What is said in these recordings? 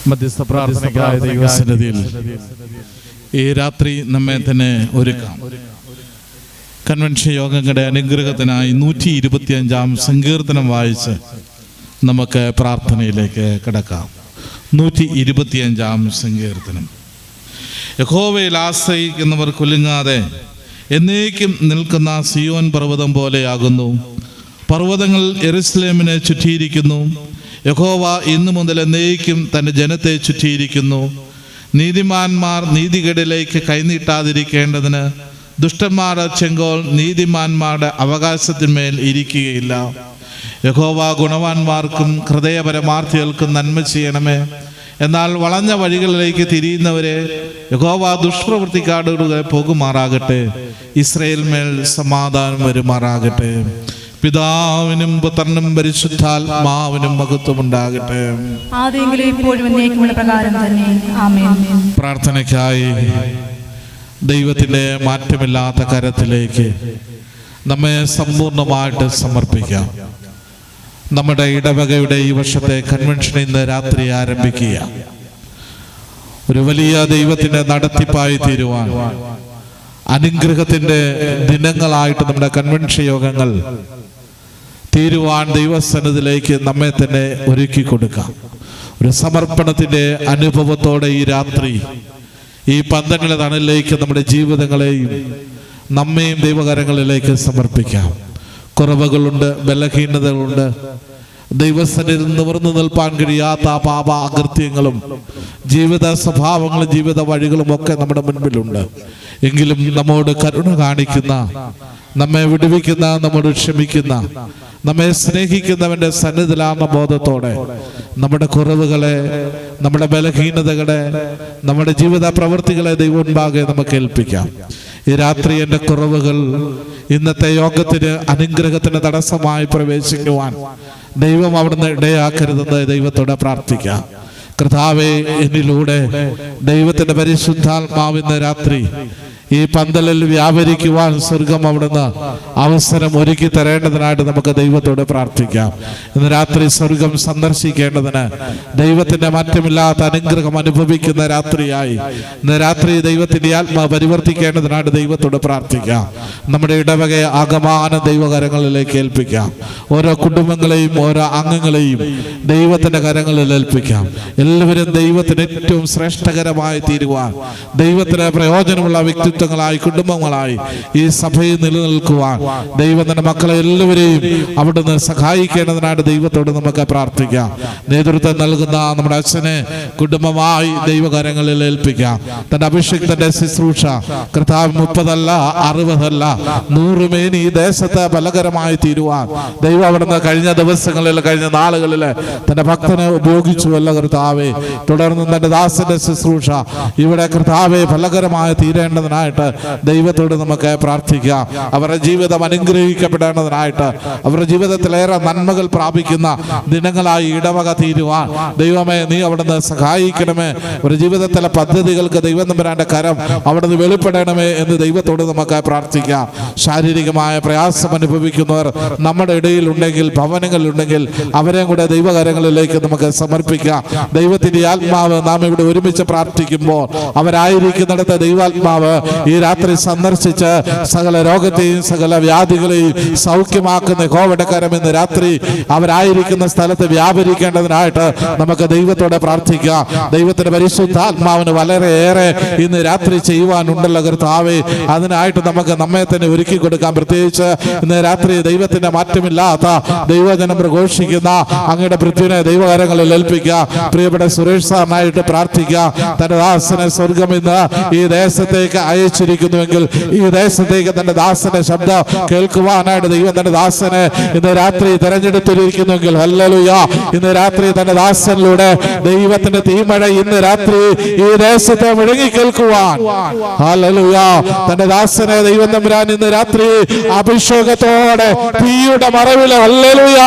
മധ്യസ്ഥ പ്രാർത്ഥനയ്ക്കായ ദൈവസന്നിധിയിൽ ഈ രാത്രി നമ്മെ തന്നെ ഒരുക്കാം. കൺവെൻഷൻ യോഗങ്ങളുടെ അനുഗ്രഹത്തിനായി 125-ാം സങ്കീർത്തനം വായിച്ച് നമുക്ക് പ്രാർത്ഥനയിലേക്ക് കിടക്കാം. 125-ാം സങ്കീർത്തനം. യഹോവയിൽ ആശ്രയിക്കുന്നവർ കുലുങ്ങാതെ എന്നേക്കും നിൽക്കുന്ന സിയോൻ പർവ്വതം പോലെയാകുന്നു. പർവ്വതങ്ങൾ യെരൂശലേമിനെ ചുറ്റിയിരിക്കുന്നു. യഹോവ ഇന്നു മുതൽ എന്നേക്കും തൻ്റെ ജനത്തെ ചുറ്റിയിരിക്കുന്നു. നീതിമാന്മാർ നീതികേടിലേക്ക് കൈനീട്ടാതിരിക്കേണ്ടതിന് ദുഷ്ടന്മാരുടെ ചെങ്കോൽ നീതിമാന്മാരുടെ അവകാശത്തിന്മേൽ ഇരിക്കുകയില്ല. യഹോവ ഗുണവാന്മാർക്കും ഹൃദയപരമാർത്ഥികൾക്കും നന്മ ചെയ്യണമേ. എന്നാൽ വളഞ്ഞ വഴികളിലേക്ക് തിരിയുന്നവരെ യഹോവ ദുഷ്പ്രവൃത്തിക്കാരുടെ പോകുമാറാകട്ടെ. ഇസ്രായേൽ മേൽ സമാധാനം വരുമാറാകട്ടെ. പിതാവിനും പുത്രനും പരിശുദ്ധാത്മാവിനും മഹത്വമുണ്ടാകട്ടെ. പ്രാർത്ഥനയ്ക്കായി ദൈവത്തിൻ്റെ മാറ്റമില്ലാത്ത കരത്തിലേക്ക് നമ്മെ സമ്പൂർണ്ണമായിട്ട് സമർപ്പിക്കാം. നമ്മുടെ ഇടവകയുടെ ഈ വർഷത്തെ കൺവെൻഷൻ ഇന്ന് രാത്രി ആരംഭിക്കുക. ഒരു വലിയ ദൈവത്തിൻ്റെ നടത്തിപ്പായി തീരുവാൻ, അനുഗ്രഹത്തിൻ്റെ ദിനങ്ങളായിട്ട് നമ്മുടെ കൺവെൻഷൻ യോഗങ്ങൾ തീരുവാൻ ദൈവസന്നിധിയിലേക്ക് നമ്മെ തന്നെ ഒരുക്കി കൊടുക്കാം. ഒരു സമർപ്പണത്തിൻ്റെ അനുഭവത്തോടെ ഈ രാത്രി ഈ 12 തണലിലേക്ക് നമ്മുടെ ജീവിതങ്ങളെയും നമ്മയും ദൈവകരങ്ങളിലേക്ക് സമർപ്പിക്കാം. കുറവുകളുണ്ട്, ബലഹീനതകളുണ്ട്, ദൈവസന്നിധിയിൽ നിവർന്നു നിൽപ്പാൻ കഴിയാത്ത പാപ അകൃത്യങ്ങളും ജീവിത സ്വഭാവങ്ങളും ജീവിത വഴികളും ഒക്കെ നമ്മുടെ മുൻപിലുണ്ട്. എങ്കിലും നമ്മോട് കരുണ കാണിക്കുന്ന, നമ്മെ വിടുവിക്കുന്ന, നമ്മോട് ക്ഷമിക്കുന്ന, നമ്മെ സ്നേഹിക്കുന്നവന്റെ സന്നിധിയിലാകുന്ന ബോധത്തോടെ നമ്മുടെ കുറവുകളെ, നമ്മുടെ ബലഹീനതകളെ, നമ്മുടെ ജീവിത പ്രവൃത്തികളെ ദൈവം മുൻപാകെ നമുക്ക് ഏൽപ്പിക്കാം. ഈ രാത്രി എൻ്റെ കുറവുകൾ ഇന്നത്തെ യോഗത്തിന് അനുഗ്രഹത്തിന് തടസ്സമായി പ്രവേശിക്കുവാൻ ദൈവം അവിടുന്ന് ഇടയാക്കരുതെന്ന് ദൈവത്തോടെ പ്രാർത്ഥിക്കാം. കർത്താവേ, എന്നിലൂടെ ദൈവത്തിന്റെ പരിശുദ്ധാത്മാവിന്ന് രാത്രി ഈ പന്തലിൽ വ്യാപരിക്കുവാൻ സ്വർഗം അവിടുന്ന് അവസരം ഒരുക്കി തരേണ്ടതിനായിട്ട് നമുക്ക് ദൈവത്തോട് പ്രാർത്ഥിക്കാം. ഇന്ന് രാത്രി സ്വർഗം സന്ദർശിക്കേണ്ടതിന്, ദൈവത്തിന്റെ മാറ്റമില്ലാത്ത അനുഗ്രഹം അനുഭവിക്കുന്ന രാത്രിയായി ഇന്ന് രാത്രി ദൈവത്തിന്റെ ആത്മാ പരിവർത്തിക്കേണ്ടതിനായിട്ട് ദൈവത്തോട് പ്രാർത്ഥിക്കാം. നമ്മുടെ ഇടവകയെ ആകമാന ദൈവകരങ്ങളിലേക്ക് ഏൽപ്പിക്കാം. ഓരോ കുടുംബങ്ങളെയും ഓരോ അംഗങ്ങളെയും ദൈവത്തിന്റെ കരങ്ങളിൽ ഏൽപ്പിക്കാം. എല്ലാവരും ദൈവത്തിന് ഏറ്റവും ശ്രേഷ്ഠകരമായി തീരുവാൻ, ദൈവത്തിന് പ്രയോജനമുള്ള വ്യക്തിത്വങ്ങളായി, കുടുംബങ്ങളായി ഈ സഭയിൽ നിലനിൽക്കുവാൻ ദൈവം തന്റെ മക്കളെ എല്ലാവരെയും അവിടുന്ന് സഹായിക്കേണ്ടതിനായിട്ട് ദൈവത്തോട് നമുക്ക് പ്രാർത്ഥിക്കാം. നേതൃത്വം നൽകുന്ന നമ്മുടെ അച്ഛനെ കുടുംബമായി ദൈവകരങ്ങളിൽ ഏൽപ്പിക്കാം. തന്റെ അഭിഷിക്തന്റെ ശുശ്രൂഷ കർത്താവ് 30 അല്ല 60 അല്ല 100 മേനി ഈ ദേശത്ത് ഫലകരമായി തീരുവാൻ ദൈവം അവിടുന്ന് കഴിഞ്ഞ ദിവസങ്ങളിൽ, കഴിഞ്ഞ നാളുകളിൽ തന്റെ ഭക്തനെ ഉപയോഗിച്ചുവല്ല കർത്താവെ. തുടർന്ന് തന്റെ ദാസന്റെ ശുശ്രൂഷ ഇവിടെ കർത്താവെ ഫലകരമായി തീരേണ്ടതിനായിട്ട് ദൈവത്തോട് നമുക്ക് പ്രാർത്ഥിക്കാം. അവരുടെ ജീവിതം അനുഗ്രഹിക്കപ്പെടേണ്ടതിനായിട്ട്, അവരുടെ ജീവിതത്തിലേറെ നന്മകൾ പ്രാപിക്കുന്ന ദിനങ്ങളായി ഇടവക തീരുവാൻ ദൈവമേ നീ അവിടുന്ന് സഹായിക്കണമേ. ഒരു ജീവിതത്തിലെ പദ്ധതികൾക്ക് ദൈവം തമ്പുരാന്റെ കരം അവിടുന്ന് വെളിപ്പെടണമേ എന്ന് ദൈവത്തോട് നമുക്ക് പ്രാർത്ഥിക്കാം. ശാരീരികമായ പ്രയാസം അനുഭവിക്കുന്നവർ നമ്മുടെ ഇടയിൽ ഉണ്ടെങ്കിൽ, ഭവനങ്ങളിലുണ്ടെങ്കിൽ അവരെയും കൂടെ ദൈവകരങ്ങളിലേക്ക് നമുക്ക് സമർപ്പിക്കാം. ദൈവത്തിന്റെ ആത്മാവ് നാം ഇവിടെ ഒരുമിച്ച് പ്രാർത്ഥിക്കുമ്പോൾ അവരായിരിക്കുന്നിടത്ത് ദൈവാത്മാവ് ഈ രാത്രി സന്ദർശിച്ച് സകല രോഗത്തെയും സകല വ്യാധികളെയും സൗഖ്യമാക്കുന്ന യഹോവയുടെ കരം ഇന്ന് രാത്രി അവരായിരിക്കുന്ന സ്ഥലത്ത് വ്യാപരിക്കേണ്ടതിനായിട്ട് നമുക്ക് ദൈവത്തോടെ പ്രാർത്ഥിക്കാം. ദൈവത്തിന്റെ പരിശുദ്ധാത്മാവിന് വളരെയേറെ ഇന്ന് രാത്രി ചെയ്യുവാനുണ്ടല്ലോ കർത്താവേ. അതിനായിട്ട് നമുക്ക് നമ്മെ തന്നെ ഒരുക്കി കൊടുക്കാം. പ്രത്യേകിച്ച് ഇന്ന് രാത്രി ദൈവത്തിന്റെ മാറ്റമില്ലാത്ത ദൈവജനം പ്രഘോഷിക്കുന്ന അങ്ങയുടെ പൃഥ്വിനെ ദൈവകരങ്ങളിൽ ഏൽപ്പിക്കുക. പ്രിയപ്പെട്ട സുരേഷ് സാറിനായിട്ട് പ്രാർത്ഥിക്കുക. തന്റെ ദാസനെ സ്വർഗം ഇന്ന് ഈ ദേശത്തേക്ക് അയച്ചിരിക്കുന്നുവെങ്കിൽ ഈ ദേശത്തേക്ക് തന്റെ ദാസന്റെ ശബ്ദം കേൾക്കുവാനായിട്ട് ദൈവം തന്റെ ദാസനെ ഇന്ന് രാത്രി തെരഞ്ഞെടുത്തിരിക്കുന്നുവെങ്കിൽ ഹല്ലേലൂയ. ഇന്ന് രാത്രി തന്റെ ദാസനിലൂടെ ദൈവത്തിന്റെ തീമഴ ഇന്ന് രാത്രി ഈ ദേശത്തെ മുഴങ്ങി കേൾക്കുവാൻ ഹല്ലേലൂയ. തന്റെ ദാസനെ ദൈവം തമ്പുരാൻ ഇന്ന് രാത്രി അഭിഷേകത്തോടെ തീയുടെ മറവിൽ ഹല്ലേലൂയ,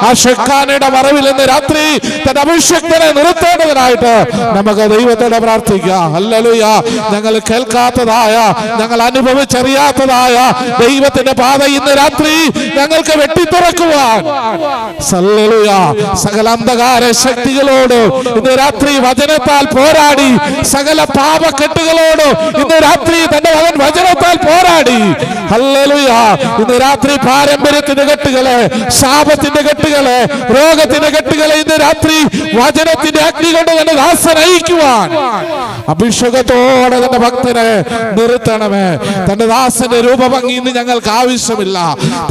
ആ ഷെക്കാനയുടെ മറവിൽ ഇന്ന് രാത്രി തന്റെ അഭിഷേകത്തിനെ നിർത്തേണ്ടതിനായിട്ട് നമുക്ക് ദൈവത്തോടെ പ്രാർത്ഥിക്കാം. ഹല്ലേലൂയ. ഞങ്ങൾ കേൾക്കാത്തതായ അറിയാത്തതായ, ഞങ്ങൾ അനുഭവിച്ചറിയാത്തതായ ദൈവത്തിന്റെ പാത ഇന്ന് രാത്രി ഞങ്ങൾക്ക് വെട്ടിത്തുറക്കുവാൻ ഹല്ലേലൂയ സകല അന്ധകാര ശക്തികളോട് ഇന്ന് രാത്രി വചനത്താൽ പോരാടി, സകല പാപക്കെട്ടുകളോട് ഇന്ന് രാത്രി തന്റെ മകൻ വചനത്താൽ പോരാടി. ഹല്ലേലൂയ ഇന്ന് രാത്രി പാരമ്പര്യത്തിന്റെ കെട്ടുകളെ, ശാപത്തിന്റെ കെട്ടുകളെ, രോഗത്തിന്റെ കെട്ടുകളെ ഇന്ന് രാത്രി വചനത്തിന്റെ അഗ്നി കൊണ്ട് തന്നെ ദാസൻ അയക്കുവാൻ അഭിഷേകത്തോടെ തന്റെ ഭക്തനെ നിർത്തണമേ. തന്റെ ദാസന്റെ രൂപഭംഗി ഇന്ന് ഞങ്ങൾക്ക് ആവശ്യമില്ല.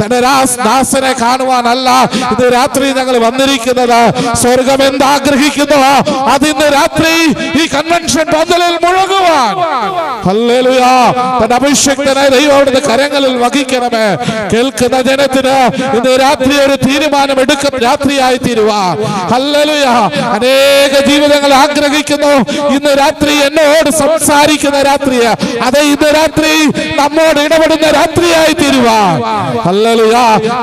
തന്റെ ദാസനെ കാണുവാനല്ല ഇത് രാത്രി ഞങ്ങൾ വന്നിരിക്കുന്നത്. സ്വർഗം എന്താഗ്രഹിക്കുന്നു അതിന്ന് രാത്രി ഈ കൺവെൻഷൻ പന്തലിൽ മുഴങ്ങുവാൻ ഹല്ലേലൂയ തന്റെ അഭിഷേകത്തിനായി ദൈവം അവിടുത്തെ കരങ്ങളിൽ വഹിക്കണമേ. കേൾക്കുന്ന ജനത്തിന് ഇന്ന് രാത്രി ഒരു തീരുമാനം എടുക്കും രാത്രിയായി തീരുവാൻ. ഹല്ലേലൂയ അനേക ജീവിതങ്ങൾ ആഗ്രഹിക്കുന്നു ഇന്ന് രാത്രി എന്നോട് സംസാരിക്കുന്ന രാത്രി, അതെ ഇന്ന് രാത്രി നമ്മോട് ഇടപെടുന്ന രാത്രിയായി തീരുവാൻ. ഹല്ലേലൂയ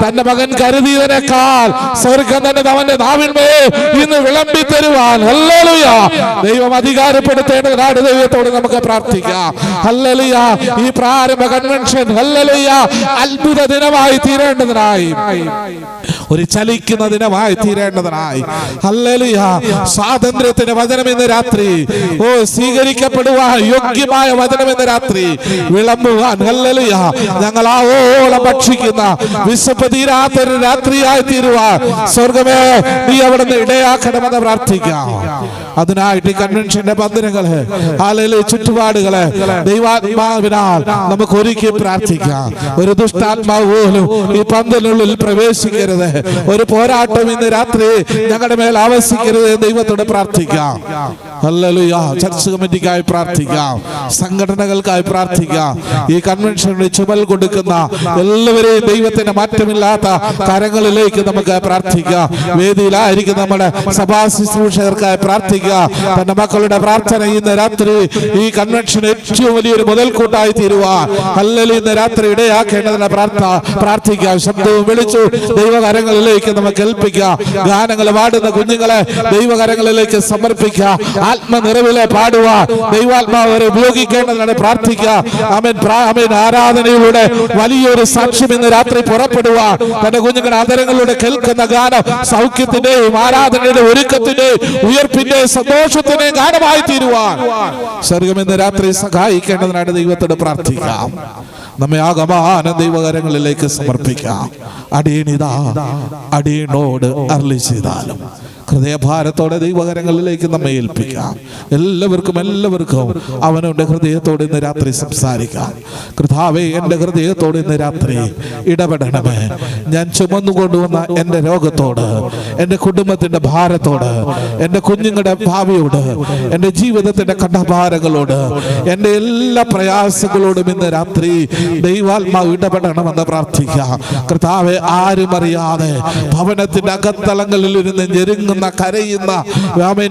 തന്റെ മകൻ കരുതിയതിനേക്കാൾ സ്വർഗം തന്നെ അവന്റെ നാവിന്മേൽ ഇന്ന് വിളമ്പി തരുവാൻ ഹല്ലേലൂയ ദൈവം അധികാരപ്പെടുത്തേണ്ടതാണ്. ദൈവത്തോട് നമുക്ക് പ്രാർത്ഥിക്കാം. ഹല്ലേലൂയ ഈ പ്രാരംഭ കൺവെൻഷൻ ഹല്ലേലൂയ അത്ഭുത ദിനമായി തീരേണ്ടതിനായി, ഒരു ചലിക്കുന്ന ദിനമായി തീരേണ്ടതിനായി ഹല്ലേലൂയ സ്വാതന്ത്ര്യത്തിന്റെ വചനം ഇന്ന് രാത്രി സ്വീകരിക്കപ്പെടുവാൻ യോഗ്യമായ വചനം ഇന്ന് രാത്രി വിളമ്പുവാൻ ഹല്ലേലൂയ ഞങ്ങൾ ആവോളം ഭക്ഷിക്കുന്ന വിശപ്പ് തീരാത്തൊരു രാത്രിയായി തീരുവാൻ സ്വർഗമേ നീ അവിടുന്ന് ഇടയാക്കണമെന്ന് പ്രാർത്ഥിക്കാം. അതിനായിട്ട് ഈ കൺവെൻഷന്റെ ബന്ധനങ്ങള് ഹല്ലേലൂയ ചുറ്റുപാടുകള് ദൈവാത്മാവിനാൽ നമുക്ക് ഒരുക്കി പ്രാർത്ഥിക്കാം. ഒരു ദുഷ്ടാത്മാവ് പോലും ഈ പന്തലിനുള്ളിൽ പ്രവേശിക്കരുത്. ഒരു പോരാട്ടം ഇന്ന് രാത്രി ഞങ്ങളുടെ മേൽ ആവസിക്കരുത്. ദൈവത്തോട് പ്രാർത്ഥിക്കാം. ഹല്ലേലൂയ ചർച്ച് കമ്മിറ്റിക്കായി പ്രാർത്ഥിക്കാം, സംഘടനകൾക്കായി പ്രാർത്ഥിക്കാം. ഈ കൺവെൻഷനിൽ ചുമൽ കൊടുക്കുന്ന എല്ലാവരെയും ദൈവത്തിന്റെ മാറ്റമില്ലാത്ത കരങ്ങളിലേക്ക് നമുക്ക് പ്രാർത്ഥിക്കാം. വേദിയിലായിരിക്കും നമ്മുടെ സഭാ ശുശ്രൂഷകർക്കായി പ്രാർത്ഥിക്കാം. തന്റെ മക്കളുടെ പ്രാർത്ഥന ഇന്ന് രാത്രി ഈ കൺവെൻഷൻ ഏറ്റവും വലിയൊരു മുതൽക്കൂട്ടായി തീരുവാൻ ഹല്ലേലൂയ ഇന്ന് രാത്രി ഇടയാക്കേണ്ടതിന് പ്രാർത്ഥിക്കാം. ശബ്ദവും വിളിച്ചു ദൈവകരങ്ങളിലേക്ക് നമുക്ക് ഏൽപ്പിക്കാം. ഗാനങ്ങൾ പാടുന്ന കുഞ്ഞുങ്ങളെ ദൈവകരങ്ങളിലേക്ക് സമർപ്പിക്കാം. ആത്മനിറവിലെ പാടുവാൻ ദൈവാത്മാവരെ ഉപയോഗിക്കേണ്ടതിനാണ് പ്രാർത്ഥിക്കാം. ആമേൻ ആമേൻ ആരാധനയിലൂടെ വലിയൊരു സാക്ഷ്യം ഇന്ന് രാത്രി പുറപ്പെടുവാൻ തന്റെ കുഞ്ഞുങ്ങളുടെ ആദരങ്ങളിലൂടെ കേൾക്കുന്ന ഗാനം സൗഖ്യത്തിന്റെയും ആരാധനയുടെ ഒരുക്കത്തിന്റെയും ഉയർപ്പിന്റെയും സന്തോഷത്തിന്റെയും ഗാനമായി തീരുവാൻ സ്വർഗം ഇന്ന് രാത്രി സഹായിക്കേണ്ടതിനാണ് ദൈവത്തോട് പ്രാർത്ഥിക്കാം. നമ്മെ ആകമാന ദൈവകരങ്ങളിലേക്ക് സമർപ്പിക്കാം. അടിയനിതാ അടിയനോട് അരുളി ചെയ്താലും ഹൃദയഭാരത്തോടെ ദൈവകരങ്ങളിലേക്ക് നമ്മെ ഏൽപ്പിക്കാം. എല്ലാവർക്കും അവനവന്റെ ഹൃദയത്തോട് ഇന്ന് രാത്രി സംസാരിക്കാം. കർത്താവേ എൻ്റെ ഹൃദയത്തോട് ഇന്ന് രാത്രി ഇടപെടണമേ. ഞാൻ ചുമന്നുകൊണ്ടുവന്ന എൻ്റെ രോഗത്തോട്, എൻ്റെ കുടുംബത്തിന്റെ ഭാരത്തോട്, എൻ്റെ കുഞ്ഞുങ്ങളുടെ ഭാവിയോട്, എൻ്റെ ജീവിതത്തിന്റെ കടഭാരങ്ങളോട്, എൻ്റെ എല്ലാ പ്രയാസങ്ങളോടും ഇന്ന് രാത്രി ദൈവാത്മാവ് ഇടപെടണമെന്ന് പ്രാർത്ഥിക്കാം. കർത്താവെ ആരും അറിയാതെ ഭവനത്തിന്റെ അകത്തളങ്ങളിൽ ഇരുന്ന് ഞെരുങ്ങുന്ന കരയുന്ന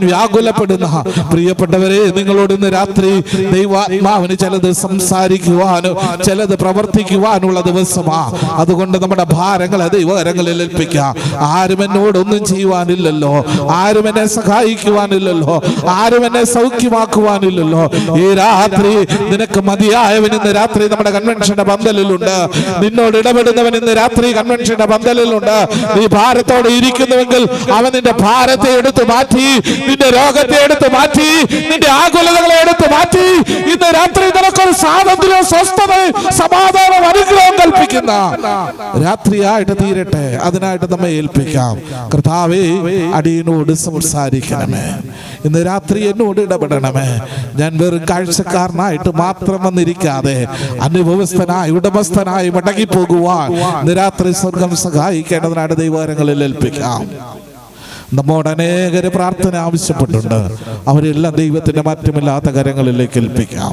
വ്യാകുലപ്പെടുന്ന പ്രിയപ്പെട്ടവരെ നിങ്ങളോട് ഇന്ന് രാത്രി ദൈവാത്മാവിന് ചിലത് സംസാരിക്കുവാനോ ചിലത് പ്രവർത്തിക്കുവാനുള്ള ദിവസമാ. അതുകൊണ്ട് നമ്മുടെ ഭാരങ്ങളെ ദൈവകരങ്ങളിൽ ഏൽപ്പിക്കാം. ആരും എന്നോടൊന്നും ചെയ്യുവാനില്ലല്ലോ, ആരും എന്നെ സഹായിക്കുവാനില്ലല്ലോ, ആരും എന്നെ സൗഖ്യമാക്കുവാനില്ലല്ലോ. ഈ രാത്രി നിനക്ക് മതിയായവൻ ഇന്ന് രാത്രി നമ്മുടെ കൺവെൻഷന്റെ പന്തലിലുണ്ട്. നിന്നോട് ഇടപെടുന്നവൻ ഇന്ന് രാത്രി കൺവെൻഷന്റെ പന്തലിലുണ്ട്. നീ ഭാരത്തോടെ ഇരിക്കുന്നുവെങ്കിൽ അവൻ നിന്റെ ഭാരത്തെ എടുത്തു മാറ്റി, നിന്റെ രോഗത്തെ എടുത്തു മാറ്റി, നിന്റെ ആകുലതകളെ എടുത്തു മാറ്റി ഇന്ന് രാത്രി നിനക്കൊരു സ്വാതന്ത്ര്യവും സ്വസ്ഥതയും സമാധാനവും അനുഗ്രഹം കൽപ്പിക്കുന്ന രാത്രിയായിട്ട് തീരട്ടെ. അതിനായിട്ട് നമ്മെ ഏൽപ്പിക്കാം. കർത്താവേ അടിയനോട് സംസാരിക്കണമേ. ഇന്ന് രാത്രി എന്നോട് ഇടപെടണമേ. ഞാൻ വെറും കാഴ്ചക്കാരനായിട്ട് മാത്രം വന്നിരിക്കാതെ അനുഭവസ്ഥനായി ഉടമസ്ഥനായി മടങ്ങിപ്പോകുവാൻ ഇന്ന് രാത്രി സ്വർഗം സഹായിക്കേണ്ടതിനായിട്ട് ദൈവകരങ്ങളിൽ ഏൽപ്പിക്കാം. നമ്മോട് അനേകര് പ്രാർത്ഥന ആവശ്യപ്പെട്ടുണ്ട്. അവരെല്ലാം ദൈവത്തിന്റെ മാറ്റമില്ലാത്ത കരങ്ങളിലേക്ക് ഏൽപ്പിക്കാം.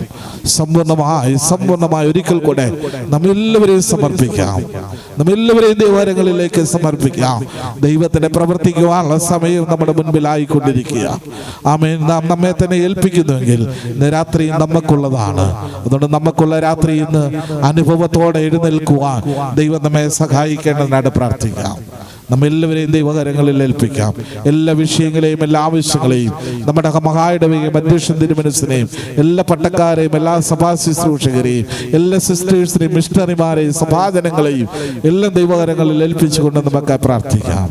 സമ്പൂർണ്ണമായി ഒരിക്കൽ കൂടെ നമ്മെല്ലാവരെയും സമർപ്പിക്കാം. നമ്മെല്ലാവരെയും ദൈവകരങ്ങളിലേക്ക് സമർപ്പിക്കാം. ദൈവത്തിന്റെ പ്രവർത്തിക്കുവാനുള്ള സമയം നമ്മുടെ മുൻപിലായിക്കൊണ്ടിരിക്കുക. ആമേൻ. നാം നമ്മെ തന്നെ ഏൽപ്പിക്കുന്നുവെങ്കിൽ ഇന്ന് രാത്രി നമുക്കുള്ളതാണ്. അതുകൊണ്ട് നമുക്കുള്ള രാത്രി ഇന്ന് അനുഭവത്തോടെ എഴുന്നേൽക്കുവാൻ ദൈവം നമ്മെ സഹായിക്കേണ്ടതിനായിട്ട് പ്രാർത്ഥിക്കാം. നമ്മെല്ലാവരെയും ദൈവകരങ്ങളിൽ ഏൽപ്പിക്കാം. എല്ലാ വിഷയങ്ങളെയും എല്ലാ ആവശ്യങ്ങളെയും നമ്മുടെ മഹായിടവകയും അധ്യക്ഷൻ തിരുമനസിനെയും എല്ലാ പട്ടക്കാരെയും എല്ലാ സഭാ ശുശ്രൂഷകരെയും എല്ലാ സിസ്റ്റേഴ്സിനെയും മിഷണറിമാരെയും സഭാജനങ്ങളെയും എല്ലാം ദൈവകരങ്ങളിൽ ഏൽപ്പിച്ചുകൊണ്ട് നമുക്ക് പ്രാർത്ഥിക്കാം.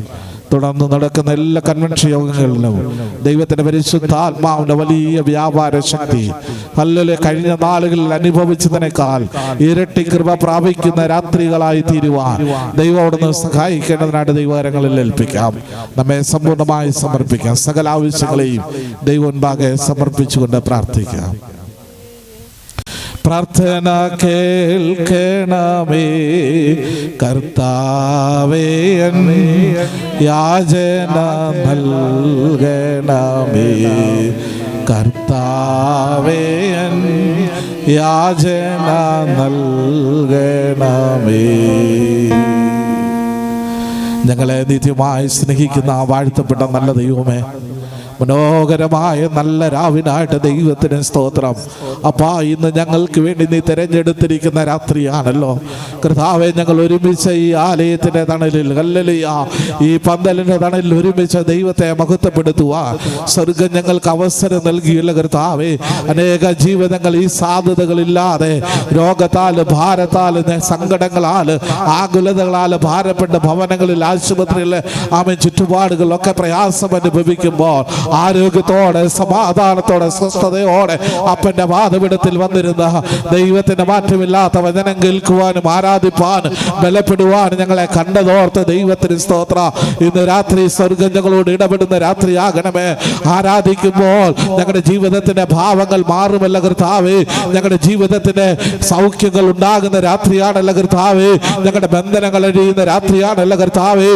തുടർന്ന് നടക്കുന്ന എല്ലാ കൺവെൻഷൻ യോഗങ്ങളിലും ദൈവത്തിന്റെ പരിശുദ്ധാത്മാവിന്റെ വലിയ വ്യാപാര ശക്തി അല്ലലെ കഴിഞ്ഞ നാളുകളിൽ അനുഭവിച്ചതിനേക്കാൾ ഇരട്ടി കൃപ പ്രാപിക്കുന്ന രാത്രികളായി തീരുവാൻ ദൈവം അവിടുന്ന് സഹായിക്കേണ്ടതിനായിട്ട് ദൈവകരങ്ങളിൽ ഏൽപ്പിക്കാം. നമ്മെ സമ്പൂർണ്ണമായി സമർപ്പിക്കാം. സകല ആവശ്യങ്ങളെയും ദൈവമുൻപാകെ സമർപ്പിച്ചുകൊണ്ട് പ്രാർത്ഥിക്കാം. പ്രാർത്ഥന കേൾക്കണമേ കർത്താവേ, യാചന നൽകണമേ കർത്താവേ, യാചന നൽകണമേ. ഞങ്ങളെ നിത്യമായി സ്നേഹിക്കുന്ന വാഴ്ത്തപ്പെട്ട നല്ല ദൈവമേ, മനോഹരമായ നല്ല രാവിനായിട്ട് ദൈവത്തിന് സ്തോത്രം. അപ്പാ, ഇന്ന് ഞങ്ങൾക്ക് വേണ്ടി നീ തിരഞ്ഞെടുത്തിരിക്കുന്ന രാത്രിയാണല്ലോ കർത്താവേ. ഞങ്ങൾ ഒരുമിച്ച് ഈ ആലയത്തിന്റെ തണലിൽ, ഹല്ലേലൂയ, ഈ പന്തലിന്റെ തണലിൽ ഒരുമിച്ച് ദൈവത്തെ മഹത്വപ്പെടുത്തുവാൻ സ്വർഗം ഞങ്ങൾക്ക് അവസരം നൽകിയില്ല കർത്താവേ. അനേക ജീവിതങ്ങൾ ഈ സാധ്യതകളില്ലാതെ രോഗത്താൽ, ഭാരത്താൽ, സങ്കടങ്ങളാൽ, ആകുലതകളാൽ ഭാരപ്പെട്ട ഭവനങ്ങളിൽ, ആശുപത്രികളിൽ ചുറ്റുപാടുകളിലൊക്കെ പ്രയാസം അനുഭവിക്കുമ്പോൾ ആരോഗ്യത്തോടെ, സമാധാനത്തോടെ, സ്വസ്ഥതയോടെ അപ്പന്റെ പാദപീഠത്തിൽ വന്നിരുന്ന ദൈവത്തിന്റെ മാറ്റമില്ലാത്ത വചനം കേൾക്കുവാനും ആരാധിപ്പാനും ബലപ്പെടുവാനും ഞങ്ങളെ കണ്ടതോർത്ത് ദൈവത്തിന് സ്തോത്ര. ഇന്ന് രാത്രി സ്വർഗം ഞങ്ങളോട് ഇടപെടുന്ന രാത്രിയാകണമേ. ആരാധിക്കുമ്പോൾ ഞങ്ങളുടെ ജീവിതത്തിന്റെ ഭാവങ്ങൾ മാറുമല്ല കർത്താവേ. ഞങ്ങളുടെ ജീവിതത്തിന്റെ സൗഖ്യങ്ങൾ ഉണ്ടാകുന്ന രാത്രിയാണല്ല കർത്താവേ. ഞങ്ങളുടെ ബന്ധനങ്ങൾ അഴിയുന്ന രാത്രിയാണല്ല കർത്താവേ.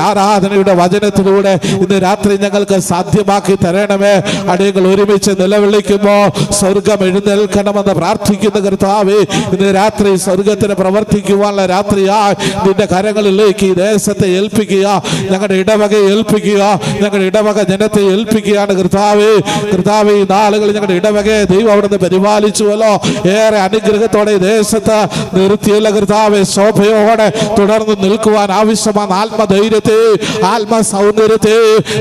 ആരാധനയുടെ വചനത്തിലൂടെ ഇന്ന് രാത്രി ഞങ്ങൾക്ക് സാധ്യമാക്കി തരണമേ. അടിയങ്ങൾ ഒരുമിച്ച് നിലവിളിക്കുമ്പോൾ സ്വർഗം എഴുന്നേൽക്കണമെന്ന് പ്രാർത്ഥിക്കുന്ന കർത്താവേ, ഇന്ന് രാത്രി സ്വർഗത്തിന് പ്രവർത്തിക്കുവാനുള്ള രാത്രിയായി നിന്റെ കരങ്ങളിലേക്ക് ഈ ദേശത്തെ ഏൽപ്പിക്കുക, ഞങ്ങളുടെ ഇടവകയെ ഏൽപ്പിക്കുക, ഞങ്ങളുടെ ഇടവക ജനത്തെ ഏൽപ്പിക്കുകയാണ് കർത്താവേ. കർത്താവേ, ഈ നാളുകളിൽ ഞങ്ങളുടെ ഇടവകയെ ദൈവം അവിടുന്ന് പരിപാലിച്ചുവല്ലോ. ഏറെ അനുഗ്രഹത്തോടെ ഈ ദേശത്ത് നിർത്തിയല്ല കർത്താവേ. ശോഭയോടെ തുടർന്ന് നിൽക്കുവാൻ ആവശ്യമാണ് ആത്മധൈര്യത്തെ, ആത്മസൗന്ദര്യത്തെ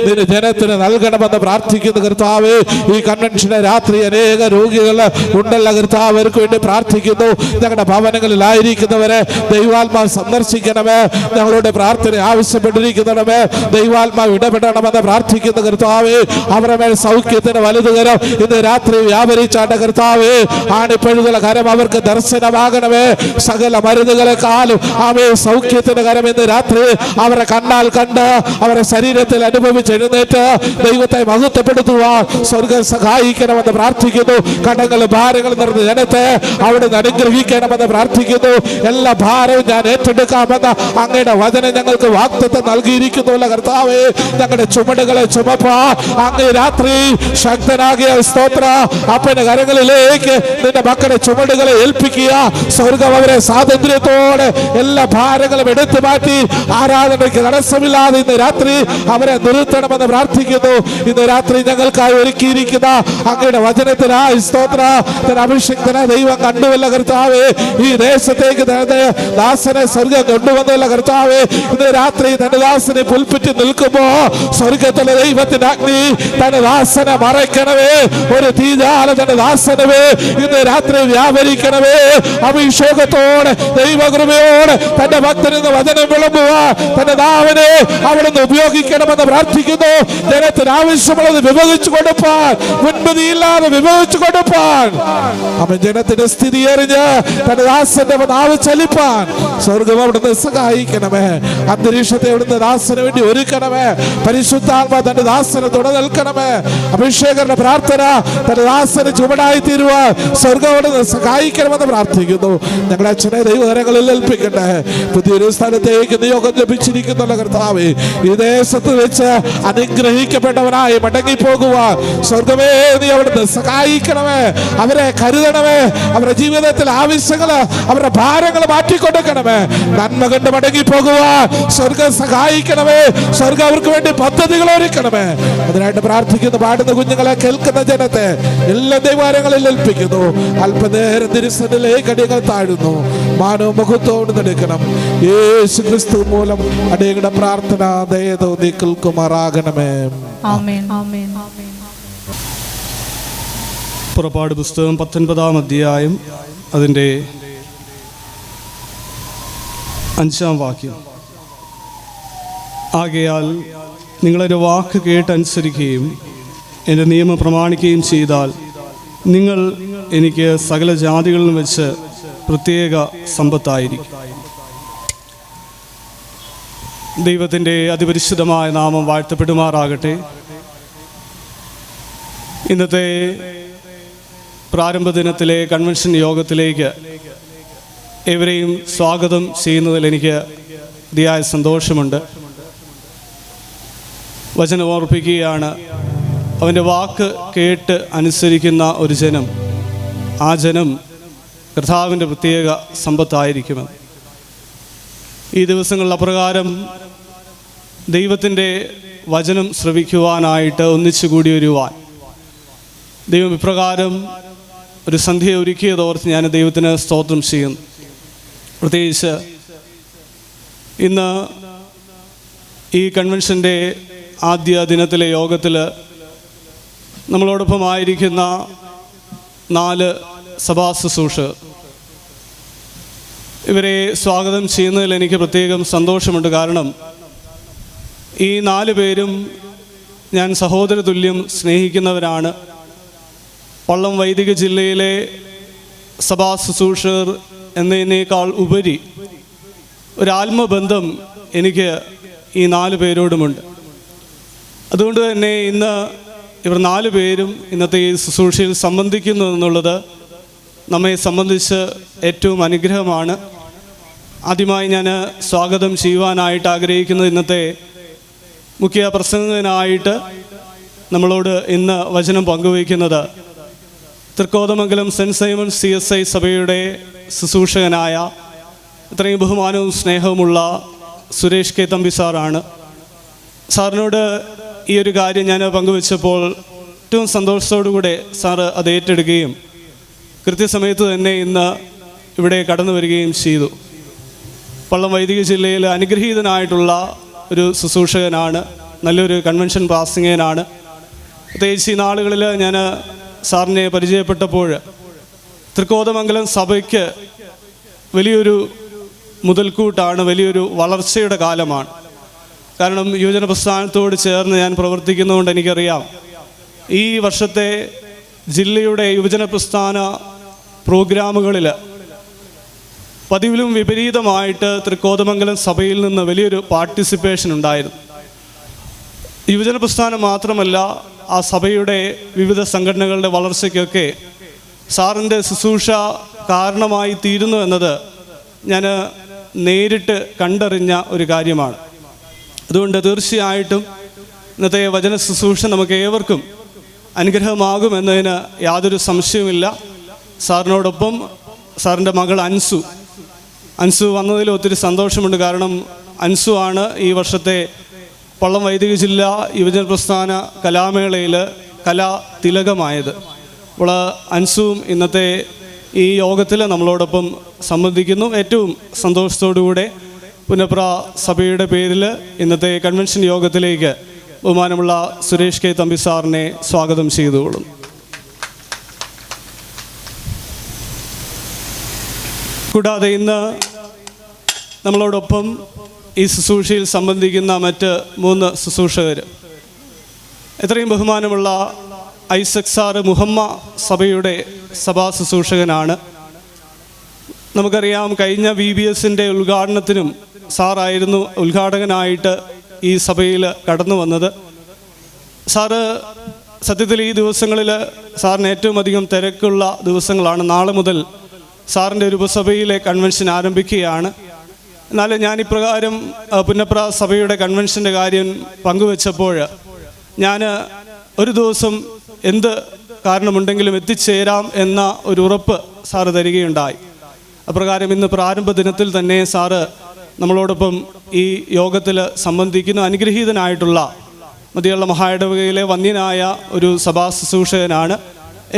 നിന്റെ ജനത്തിന് നൽകണമെന്ന് പ്രാർത്ഥിക്കുന്ന കർത്താവേ. ഈ കൺവെൻഷന് രാത്രി അനേക രോഗികൾ ഉണ്ടല്ല കർത്താവ്, അവർക്ക് വേണ്ടി പ്രാർത്ഥിക്കുന്നു. ഞങ്ങളുടെ ഭവനങ്ങളിലായിരിക്കുന്നവരെ ദൈവാത്മാവ് സന്ദർശിക്കണമേ. ഞങ്ങളുടെ പ്രാർത്ഥന ആവശ്യപ്പെട്ടിരിക്കുന്നവരെ ദൈവാത്മാവ് ഇടപെടണമെന്ന് പ്രാർത്ഥിക്കുന്ന കർത്താവേ. അവരുടെ മേൽ സൗഖ്യത്തിന് വലുതുകരം ഇന്ന് രാത്രി വ്യാപരിച്ചാട്ട കർത്താവേ. ആണിപ്പഴുതുള്ള കരം അവർക്ക് ദർശനമാകണമേ. സകല മരുന്നുകളെക്കാളും സൗഖ്യത്തിന്റെ കരം ഇന്ന് രാത്രി അവരെ കണ്ണാൽ കണ്ട് അവരെ ശരീരത്തിൽ അനുഭവിച്ച് എഴുന്നേറ്റ് ദൈവത്തെ മഹത്വപ്പെടുത്തുവാൻ സ്വർഗം സഹായിക്കണമെന്ന് പ്രാർത്ഥിക്കുന്നു. കടങ്ങളും ഭാരങ്ങളും നിറഞ്ഞ ജനത്തെ അവിടുന്ന് അനുഗ്രഹിക്കണമെന്ന് പ്രാർത്ഥിക്കുന്നു. എല്ലാ ഭാരവും ഞാൻ ഏറ്റെടുക്കാമെന്ന് അങ്ങയുടെ വചനം ഞങ്ങൾക്ക് വാഗ്ദത്തം നൽകിയിരിക്കുന്നുവല്ല കർത്താവേ. ഞങ്ങളുടെ ചുമടുകളെ ചുമപ്പാൻ അങ്ങ് രാത്രി ശക്തനാകിയ സ്തോത്ര. അപ്പന്റെ കരങ്ങളിലേക്ക് നിന്റെ മക്കളുടെ ചുമടുകളെ ഏൽപ്പിക്കുക. സ്വർഗം അവരെ സ്വാതന്ത്ര്യത്തോടെ എല്ലാ ഭാരങ്ങളും എടുത്തു മാറ്റി ആരാധനയ്ക്ക് തടസ്സമില്ലാതെ ഇന്ന് രാത്രി അവരെ നിർത്തണമെന്ന് പ്രാർത്ഥിക്കുന്നു. ഇന്ന് രാത്രി ഞങ്ങൾക്കായി ഒരുക്കിയിരിക്കുന്ന അങ്ങയുടെ വചനത്തിനായി സ്തോത്ര. അഭിഷിക്തനെ ദൈവം കണ്ടുവല്ല കർത്താവേ. ഈ ദേശത്തേക്ക് ദാസനെ സ്വർഗം കൊണ്ടുവന്നല്ല കർത്താവേ. ഇന്ന് രാത്രി തന്റെ ദാസനെ പുൽപ്പിറ്റ് നിൽക്കുമ്പോ സ്വർഗത്തിലെ ദൈവത്തിന്റെ അഗ്നി തന്റെ ദാസനെ മറയ്ക്കണമേ. ഒരു തീജാല തന്റെ ദാസനവേ ഇന്ന് രാത്രി വ്യാപരിക്കണമേ. അഭിഷേകത്തോടെ ദൈവകൃപയോടെ തന്റെ ഭക്തനെന്ന് വചനം വിളമ്പുവാൻ തന്റെ നാവിനെ അവിടുന്ന് ഉപയോഗിക്കണമെന്ന് പ്രാർത്ഥിക്കുന്നു. ജനത്തിന് ആവശ്യമുള്ളത് വിഭജിച്ചു കൊടുപ്പാൻ, മുൻപതിയില്ലാതെ വിഭജിച്ചു കൊടുപ്പാൻ, അവൻ ജനത്തിന്റെ സ്ഥിതി അറിഞ്ഞ് തന്റെ ദാസന്റെ നാവ് ചലിപ്പാൻ സ്വർഗം അവിടുന്ന് സഹായിക്കണമേ. അന്തരീക്ഷത്തെ അവിടുന്ന് ദാസന് വേണ്ടി ഒരുക്കണമേ. പരിശുദ്ധാത്മ തന്റെ ദാസന് തുട നിൽക്കണമേ. അഭിഷേകരുടെ പ്രാർത്ഥന തന്റെ ദാസന് ചുവടായി തീരുവാൻ സ്വർഗം അവിടുന്ന് സഹായിക്കണമെന്ന് പ്രാർത്ഥിക്കുന്നു. ഞങ്ങളുടെ അച്ഛനെ ദൈവകരങ്ങളിൽ ഏൽപ്പിക്കട്ടെ. പുതിയൊരു സ്ഥലത്തേക്ക് നിയോഗം ലഭിച്ചിരിക്കുന്നുള്ള കർത്താവേ, ഈ ദേശത്ത് വെച്ച് അനുഗ്രഹിക്കപ്പെട്ടവനാ പൂർണ്ണമായി മടങ്ങിപ്പോകുവാൻ സ്വർഗമേ നീ അവിടുന്ന് സഹായിക്കണമേ. അവരെ കരുതണമേ. അവരുടെ ജീവിതത്തിൽ ആവശ്യങ്ങള്, അവരുടെ ഭാരങ്ങൾ മാറ്റിക്കൊടുക്കണമേ. നന്മ കണ്ട് മടങ്ങിപ്പോകുവാൻ സ്വർഗം സഹായിക്കണമേ. സ്വർഗം അവർക്ക് വേണ്ടി പദ്ധതികൾ ഒരുക്കണമേ. അതിനായിട്ട് പ്രാർത്ഥിക്കുന്നു. പാടുന്ന കുഞ്ഞുങ്ങളെ, കേൾക്കുന്ന ജനത്തെ എല്ലാ ദൈവാലയങ്ങളിൽ ഏൽപ്പിക്കുന്നു. അല്പനേരം തിരുസന്നിധിയിലേക്ക് അടിയങ്ങൾ താഴുന്നു. മാനവും മുഖത്തോട് നടക്കണം. യേശു ക്രിസ്തു മൂലം അടിയങ്ങളുടെ പ്രാർത്ഥന ദയ തോന്നി കേൾക്കുമാറാകണമേ. ആമേൻ. ആമേൻ. പുറപ്പാട് പുസ്തകം 19-ാം അധ്യായം അതിൻ്റെ 5-ാം വാക്യം. ആകയാൽ നിങ്ങളൊരു വാക്ക് കേട്ടനുസരിക്കുകയും എൻ്റെ നിയമം പ്രമാണിക്കുകയും ചെയ്താൽ നിങ്ങൾ എനിക്ക് സകല ജാതികളിലും വെച്ച് പ്രത്യേക സമ്പത്തായിരിക്കും. ദൈവത്തിൻ്റെ അതിപരിശുദ്ധമായ നാമം വാഴ്ത്തപ്പെടുമാറാകട്ടെ. ഇന്നത്തെ പ്രാരംഭ ദിനത്തിലെ കൺവെൻഷൻ യോഗത്തിലേക്ക് ഏവരെയും സ്വാഗതം ചെയ്യുന്നതിൽ എനിക്ക് അതിയായ സന്തോഷമുണ്ട്. വചനം ഓർപ്പിക്കുകയാണ്, അവൻ്റെ വാക്ക് കേട്ട് അനുസരിക്കുന്ന ഒരു ജനം, ആ ജനം കർത്താവിൻ്റെ പ്രത്യേക സമ്പത്തായിരിക്കുമെന്ന്. ഈ ദിവസങ്ങളിൽ അപ്രകാരം ദൈവത്തിൻ്റെ വചനം ശ്രവിക്കുവാനായിട്ട് ഒന്നിച്ചു കൂടി വരുവാൻ ദൈവം ഇപ്രകാരം ഒരു സന്ധ്യ ഒരുക്കിയതോർത്ത് ഞാൻ ദൈവത്തിന് സ്തോത്രം ചെയ്യുന്നു. പ്രത്യേകിച്ച് ഇന്ന് ഈ കൺവെൻഷൻ്റെ ആദ്യ ദിനത്തിലെ യോഗത്തിൽ നമ്മളോടൊപ്പമായിരിക്കുന്ന 4 സഭാ ശുശ്രൂഷകർ, ഇവരെ സ്വാഗതം ചെയ്യുന്നതിൽ എനിക്ക് പ്രത്യേകം സന്തോഷമുണ്ട്. കാരണം ഈ 4 പേരും ഞാൻ സഹോദര തുല്യം സ്നേഹിക്കുന്നവരാണ്. പള്ളം വൈദിക ജില്ലയിലെ സഭാ ശുശ്രൂഷകർ എന്നതിനേക്കാൾ ഉപരി ഒരാത്മബന്ധം എനിക്ക് ഈ 4 പേരോടുമുണ്ട്. അതുകൊണ്ട് തന്നെ ഇന്ന് ഇവർ 4 പേരും ഇന്നത്തെ ഈ ശുശ്രൂഷയിൽ സംബന്ധിക്കുന്നു എന്നുള്ളത് നമ്മെ സംബന്ധിച്ച് ഏറ്റവും അനുഗ്രഹമാണ്. ആദ്യമായി ഞാൻ സ്വാഗതം ചെയ്യുവാനായിട്ട് ആഗ്രഹിക്കുന്നത് ഇന്നത്തെ മുഖ്യ പ്രസംഗകനായിട്ട് നമ്മളോട് ഇന്ന് വചനം പങ്കുവയ്ക്കുന്നത് തൃക്കോതമംഗലം സെൻറ്റ് സൈമൺ CSI സഭയുടെ ശുശ്രൂഷകനായ ഇത്രയും ബഹുമാനവും സ്നേഹവുമുള്ള സുരേഷ് കെ തമ്പി സാറാണ്. സാറിനോട് ഈ ഒരു കാര്യം ഞാൻ പങ്കുവച്ചപ്പോൾ ഏറ്റവും സന്തോഷത്തോടുകൂടെ സാറ് അത് ഏറ്റെടുക്കുകയും കൃത്യസമയത്ത് തന്നെ ഇന്ന് ഇവിടെ കടന്നു വരികയും ചെയ്തു. പള്ളം വൈദിക ജില്ലയിൽ അനുഗ്രഹീതനായിട്ടുള്ള ഒരു ശുശ്രൂഷകനാണ്, നല്ലൊരു കൺവെൻഷൻ പ്രാസംഗികനാണ്. പ്രത്യേകിച്ച് ഈ നാളുകളിൽ ഞാൻ സാറിനെ പരിചയപ്പെട്ടപ്പോൾ തൃക്കോതമംഗലം സഭയ്ക്ക് വലിയൊരു മുതൽക്കൂട്ടാണ്, വലിയൊരു വളർച്ചയുടെ കാലമാണ്. കാരണം യുവജന പ്രസ്ഥാനത്തോട് ചേർന്ന് ഞാൻ പ്രവർത്തിക്കുന്നതുകൊണ്ട് എനിക്കറിയാം, ഈ വർഷത്തെ ജില്ലയുടെ യുവജന പ്രസ്ഥാന പ്രോഗ്രാമുകളിൽ പതിവിലും വിപരീതമായിട്ട് തൃക്കോതമംഗലം സഭയിൽ നിന്ന് വലിയൊരു പാർട്ടിസിപ്പേഷൻ ഉണ്ടായിരുന്നു. യുവജന പ്രസ്ഥാനം മാത്രമല്ല, ആ സഭയുടെ വിവിധ സംഘടനകളുടെ വളർച്ചയ്ക്കൊക്കെ സാറിൻ്റെ ശുശ്രൂഷ കാരണമായി തീരുന്നു എന്നത് ഞാൻ നേരിട്ട് കണ്ടറിഞ്ഞ ഒരു കാര്യമാണ്. അതുകൊണ്ട് തീർച്ചയായിട്ടും ഇന്നത്തെ വചന ശുശ്രൂഷ നമുക്ക് ഏവർക്കും അനുഗ്രഹമാകുമെന്നതിന് യാതൊരു സംശയവുമില്ല. സാറിനോടൊപ്പം സാറിൻ്റെ മകൾ അൻസു വന്നതിൽ ഒത്തിരി സന്തോഷമുണ്ട്. കാരണം അൻസു ആണ് ഈ വർഷത്തെ പള്ളം വൈദിക ജില്ലാ യുവജന പ്രസ്ഥാന കലാമേളയിൽ കലാ തിലകമായത്. അപ്പോൾ അൻസുവും ഇന്നത്തെ ഈ യോഗത്തിൽ നമ്മളോടൊപ്പം സംബന്ധിക്കുന്നു. ഏറ്റവും സന്തോഷത്തോടുകൂടെ പുനപ്ര സഭയുടെ പേരിൽ ഇന്നത്തെ കൺവെൻഷൻ യോഗത്തിലേക്ക് ബഹുമാനമുള്ള സുരേഷ് കെ തമ്പി സാറിനെ സ്വാഗതം ചെയ്തുകൊള്ളുന്നു. കൂടാതെ ഇന്ന് നമ്മളോടൊപ്പം ഈ ശുശ്രൂഷയിൽ സംബന്ധിക്കുന്ന മറ്റ് 3 ശുശ്രൂഷകർ, എത്രയും ബഹുമാനമുള്ള ഐസക് സാറ് മുഹമ്മ സഭയുടെ സഭാ ശുശ്രൂഷകനാണ്. നമുക്കറിയാം, കഴിഞ്ഞ VBSൻ്റെ ഉദ്ഘാടനത്തിനും സാറായിരുന്നു ഉദ്ഘാടകനായിട്ട് ഈ സഭയിൽ കടന്നു വന്നത്. സാറ് സത്യത്തിൽ ഈ ദിവസങ്ങളിൽ സാറിന് ഏറ്റവും അധികം തിരക്കുള്ള ദിവസങ്ങളാണ്. നാളെ മുതൽ സാറിൻ്റെ ഒരു ഉപസഭയിലെ കൺവെൻഷൻ ആരംഭിക്കുകയാണ്. എന്നാൽ ഞാനിപ്രകാരം പുന്നപ്ര സഭയുടെ കൺവെൻഷൻ്റെ കാര്യം പങ്കുവെച്ചപ്പോൾ ഞാൻ ഒരു ദിവസം എന്ത് കാരണമുണ്ടെങ്കിലും എത്തിച്ചേരാം എന്ന ഒരു ഉറപ്പ് സാറ് തരികയുണ്ടായി. അപ്രകാരം ഇന്ന് പ്രാരംഭ ദിനത്തിൽ തന്നെ സാറ് നമ്മളോടൊപ്പം ഈ യോഗത്തിൽ സംബന്ധിക്കുന്ന അനുഗ്രഹീതനായിട്ടുള്ള മതിയുള്ള മഹായിടവകയിലെ വന്യനായ ഒരു സഭാ ശുശ്രൂഷകനാണ്.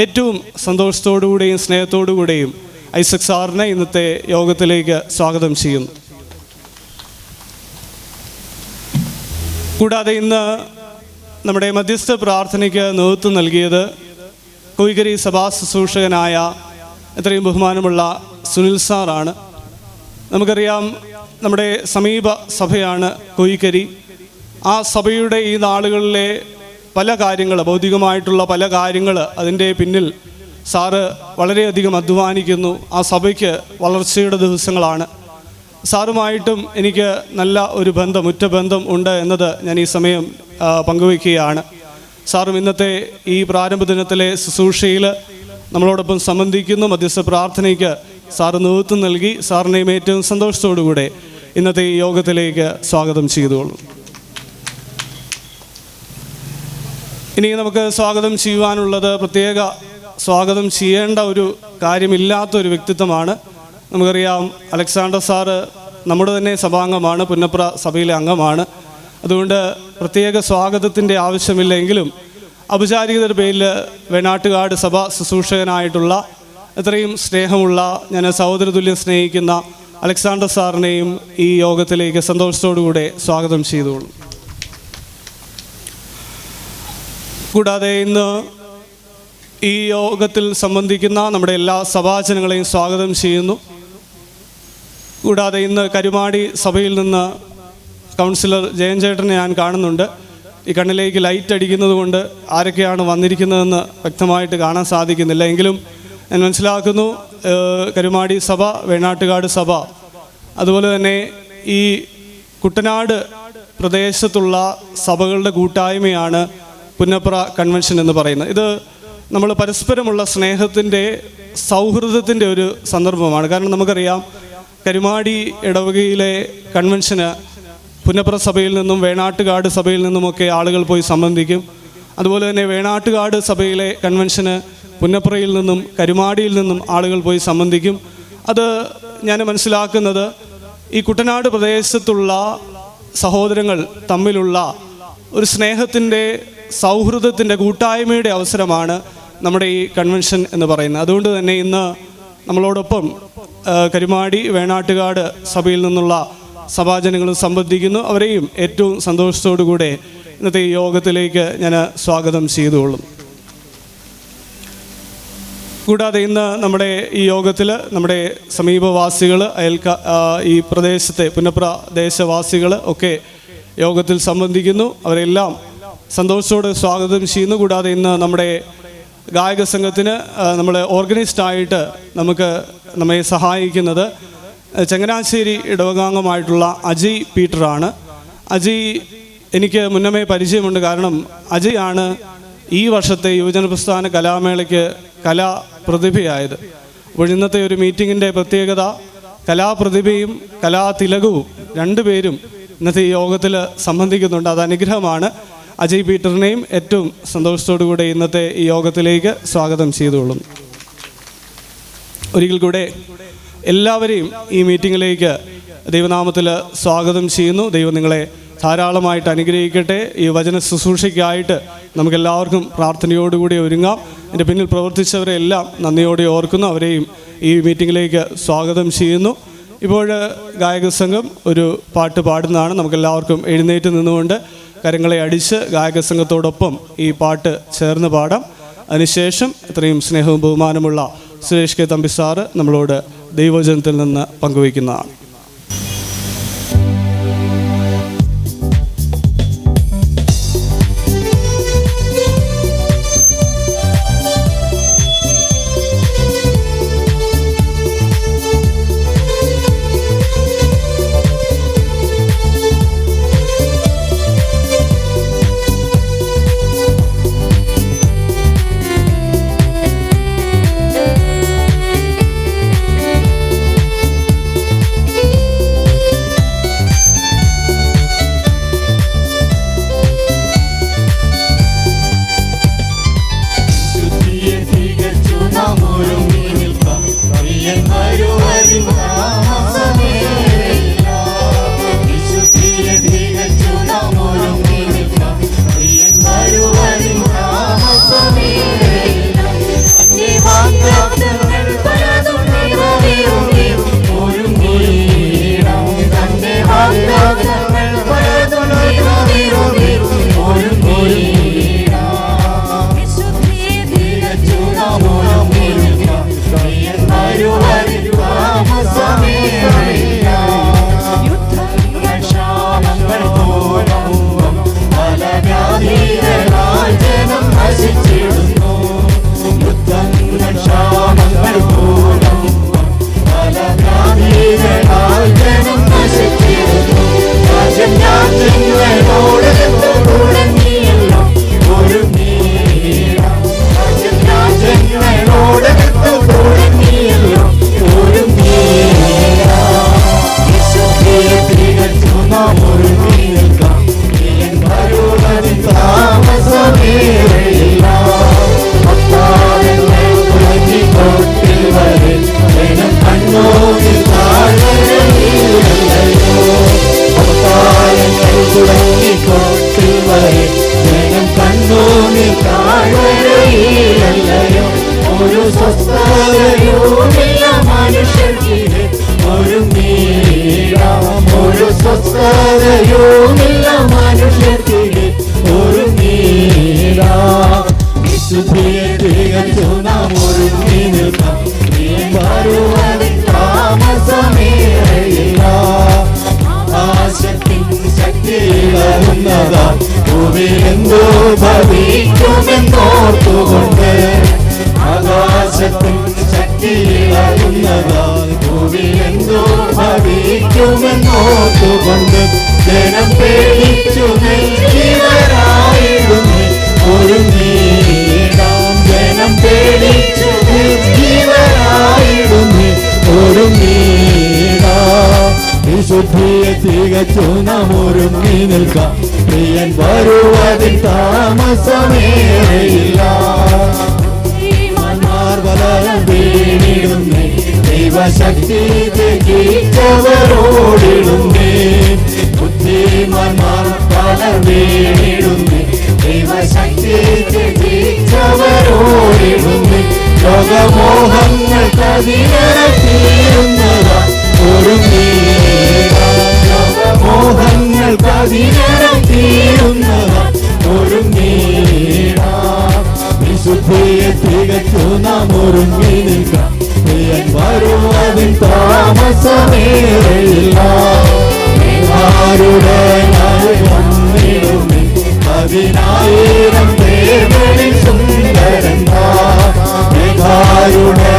ഏറ്റവും സന്തോഷത്തോടുകൂടെയും സ്നേഹത്തോടുകൂടെയും ഐസക് സാറിനെ ഇന്നത്തെ യോഗത്തിലേക്ക് സ്വാഗതം ചെയ്യുന്നു. കൂടാതെ ഇന്ന് നമ്മുടെ മധ്യസ്ഥ പ്രാർത്ഥനയ്ക്ക് നേതൃത്വം നൽകിയത് കോയിക്കരി സഭാ ശുശ്രൂഷകനായ എത്രയും ബഹുമാനമുള്ള സുനിൽ സാറാണ്. നമുക്കറിയാം, നമ്മുടെ സമീപ സഭയാണ് കോയിക്കരി. ആ സഭയുടെ ഈ നാളുകളിലെ പല കാര്യങ്ങൾ, ഭൗതികമായിട്ടുള്ള പല കാര്യങ്ങൾ, അതിൻ്റെ പിന്നിൽ സാറ് വളരെയധികം അധ്വാനിക്കുന്നു. ആ സഭയ്ക്ക് വളർച്ചയുടെ ദിവസങ്ങളാണ്. സാറുമായിട്ടും എനിക്ക് നല്ല ഒരു ബന്ധം, ഉറ്റ ബന്ധം ഉണ്ട് എന്നത് ഞാൻ ഈ സമയം പങ്കുവയ്ക്കുകയാണ്. സാറും ഇന്നത്തെ ഈ പ്രാരംഭ ദിനത്തിലെ ശുശ്രൂഷയിൽ നമ്മളോടൊപ്പം സംബന്ധിക്കുന്നു. മധ്യസ്ഥ പ്രാർത്ഥനയ്ക്ക് സാറ് നേതൃത്വം നൽകി. സാറിനെയും ഏറ്റവും സന്തോഷത്തോടുകൂടെ ഇന്നത്തെ ഈ യോഗത്തിലേക്ക് സ്വാഗതം ചെയ്തുകൊള്ളു. ഇനി നമുക്ക് സ്വാഗതം ചെയ്യുവാനുള്ളത്, പ്രത്യേക സ്വാഗതം ചെയ്യേണ്ട ഒരു കാര്യമില്ലാത്തൊരു വ്യക്തിത്വമാണ്. നമുക്കറിയാം, അലക്സാണ്ടർ സാറ് നമ്മുടെ തന്നെ സഭാംഗമാണ്, പുന്നപ്ര സഭയിലെ അംഗമാണ്. അതുകൊണ്ട് പ്രത്യേക സ്വാഗതത്തിൻ്റെ ആവശ്യമില്ലെങ്കിലും ഔപചാരികതയുടെ പേരിൽ വേണാട്ടുകാട് സഭ ശുശ്രൂഷകനായിട്ടുള്ള എത്രയും സ്നേഹമുള്ള, ഞാൻ സഹോദരതുല്യം സ്നേഹിക്കുന്ന അലക്സാണ്ടർ സാറിനെയും ഈ യോഗത്തിലേക്ക് സന്തോഷത്തോടുകൂടെ സ്വാഗതം ചെയ്തോളൂ. കൂടാതെ ഇന്ന് ഈ യോഗത്തിൽ സംബന്ധിക്കുന്ന നമ്മുടെ എല്ലാ സഭാജനങ്ങളെയും സ്വാഗതം ചെയ്യുന്നു. കൂടാതെ ഇന്ന് കരുമാടി സഭയിൽ നിന്ന് കൗൺസിലർ ജയൻ ചേട്ടനെ ഞാൻ കാണുന്നുണ്ട്. ഈ കണ്ണിലേക്ക് ലൈറ്റ് അടിക്കുന്നത് കൊണ്ട് ആരൊക്കെയാണ് വന്നിരിക്കുന്നതെന്ന് വ്യക്തമായിട്ട് കാണാൻ സാധിക്കുന്നില്ല. എങ്കിലും ഞാൻ മനസ്സിലാക്കുന്നു, കരുമാടി സഭ, വേണാട്ടുകാട് സഭ, അതുപോലെ തന്നെ ഈ കുട്ടനാട് പ്രദേശത്തുള്ള സഭകളുടെ കൂട്ടായ്മയാണ് പുന്നപ്ര കൺവെൻഷൻ എന്ന് പറയുന്നത്. ഇത് നമ്മൾ പരസ്പരമുള്ള സ്നേഹത്തിൻ്റെ, സൗഹൃദത്തിൻ്റെ ഒരു സന്ദർഭമാണ്. കാരണം നമുക്കറിയാം, കരുമാടി ഇടവകയിലെ കൺവെൻഷന് പുന്നപ്ര സഭയിൽ നിന്നും വേണാട്ടുകാട് സഭയിൽ നിന്നുമൊക്കെ ആളുകൾ പോയി സംബന്ധിക്കും. അതുപോലെ തന്നെ വേണാട്ടുകാട് സഭയിലെ കൺവെൻഷന് പുന്നപ്രയിൽ നിന്നും കരുമാടിയിൽ നിന്നും ആളുകൾ പോയി സംബന്ധിക്കും. അത് ഞാൻ മനസ്സിലാക്കുന്നത്, ഈ കുട്ടനാട് പ്രദേശത്തുള്ള സഹോദരങ്ങൾ തമ്മിലുള്ള ഒരു സ്നേഹത്തിൻ്റെ, സൗഹൃദത്തിൻ്റെ, കൂട്ടായ്മയുടെ അവസരമാണ് നമ്മുടെ ഈ കൺവെൻഷൻ എന്ന് പറയുന്നത്. അതുകൊണ്ട് തന്നെ ഇന്ന് നമ്മളോടൊപ്പം കരുമാടി, വേണാട്ടുകാട് സഭയിൽ നിന്നുള്ള സഭാജനങ്ങളും സംബന്ധിക്കുന്നു. അവരെയും ഏറ്റവും സന്തോഷത്തോടുകൂടെ ഇന്നത്തെ ഈ യോഗത്തിലേക്ക് ഞാൻ സ്വാഗതം ചെയ്തുകൊള്ളും. കൂടാതെ ഇന്ന് നമ്മുടെ ഈ യോഗത്തിൽ നമ്മുടെ സമീപവാസികൾ, ഈ പ്രദേശത്തെ പുന്നപ്ര ദേശവാസികൾ ഒക്കെ യോഗത്തിൽ സംബന്ധിക്കുന്നു. അവരെല്ലാം സന്തോഷത്തോടെ സ്വാഗതം ചെയ്യുന്നു. കൂടാതെ ഇന്ന് നമ്മുടെ ഗായക സംഘത്തിന് നമ്മൾ ഓർഗനൈസ്ഡായിട്ട് നമ്മെ സഹായിക്കുന്നത് ചങ്ങനാശ്ശേരി ഇടവകാംഗമായിട്ടുള്ള അജയ് പീറ്ററാണ്. അജയ് എനിക്ക് മുന്നമേ പരിചയമുണ്ട്. കാരണം അജയ് ആണ് ഈ വർഷത്തെ യുവജന പ്രസ്ഥാന കലാമേളയ്ക്ക് കലാപ്രതിഭയായത്. അപ്പോൾ ഇന്നത്തെ ഒരു മീറ്റിങ്ങിൻ്റെ പ്രത്യേകത, കലാപ്രതിഭയും കലാതിലകവും രണ്ടുപേരും ഇന്നത്തെ ഈ യോഗത്തിൽ സംബന്ധിക്കുന്നുണ്ട്. അത് അനുഗ്രഹമാണ്. അജയ് പീറ്ററിനെയും ഏറ്റവും സന്തോഷത്തോടുകൂടെ ഇന്നത്തെ ഈ യോഗത്തിലേക്ക് സ്വാഗതം ചെയ്തുകൊള്ളും. ഒരിക്കൽ കൂടെ എല്ലാവരെയും ഈ മീറ്റിങ്ങിലേക്ക് ദൈവനാമത്തിൽ സ്വാഗതം ചെയ്യുന്നു. ദൈവം നിങ്ങളെ ധാരാളമായിട്ട് അനുഗ്രഹിക്കട്ടെ. ഈ വചന ശുശ്രൂഷയ്ക്കായിട്ട് നമുക്കെല്ലാവർക്കും പ്രാർത്ഥനയോടുകൂടി ഒരുങ്ങാം. എൻ്റെ പിന്നിൽ പ്രവർത്തിച്ചവരെ എല്ലാം നന്ദിയോടെ ഓർക്കുന്നു. അവരെയും ഈ മീറ്റിങ്ങിലേക്ക് സ്വാഗതം ചെയ്യുന്നു. ഇപ്പോൾ ഗായക സംഘം ഒരു പാട്ട് പാടുന്നതാണ്. നമുക്കെല്ലാവർക്കും എഴുന്നേറ്റ് നിന്നുകൊണ്ട് കരങ്ങളെ അടിച്ച് ഗായക സംഘത്തോടൊപ്പം ഈ പാട്ട് ചേർന്ന് പാടാം. അതിനുശേഷം ഇത്രയും സ്നേഹവും ബഹുമാനമുള്ള സുരേഷ് കെ തമ്പി സാറ് നമ്മളോട് ദൈവവചനത്തിൽ നിന്ന് പങ്കുവയ്ക്കുന്നതാണ്. സ്വസ്ഥതയുമില്ല മനുഷ്യർക്കിടെ ഒരുങ്ങിടാം. വിശുദ്ധിയെ തികച്ചു നാം ഒരുങ്ങി നിൽക്കാം. വരുവതിൽ താമസമേറെയില്ല. ആകാശത്തിൻ ശക്തിയിളകുന്നതാ ഭൂമിയെന്തോ ഭവിക്കുമെന്നോർത്തുകൊണ്ട്. ആകാശത്തിൻ ശക്തിയിളകുന്നതാ ഭൂമിയെന്തോ ഭവിക്കുമെന്നോർത്തുകൊണ്ട്. ജനം പേടിച്ചു നെഞ്ചിവരായിടുന്നേ ഒരുങ്ങിടാം. ജനം പേടിച്ചു നെഞ്ചിവരായിടുന്നേ ഒരുങ്ങിടാം. വിശുദ്ധിയെ തികച്ചു നാം ഒരുങ്ങി നിൽക്കാം. പ്രിയൻ വരുവതിൽ താമസമേറെയില്ല. ബലം വീണിടുന്നേ ദൈവശക്തി ത്യജിച്ചവരോടിടുന്നേ. ബുദ്ധിമാന്മാർ പലർ വീണിടുന്നേ ദൈവശക്തി ത്യജിച്ചവരോടിടുന്നേ. ലോകമോഹങ്ങൾ കതിരത്തീരുന്നതാ ഒരുങ്ങിടാം. ലോകമോഹങ്ങൾ കതിരത്തീരുന്നതാ ഒരുങ്ങിടാം. വിശുദ്ധിയെ തികച്ചു നാം ഒരുങ്ങി നിൽക്കാം. പ്രിയൻ വരുവതിൽ താമസമേറെയില്ല. ആരുടെ വന്നിടുമേ 10,000 പേർകളിൽ സുന്ദരന്മാർ. ആരുടെ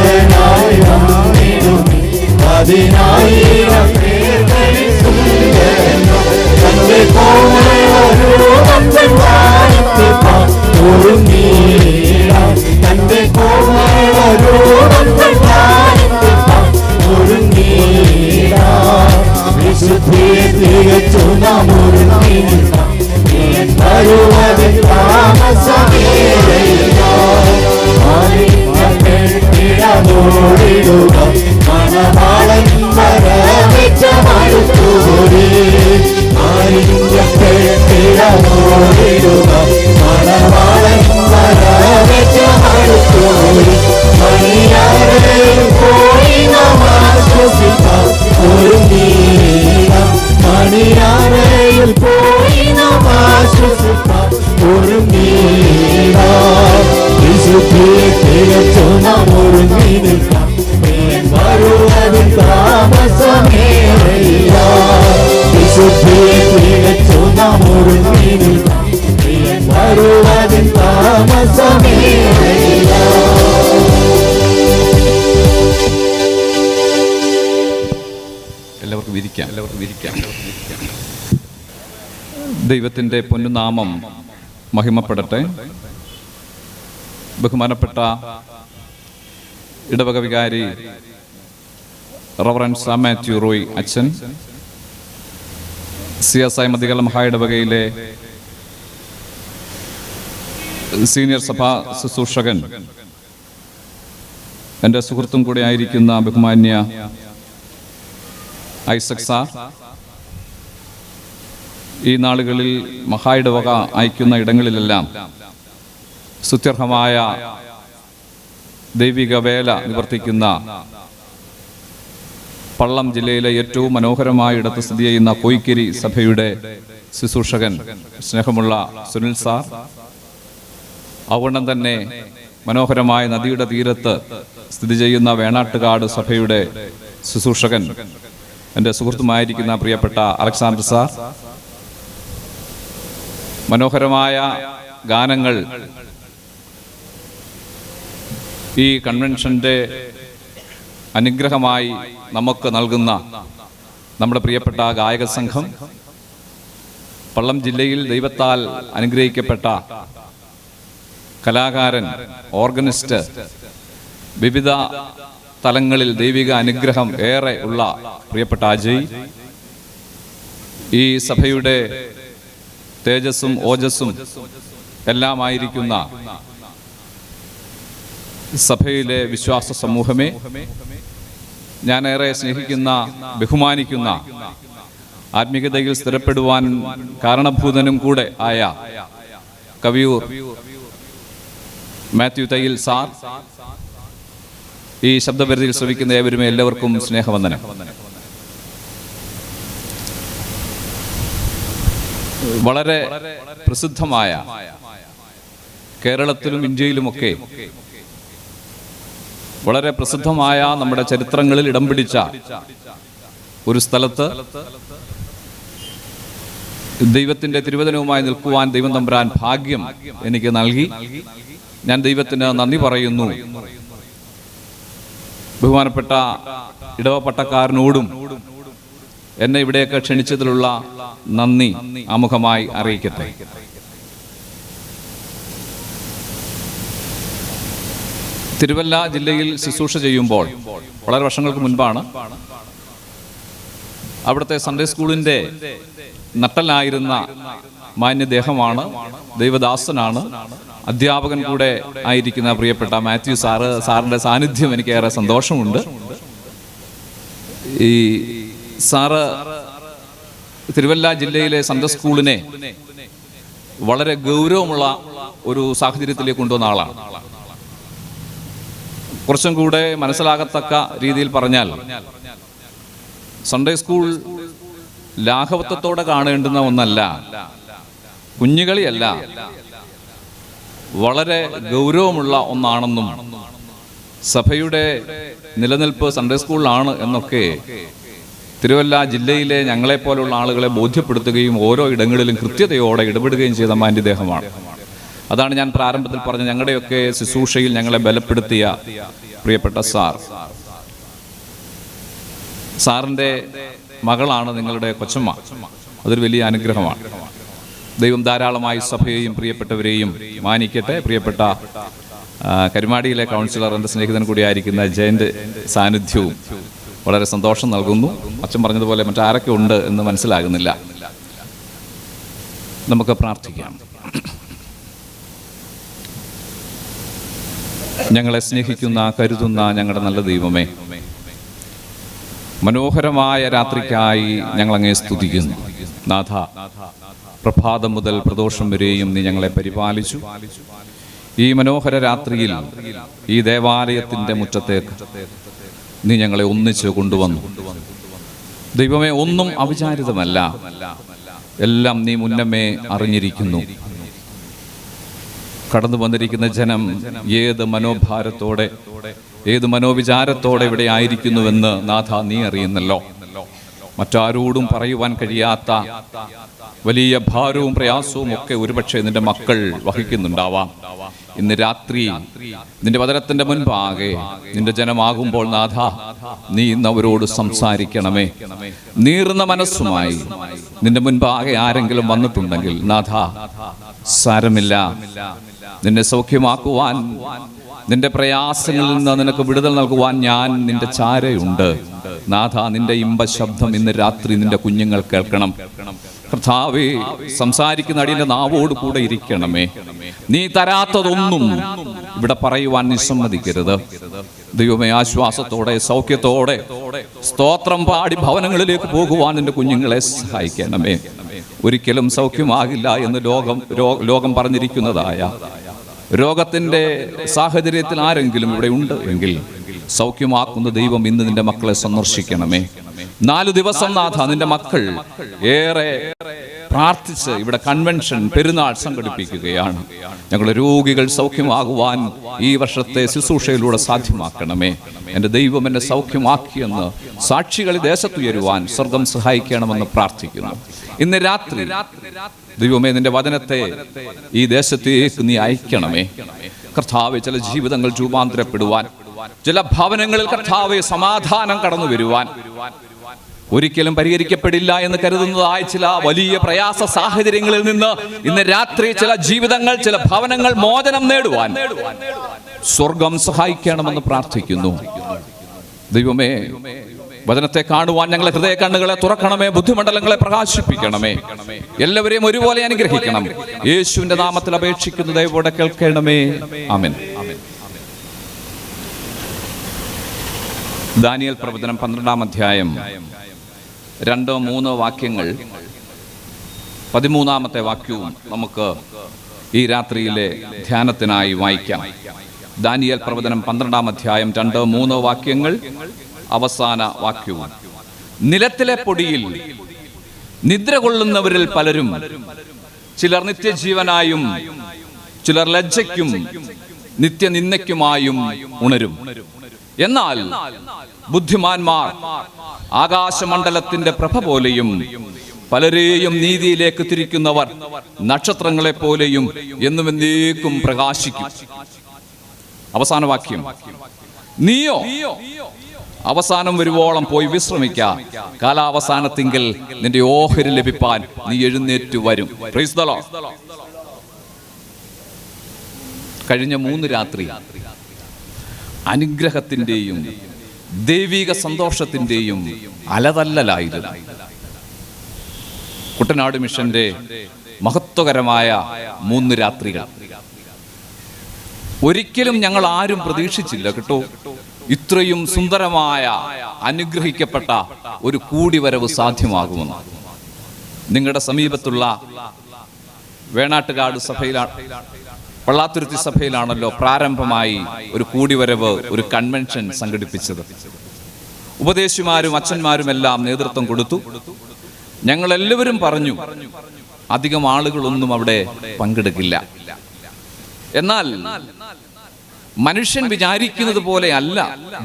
വന്നിടുമേ 10,000 പേർകളിൽ സുന്ദരന്മാർ. തന്റെ കോമളരൂപം വാഴ്ത്തിപ്പാൻ ഒരുങ്ങിടാം. തന്റെ കോമളരൂപം വാഴ്ത്തിപ്പാൻ ഒരുങ്ങിടാം. വിശുദ്ധിയെ തികച്ചു നാം ഒരുങ്ങി നിൽക്കാം. വരുവതിൽ താമസമേറെയില്ല. ോടിടുക മണവാളൻ വരവെച്ച മടുത്തുപോയി. ോടിടുക മണവാളൻ വരവെച്ച മടുത്തുപോയി. മണിയാരെയും പോയി നാം ആശ്വസിക്കാം ഒരുങ്ങിടാം. മണിയാരെയിൽ പോയി നാം ആശ്വസിക്കാം ഒരുങ്ങിടാം. വിശുദ്ധിയെ തികച്ചു നാം ഒരുങ്ങി നിൽക്കാം. വരുവതിൽ താമസമേറെയില്ല. വിശുദ്ധിയെ തികച്ചു നാം ഒരുങ്ങി നിൽക്കാം. വരുവതിൽ താമസമേറെയില്ല. എല്ലാവർക്കും ഇരിക്കാം. ദൈവത്തിൻ്റെ പൊന്നുനാമം മഹിമപ്പെടട്ടെ. ബഹുമാനപ്പെട്ട ഇടവക വികാരി റവറൻഡ് സാം മാത്യു റോയ് അച്ഛൻ, CSI മതികല മഹായിടവകയിലെ സീനിയർ സഭാ ശുശ്രൂഷകൻ, എൻ്റെ സുഹൃത്തും കൂടെ ആയിരിക്കുന്ന ബഹുമാന്യ ഐസക് സാർ, ഈ നാളുകളിൽ മഹായിടവക അയക്കുന്ന ഇടങ്ങളിലെല്ലാം സ്തുത്യർഹമായ ദൈവിക വേല നിവർത്തിക്കുന്ന പള്ളം ജില്ലയിലെ ഏറ്റവും മനോഹരമായ ഇടത്ത് സ്ഥിതി ചെയ്യുന്ന കോയിക്കരി സഭയുടെ ശുശ്രൂഷകൻ സ്നേഹമുള്ള സുനിൽ സാർ, അതുകൊണ്ടും തന്നെ മനോഹരമായ നദിയുടെ തീരത്ത് സ്ഥിതി ചെയ്യുന്ന വേണാട്ടുകാട് സഭയുടെ ശുശ്രൂഷകൻ എൻ്റെ സുഹൃത്തുമായിരിക്കുന്ന പ്രിയപ്പെട്ട അലക്സാണ്ടർ സാർ, മനോഹരമായ ഗാനങ്ങൾ ഈ കൺവെൻഷൻ്റെ അനുഗ്രഹമായി നമുക്ക് നൽകുന്ന നമ്മുടെ പ്രിയപ്പെട്ട ഗായക സംഘം, പള്ളം ജില്ലയിൽ ദൈവത്താൽ അനുഗ്രഹിക്കപ്പെട്ട കലാകാരൻ, ഓർഗനിസ്റ്റ്, വിവിധ തലങ്ങളിൽ ദൈവിക അനുഗ്രഹം ഏറെ ഉള്ള പ്രിയപ്പെട്ട അജയ്, ഈ സഭയുടെ തേജസ്സും ഓജസ്സും എല്ലാമായിരിക്കുന്ന സഭയിലെ വിശ്വാസ സമൂഹമേ, ഞാനേറെ സ്നേഹിക്കുന്ന, ബഹുമാനിക്കുന്ന, ആത്മീയതയിൽ സ്ഥിരപ്പെടുവാൻ കാരണഭൂതനും കൂടെ ആയ കവിയൂർ മാത്യു തയ്യിൽ സാർ, ഈ ശബ്ദപരിധിയിൽ ശ്രമിക്കുന്ന ഏവരുമേ എല്ലാവർക്കും സ്നേഹവന്ദനം. വളരെ പ്രസിദ്ധമായ, കേരളത്തിലും ഇന്ത്യയിലുമൊക്കെ വളരെ പ്രസിദ്ധമായ, നമ്മുടെ ചരിത്രങ്ങളിൽ ഇടം പിടിച്ച ഒരു സ്ഥലത്ത് ദൈവത്തിൻ്റെ തിരുവചനവുമായി നിൽക്കുവാൻ ദൈവം തമ്പുരാൻ ഭാഗ്യം എനിക്ക് നൽകി. ഞാൻ ദൈവത്തിന് നന്ദി പറയുന്നു. ബഹുമാനപ്പെട്ട ഇടവ പട്ടക്കാരനോടും എന്നെ ഇവിടെയൊക്കെ ക്ഷണിച്ചതിലുള്ള നന്ദി ആമുഖമായി അറിയിക്കട്ടെ. തിരുവല്ല ജില്ലയിൽ ശുശ്രൂഷ ചെയ്യുമ്പോൾ വളരെ വർഷങ്ങൾക്ക് മുൻപാണ് അവിടുത്തെ സൺഡേ സ്കൂളിൻ്റെ നട്ടലായിരുന്ന മാന്യദേഹമാണ്, ദൈവദാസനാണ്, അധ്യാപകൻ കൂടെ ആയിരിക്കുന്ന പ്രിയപ്പെട്ട മാത്യു സാറിൻ്റെ സാന്നിധ്യം എനിക്കേറെ സന്തോഷമുണ്ട്. ഈ സാറ് തിരുവല്ല ജില്ലയിലെ സൺഡേ സ്കൂളിനെ വളരെ ഗൗരവമുള്ള ഒരു സാഹചര്യത്തിലേക്ക് കൊണ്ടുവന്ന ആളാണ്. കുറച്ചും കൂടെ മനസ്സിലാകത്തക്ക രീതിയിൽ പറഞ്ഞാൽ, സൺഡേ സ്കൂൾ ലാഘവത്വത്തോടെ കാണേണ്ടുന്ന ഒന്നല്ല, കുഞ്ഞുകളിയല്ല, വളരെ ഗൗരവമുള്ള ഒന്നാണെന്നും സഭയുടെ നിലനിൽപ്പ് സൺഡേ സ്കൂളിലാണ് എന്നൊക്കെ തിരുവല്ല ജില്ലയിലെ ഞങ്ങളെപ്പോലുള്ള ആളുകളെ ബോധ്യപ്പെടുത്തുകയും ഓരോ ഇടങ്ങളിലും കൃത്യതയോടെ ഇടപെടുകയും ചെയ്ത മാന്യദേഹമാണ്. അതാണ് ഞാൻ പ്രാരംഭത്തിൽ പറഞ്ഞ ഞങ്ങളുടെയൊക്കെ ശുശ്രൂഷയിൽ ഞങ്ങളെ ബലപ്പെടുത്തിയ പ്രിയപ്പെട്ട സാറിൻ്റെ മകളാണ് നിങ്ങളുടെ കൊച്ചമ്മ. അതൊരു വലിയ അനുഗ്രഹമാണ്. ദൈവം ധാരാളമായി സഭയെയും പ്രിയപ്പെട്ടവരെയും മാനിക്കട്ടെ. പ്രിയപ്പെട്ട കരുമാടിയിലെ കൗൺസിലർ, എൻ്റെ സ്നേഹിതൻ കൂടിയായിരിക്കുന്ന ജയൻ്റെ സാന്നിധ്യവും വളരെ സന്തോഷം നൽകുന്നു. അച്ഛൻ പറഞ്ഞതുപോലെ മറ്റാരൊക്കെ ഉണ്ട് എന്ന് മനസ്സിലാകുന്നില്ല. നമുക്ക് പ്രാർത്ഥിക്കാം. ഞങ്ങളെ സ്നേഹിക്കുന്ന, കരുതുന്ന ഞങ്ങളുടെ നല്ല ദൈവമേ, മനോഹരമായ രാത്രിക്കായി ഞങ്ങളങ്ങേ സ്തുതിക്കുന്നു. നാഥ, പ്രഭാതം മുതൽ പ്രദോഷം വരെയും നീ ഞങ്ങളെ പരിപാലിച്ചു. ഈ മനോഹര രാത്രിയിൽ ഈ ദേവാലയത്തിൻ്റെ മുറ്റത്തേക്ക് നീ ഞങ്ങളെ ഒന്നിച്ച് കൊണ്ടുവന്നു. ദൈവമേ, ഒന്നും അവിചാരിതമല്ല, എല്ലാം നീ മുന്നമേ അറിഞ്ഞിരിക്കുന്നു. കടന്നു വന്നിരിക്കുന്ന ജനം ഏത് മനോഭാരത്തോടെ, ഏത് മനോവിചാരത്തോടെ ഇവിടെ ആയിരിക്കുന്നുവെന്ന് നാഥ നീ അറിയുന്നല്ലോ. മറ്റാരോടും പറയുവാൻ കഴിയാത്ത വലിയ ഭാരവും പ്രയാസവും ഒക്കെ ഒരുപക്ഷെ നിന്റെ മക്കൾ വഹിക്കുന്നുണ്ടാവാം. ഇന്ന് രാത്രി നിന്റെ വചനത്തിന്റെ മുൻപാകെ നിന്റെ ജനമാകുമ്പോൾ നാഥ, നീ ഇന്ന് അവരോട് സംസാരിക്കണമേ. നീറുന്ന മനസ്സുമായി നിന്റെ മുൻപാകെ ആരെങ്കിലും വന്നിട്ടുണ്ടെങ്കിൽ നാഥ, സാരമില്ല, നിന്നെ സൗഖ്യമാക്കുവാൻ, നിന്റെ പ്രയാസങ്ങളിൽ നിന്ന് നിനക്ക് വിടുതൽ നൽകുവാൻ ഞാൻ നിന്റെ ചാരയുണ്ട്. നാഥ, നിന്റെ ഇമ്പ ശബ്ദം ഇന്ന് രാത്രി നിന്റെ കുഞ്ഞുങ്ങൾ കേൾക്കണം. കർത്താവേ, സംസാരിക്കുന്ന അടിയന്റെ നാവോട് കൂടെ ഇരിക്കണമേ. നീ തരാത്തതൊന്നും ഇവിടെ പറയുവാൻ നീ സമ്മതിക്കരുത്. ദൈവമേ, ആശ്വാസത്തോടെ, സൗഖ്യത്തോടെ സ്തോത്രം പാടി ഭവനങ്ങളിലേക്ക് പോകുവാൻ നിന്റെ കുഞ്ഞുങ്ങളെ സഹായിക്കണമേ. ഒരിക്കലും സൗഖ്യമാകില്ല എന്ന് ലോകം പറഞ്ഞിരിക്കുന്നതായ രോഗത്തിന്റെ സാഹചര്യത്തിൽ ആരെങ്കിലും ഇവിടെ ഉണ്ട് എങ്കിൽ സൗഖ്യമാക്കുന്ന ദൈവം ഇന്ന് നിന്റെ മക്കളെ സന്ദർശിക്കണമേ. 4 ദിവസം നാഥ, നിന്റെ മക്കൾ ഏറെ പ്രാർത്ഥിച്ച് ഇവിടെ കൺവെൻഷൻ, പെരുന്നാൾ സംഘടിപ്പിക്കുകയാണ്. ഞങ്ങളുടെ രോഗികൾ സൗഖ്യമാകുവാൻ ഈ വർഷത്തെ ശുശ്രൂഷയിലൂടെ സാധ്യമാക്കണമേ. എൻ്റെ ദൈവം എന്നെ സൗഖ്യമാക്കിയെന്ന് സാക്ഷികളെ ദേശത്തുയരുവാൻ സ്വർഗം സഹായിക്കണമെന്ന് പ്രാർത്ഥിക്കുന്നു. ഇന്ന് രാത്രി ദൈവമേ, നിന്റെ വചനത്തെ ഈ ദേശത്തേക്ക് നീ അയക്കണമേ. കർത്താവേ, ചില ജീവിതങ്ങൾ രൂപാന്തരപ്പെടുവാൻ, ചില ഭവനങ്ങളിൽ കർത്താവേ സമാധാനം കടന്നു വരുവാൻ, ഒരിക്കലും പരിഹരിക്കപ്പെടില്ല എന്ന് കരുതുന്നതായ ചില വലിയ പ്രയാസ സാഹചര്യങ്ങളിൽ നിന്ന് ഇന്ന് രാത്രി ചില ജീവിതങ്ങൾ, ചില ഭവനങ്ങൾ മോചനം നേടുവാൻ സ്വർഗം സഹായിക്കണമെന്ന് പ്രാർത്ഥിക്കുന്നു. ദൈവമേ, വചനത്തെ കാണുവാൻ ഞങ്ങളെ ഹൃദയ കണ്ണുകളെ തുറക്കണമേ. ബുദ്ധിമണ്ഡലങ്ങളെ പ്രകാശിപ്പിക്കണമേ. എല്ലാവരെയും ഒരുപോലെ അനുഗ്രഹിക്കണം. യേശുവിന്റെ നാമത്തിൽ അപേക്ഷിക്കുന്നു, ദയവോടെ കേൾക്കണമേ. ആമേൻ. ദാനിയേൽ പ്രവചനം 12-ാം അധ്യായം 2-3 വാക്യങ്ങൾ, 13-ാമത്തെ വാക്യവും നമുക്ക് ഈ രാത്രിയിലെ ധ്യാനത്തിനായി വായിക്കാം. ദാനിയേൽ പ്രവചനം 12-ാം അധ്യായം 2-3 വാക്യങ്ങൾ, അവസാന വാക്യവും. നിലത്തിലെ പൊടിയിൽ നിദ്ര കൊള്ളുന്നവരിൽ പലരും ചിലർ നിത്യജീവനായും ചിലർ ലജ്ജയ്ക്കും നിത്യനിന്ദയ്ക്കുമായും ഉണരും. എന്നാൽ ബുദ്ധിമാന്മാർ ആകാശമണ്ഡലത്തിന്റെ പ്രഭ പോലെയും പലരെയും നീതിയിലേക്ക് തിരിക്കുന്നവർ നക്ഷത്രങ്ങളെ പോലെയും എന്നും എന്നേക്കും പ്രകാശിക്കും. അവസാന വാക്യം, നീയോ അവസാനം വരുവോളം പോയി വിശ്രമിക്ക, കാലാവസാനത്തിങ്കൽ നിന്റെ ഓഹരി ലഭിപ്പാൻ നീ എഴുന്നേറ്റ് വരും. Price the Lord. കഴിഞ്ഞ 3 രാത്രി അനുഗ്രഹത്തിന്റെയും ദൈവിക സന്തോഷത്തിന്റെയും അലതല്ലലായിരുന്നു. കുട്ടനാട് മിഷന്റെ മഹത്വകരമായ 3 രാത്രികൾ. ഒരിക്കലും ഞങ്ങൾ ആരും പ്രതീക്ഷിച്ചില്ല കേട്ടോ, ഇത്രയും സുന്ദരമായ അനുഗ്രഹിക്കപ്പെട്ട ഒരു കൂടിവരവ് സാധ്യമാകുമെന്ന്. നിങ്ങളുടെ സമീപത്തുള്ള വേണാട്ടുകാട് സഭയിലാണ്, പള്ളാത്തുരുത്തി സഭയിലാണല്ലോ പ്രാരംഭമായി ഒരു കൂടിവരവ്, ഒരു കൺവെൻഷൻ സംഘടിപ്പിച്ചത്. ഉപദേശിമാരും അച്ഛന്മാരും എല്ലാം നേതൃത്വം കൊടുത്തു. ഞങ്ങളെല്ലാവരും പറഞ്ഞു അധികം ആളുകളൊന്നും അവിടെ പങ്കെടുക്കില്ല. എന്നാൽ മനുഷ്യൻ വിചാരിക്കുന്നത് പോലെ അല്ല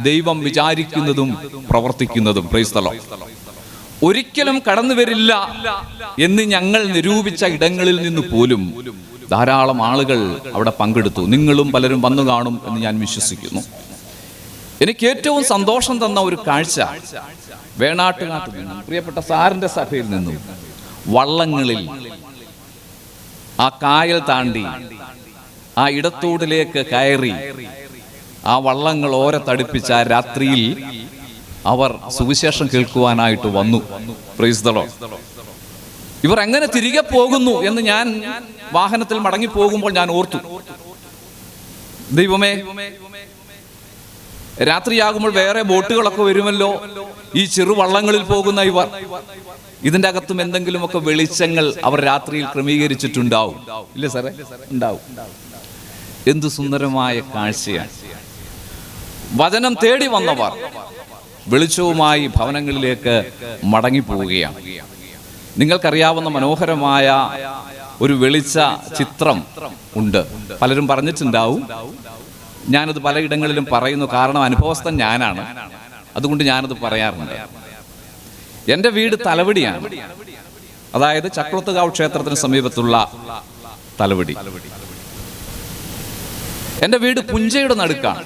ദൈവം വിചാരിക്കുന്നതും പ്രവർത്തിക്കുന്നതും. Praise the lord. ഒരിക്കലും കടന്നു വരില്ല എന്ന് ഞങ്ങൾ നിരൂപിച്ച ഇടങ്ങളിൽ നിന്ന് പോലും ധാരാളം ആളുകൾ അവിടെ പങ്കെടുത്തു. നിങ്ങളും പലരും വന്നു കാണും എന്ന് ഞാൻ വിശ്വസിക്കുന്നു. എനിക്ക് ഏറ്റവും സന്തോഷം തന്ന ഒരു കാഴ്ച വേണാട്ടുകാട്ടിൽ നിന്നും പ്രിയപ്പെട്ട സാറിന്റെ സഭയിൽ നിന്നും വള്ളങ്ങളിൽ ആ കായൽ താണ്ടി ആ ഇടത്തോടിലേക്ക് കയറി ആ വള്ളങ്ങൾ ഓരത്തടുപ്പിച്ച ആ രാത്രിയിൽ അവർ സുവിശേഷം കേൾക്കുവാനായിട്ട് വന്നു. Price the Lord. ഇവർ എങ്ങനെ തിരികെ പോകുന്നു എന്ന് ഞാൻ വാഹനത്തിൽ മടങ്ങി പോകുമ്പോൾ ഞാൻ ഓർത്തു, ദൈവമേ, രാത്രിയാകുമ്പോൾ വേറെ ബോട്ടുകളൊക്കെ വരുമല്ലോ, ഈ ചെറുവള്ളങ്ങളിൽ പോകുന്ന ഇവർ, ഇതിന്റെ അകത്തും എന്തെങ്കിലുമൊക്കെ വെളിച്ചങ്ങൾ അവർ രാത്രിയിൽ ക്രമീകരിച്ചിട്ടുണ്ടാവും. ഇല്ലേ സാറേ? ഉണ്ടാവും. എന്തു സുന്ദരമായ കാഴ്ചയാണ്. വചനം തേടി വന്നവർ വെളിച്ചവുമായി ഭവനങ്ങളിലേക്ക് മടങ്ങിപ്പോവുകയാണ്. നിങ്ങൾക്കറിയാവുന്ന മനോഹരമായ ഒരു വെളിച്ച ചിത്രം ഉണ്ട്, പലരും പറഞ്ഞിട്ടുണ്ടാവും. ഞാനത് പലയിടങ്ങളിലും പറയുന്നു, കാരണം അനുഭവസ്ഥൻ ഞാനാണ്, അതുകൊണ്ട് ഞാനത് പറയാറുണ്ട്. എൻ്റെ വീട് തലവടിയാണ്, അതായത് ചക്രത്തുകാവ് ക്ഷേത്രത്തിന് സമീപത്തുള്ള തലവടി. എൻ്റെ വീട് പുഞ്ചയുടെ നടുക്കാണ്.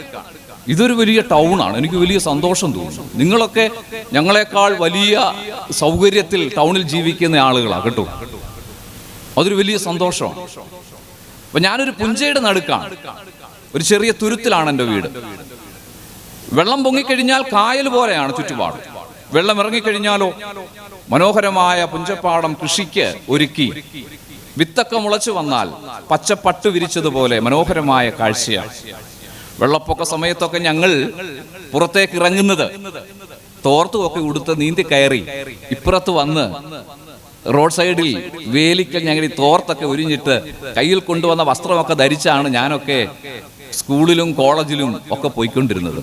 ഇതൊരു വലിയ ടൗണാണ്. എനിക്ക് വലിയ സന്തോഷം തോന്നുന്നു. നിങ്ങളൊക്കെ ഞങ്ങളെക്കാൾ വലിയ സൗകര്യത്തിൽ ടൗണിൽ ജീവിക്കുന്ന ആളുകളാണ് കേട്ടോ. അതൊരു വലിയ സന്തോഷമാണ്. അപ്പൊ ഞാനൊരു പുഞ്ചയുടെ നടുക്കാണ്, ഒരു ചെറിയ തുരുത്തിലാണ് എൻ്റെ വീട്. വെള്ളം പൊങ്ങിക്കഴിഞ്ഞാൽ കായൽ പോലെയാണ് ചുറ്റുപാട്. വെള്ളം ഇറങ്ങിക്കഴിഞ്ഞാലോ മനോഹരമായ പുഞ്ചപ്പാടം കൃഷിക്ക് ഒരുക്കി വിത്തൊക്കെ മുളച്ചു വന്നാൽ പച്ചപ്പട്ട് വിരിച്ചതുപോലെ മനോഹരമായ കാഴ്ചയാണ്. വെള്ളപ്പൊക്ക സമയത്തൊക്കെ ഞങ്ങൾ പുറത്തേക്ക് ഇറങ്ങുന്നത് തോർത്തുമൊക്കെ ഉടുത്ത് നീന്തി കയറി ഇപ്പുറത്ത് വന്ന് റോഡ് സൈഡിൽ വേലിക്കൽ ഞങ്ങൾ ഈ തോർത്തൊക്കെ ഉരിഞ്ഞിട്ട് കയ്യിൽ കൊണ്ടുവന്ന വസ്ത്രമൊക്കെ ധരിച്ചാണ് ഞാനൊക്കെ സ്കൂളിലും കോളേജിലും ഒക്കെ പോയിക്കൊണ്ടിരുന്നത്.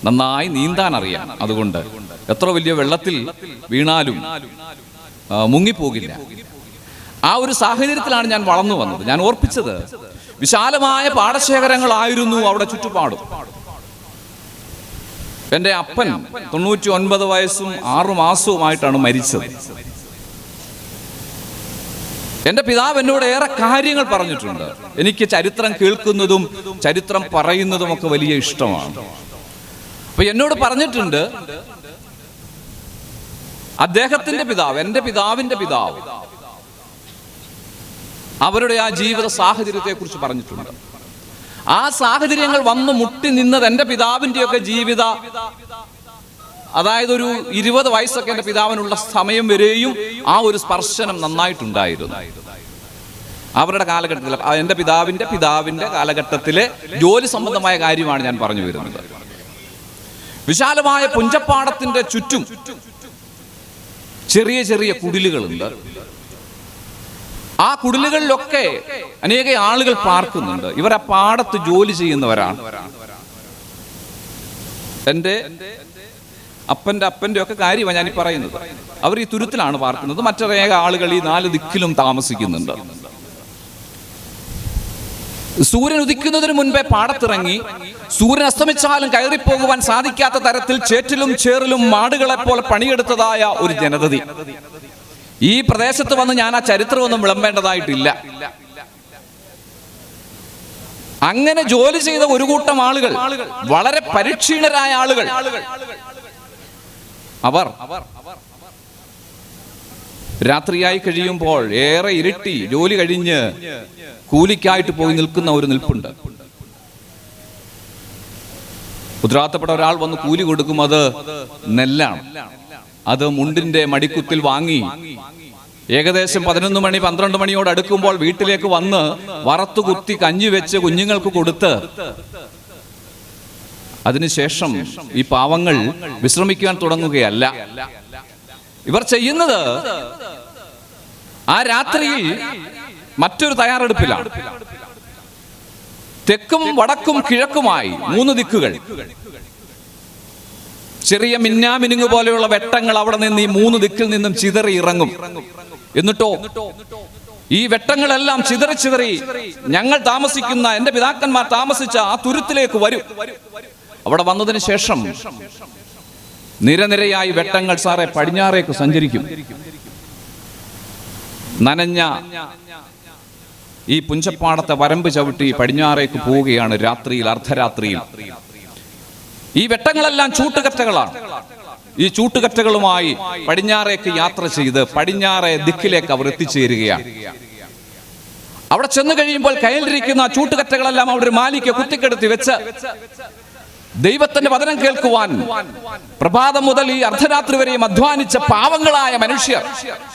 നന്നായി നീന്താൻ അറിയാം, അതുകൊണ്ട് എത്ര വലിയ വെള്ളത്തിൽ വീണാലും മുങ്ങിപ്പോകില്ല. ആ ഒരു സാഹചര്യത്തിലാണ് ഞാൻ വളർന്നു വന്നത്. ഞാൻ ഓർപ്പിച്ചത്, വിശാലമായ പാടശേഖരങ്ങളായിരുന്നു അവിടെ ചുറ്റുപാടും. എൻ്റെ അപ്പൻ 99 വയസ്സും 6 മാസവുമായിട്ടാണ് മരിച്ചത്. എൻ്റെ പിതാവ് എന്നോട് ഏറെ കാര്യങ്ങൾ പറഞ്ഞിട്ടുണ്ട്. എനിക്ക് ചരിത്രം കേൾക്കുന്നതും ചരിത്രം പറയുന്നതും ഒക്കെ വലിയ ഇഷ്ടമാണ്. അപ്പൊ എന്നോട് പറഞ്ഞിട്ടുണ്ട്, അദ്ദേഹത്തിന്റെ പിതാവ്, എൻ്റെ പിതാവിന്റെ പിതാവ്, അവരുടെ ആ ജീവിത സാഹചര്യത്തെ കുറിച്ച് പറഞ്ഞിട്ടുണ്ട്. ആ സാഹചര്യങ്ങൾ വന്ന് മുട്ടി നിന്നത് എൻ്റെ പിതാവിൻ്റെയൊക്കെ ജീവിത, അതായത് ഒരു 20 വയസ്സൊക്കെ എൻ്റെ പിതാവിനുള്ള സമയം വരെയും ആ ഒരു സ്പർശനം നന്നായിട്ടുണ്ടായിരുന്നു. അവരുടെ കാലഘട്ടത്തിൽ, എൻ്റെ പിതാവിൻ്റെ കാലഘട്ടത്തിലെ ജോലി സംബന്ധമായ കാര്യമാണ് ഞാൻ പറഞ്ഞു വരുന്നത്. വിശാലമായ പുഞ്ചപ്പാടത്തിന്റെ ചുറ്റും ചെറിയ ചെറിയ കുടിലുകളുണ്ട്. ആ കുടിലുകളിലൊക്കെ അനേക ആളുകൾ പാർക്കുന്നുണ്ട്. ഇവർ ആ പാടത്ത് ജോലി ചെയ്യുന്നവരാണ്. എൻ്റെ അപ്പൻ്റെ ഒക്കെ കാര്യമാണ് ഞാനീ പറയുന്നത്. അവർ ഈ തുരുത്തിലാണ് പാർക്കുന്നത്. മറ്റനേക ആളുകൾ ഈ 4 ദിക്കിലും താമസിക്കുന്നുണ്ട്. സൂര്യൻ ഉദിക്കുന്നതിന് മുൻപേ പാടത്തിറങ്ങി സൂര്യൻ അസ്തമിച്ചാലും കയറിപ്പോകുവാൻ സാധിക്കാത്ത തരത്തിൽ ചേറ്റിലും ചേറിലും മാടുകളെ പോലെ പണിയെടുത്തതായ ഒരു ജനതതി. ഈ പ്രദേശത്ത് വന്ന് ഞാൻ ആ ചരിത്രമൊന്നും വിളമ്പേണ്ടതായിട്ടില്ല. അങ്ങനെ ജോലി ചെയ്ത ഒരു കൂട്ടം ആളുകൾ, വളരെ പരിക്ഷീണരായ ആളുകൾ, അവർ രാത്രിയായി കഴിയുമ്പോൾ ഏറെ ഇരുട്ടി ജോലി കഴിഞ്ഞ് കൂലിക്കായിട്ട് പോയി നിൽക്കുന്ന ഒരു നിൽപ്പുണ്ട്. ഉത്തരവാദിത്തപ്പെട്ട ഒരാൾ വന്ന് കൂലി കൊടുക്കും. അത് നെല്ലാണ്. അത് മുണ്ടിന്റെ മടിക്കുത്തിൽ വാങ്ങി ഏകദേശം 11 മണി 12 മണിയോട് അടുക്കുമ്പോൾ വീട്ടിലേക്ക് വന്ന് വറുത്തു കുത്തി കഞ്ഞി വെച്ച് കുഞ്ഞുങ്ങൾക്ക് കൊടുത്ത് അതിനുശേഷം ഈ പാവങ്ങൾ വിശ്രമിക്കാൻ തുടങ്ങുകയല്ല. ഇവർ ചെയ്യുന്നത് ആ രാത്രിയിൽ മറ്റൊരു തയ്യാറെടുപ്പിലാണ്. തെക്കും വടക്കും കിഴക്കുമായി 3 ദിക്കുകൾ. ചെറിയ മിന്നാമിനുങ്ങ് പോലെയുള്ള വെട്ടങ്ങൾ അവിടെ നിന്ന് ഈ 3 ദിക്കിൽ നിന്നും ചിതറി ഇറങ്ങും. എന്നിട്ടോ ഈ വെട്ടങ്ങളെല്ലാം ചിതറി ചിതറി ഞങ്ങൾ താമസിക്കുന്ന, എന്റെ പിതാക്കന്മാർ താമസിച്ച ആ തുരുത്തിലേക്ക് വരും. അവിടെ വന്നതിന് ശേഷം നിരനിരയായി വെട്ടങ്ങൾ സാറെ പടിഞ്ഞാറേക്ക് സഞ്ചരിക്കും. നനഞ്ഞ ഈ പുഞ്ചപ്പാടത്തെ വരമ്പ് ചവിട്ടി പടിഞ്ഞാറേക്ക് പോവുകയാണ് രാത്രിയിൽ, അർദ്ധരാത്രിയിൽ. ഈ വെട്ടങ്ങളെല്ലാം ചൂട്ടുകറ്റകളാണ്. ഈ ചൂട്ടുകറ്റകളുമായി പടിഞ്ഞാറേക്ക് യാത്ര ചെയ്ത് പടിഞ്ഞാറേ ദിക്കിലേക്ക് അവർ എത്തിച്ചേരുകയാണ്. അവിടെ ചെന്ന് കഴിയുമ്പോൾ കയ്യിലിരിക്കുന്ന ചൂട്ടുകറ്റകളെല്ലാം അവിടെ ഒരു മാലിക്ക് കുത്തിക്കെടുത്തി വെച്ച് ദൈവത്തിന്റെ വചനം കേൾക്കുവാൻ പ്രഭാതം മുതൽ ഈ അർദ്ധരാത്രി വരെയും അധ്വാനിച്ച പാവങ്ങളായ മനുഷ്യർ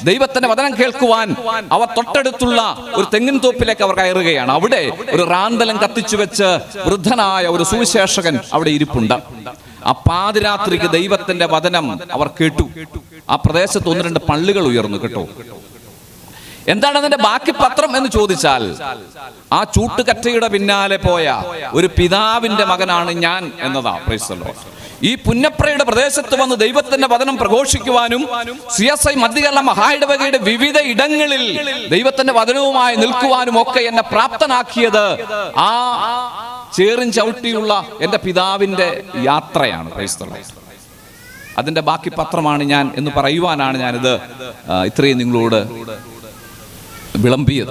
ദൈവത്തിന്റെ വചനം കേൾക്കുവാൻ അവർ തൊട്ടടുത്തുള്ള ഒരു തെങ്ങിൻ തോപ്പിലേക്ക് അവർ കയറുകയാണ്. അവിടെ ഒരു റാന്തലം കത്തിച്ചു വെച്ച് വൃദ്ധനായ ഒരു സുവിശേഷകൻ അവിടെ ഇരിപ്പുണ്ട്. ആ പാതിരാത്രിക്ക് ദൈവത്തിന്റെ വചനം അവർ കേട്ടു. ആ പ്രദേശത്ത് 1-2 പള്ളികൾ ഉയർന്നു കേട്ടോ. എന്താണ് അതിന്റെ ബാക്കി പത്രം എന്ന് ചോദിച്ചാൽ, ആ ചൂട്ടുകറ്റയുടെ പിന്നാലെ പോയ ഒരു പിതാവിന്റെ മകനാണ് ഞാൻ എന്നതാ. Price the Lord. ഈ പുന്നപ്രയുടെ പ്രദേശത്ത് വന്ന് ദൈവത്തിന്റെ വചനം പ്രഘോഷിക്കുവാനും CSI മധ്യകേരള മഹായിടവകയുടെ വിവിധ ഇടങ്ങളിൽ ദൈവത്തിന്റെ വചനവുമായി നിൽക്കുവാനും ഒക്കെ എന്നെ പ്രാപ്തനാക്കിയത് ആ ചേറും ചവിട്ടിയുള്ള എന്റെ പിതാവിന്റെ യാത്രയാണ്. Price the Lord. അതിന്റെ ബാക്കി പത്രമാണ് ഞാൻ എന്ന് പറയുവാനാണ് ഞാനിത് ഇത്രയും നിങ്ങളോട് വിളമ്പിയത്.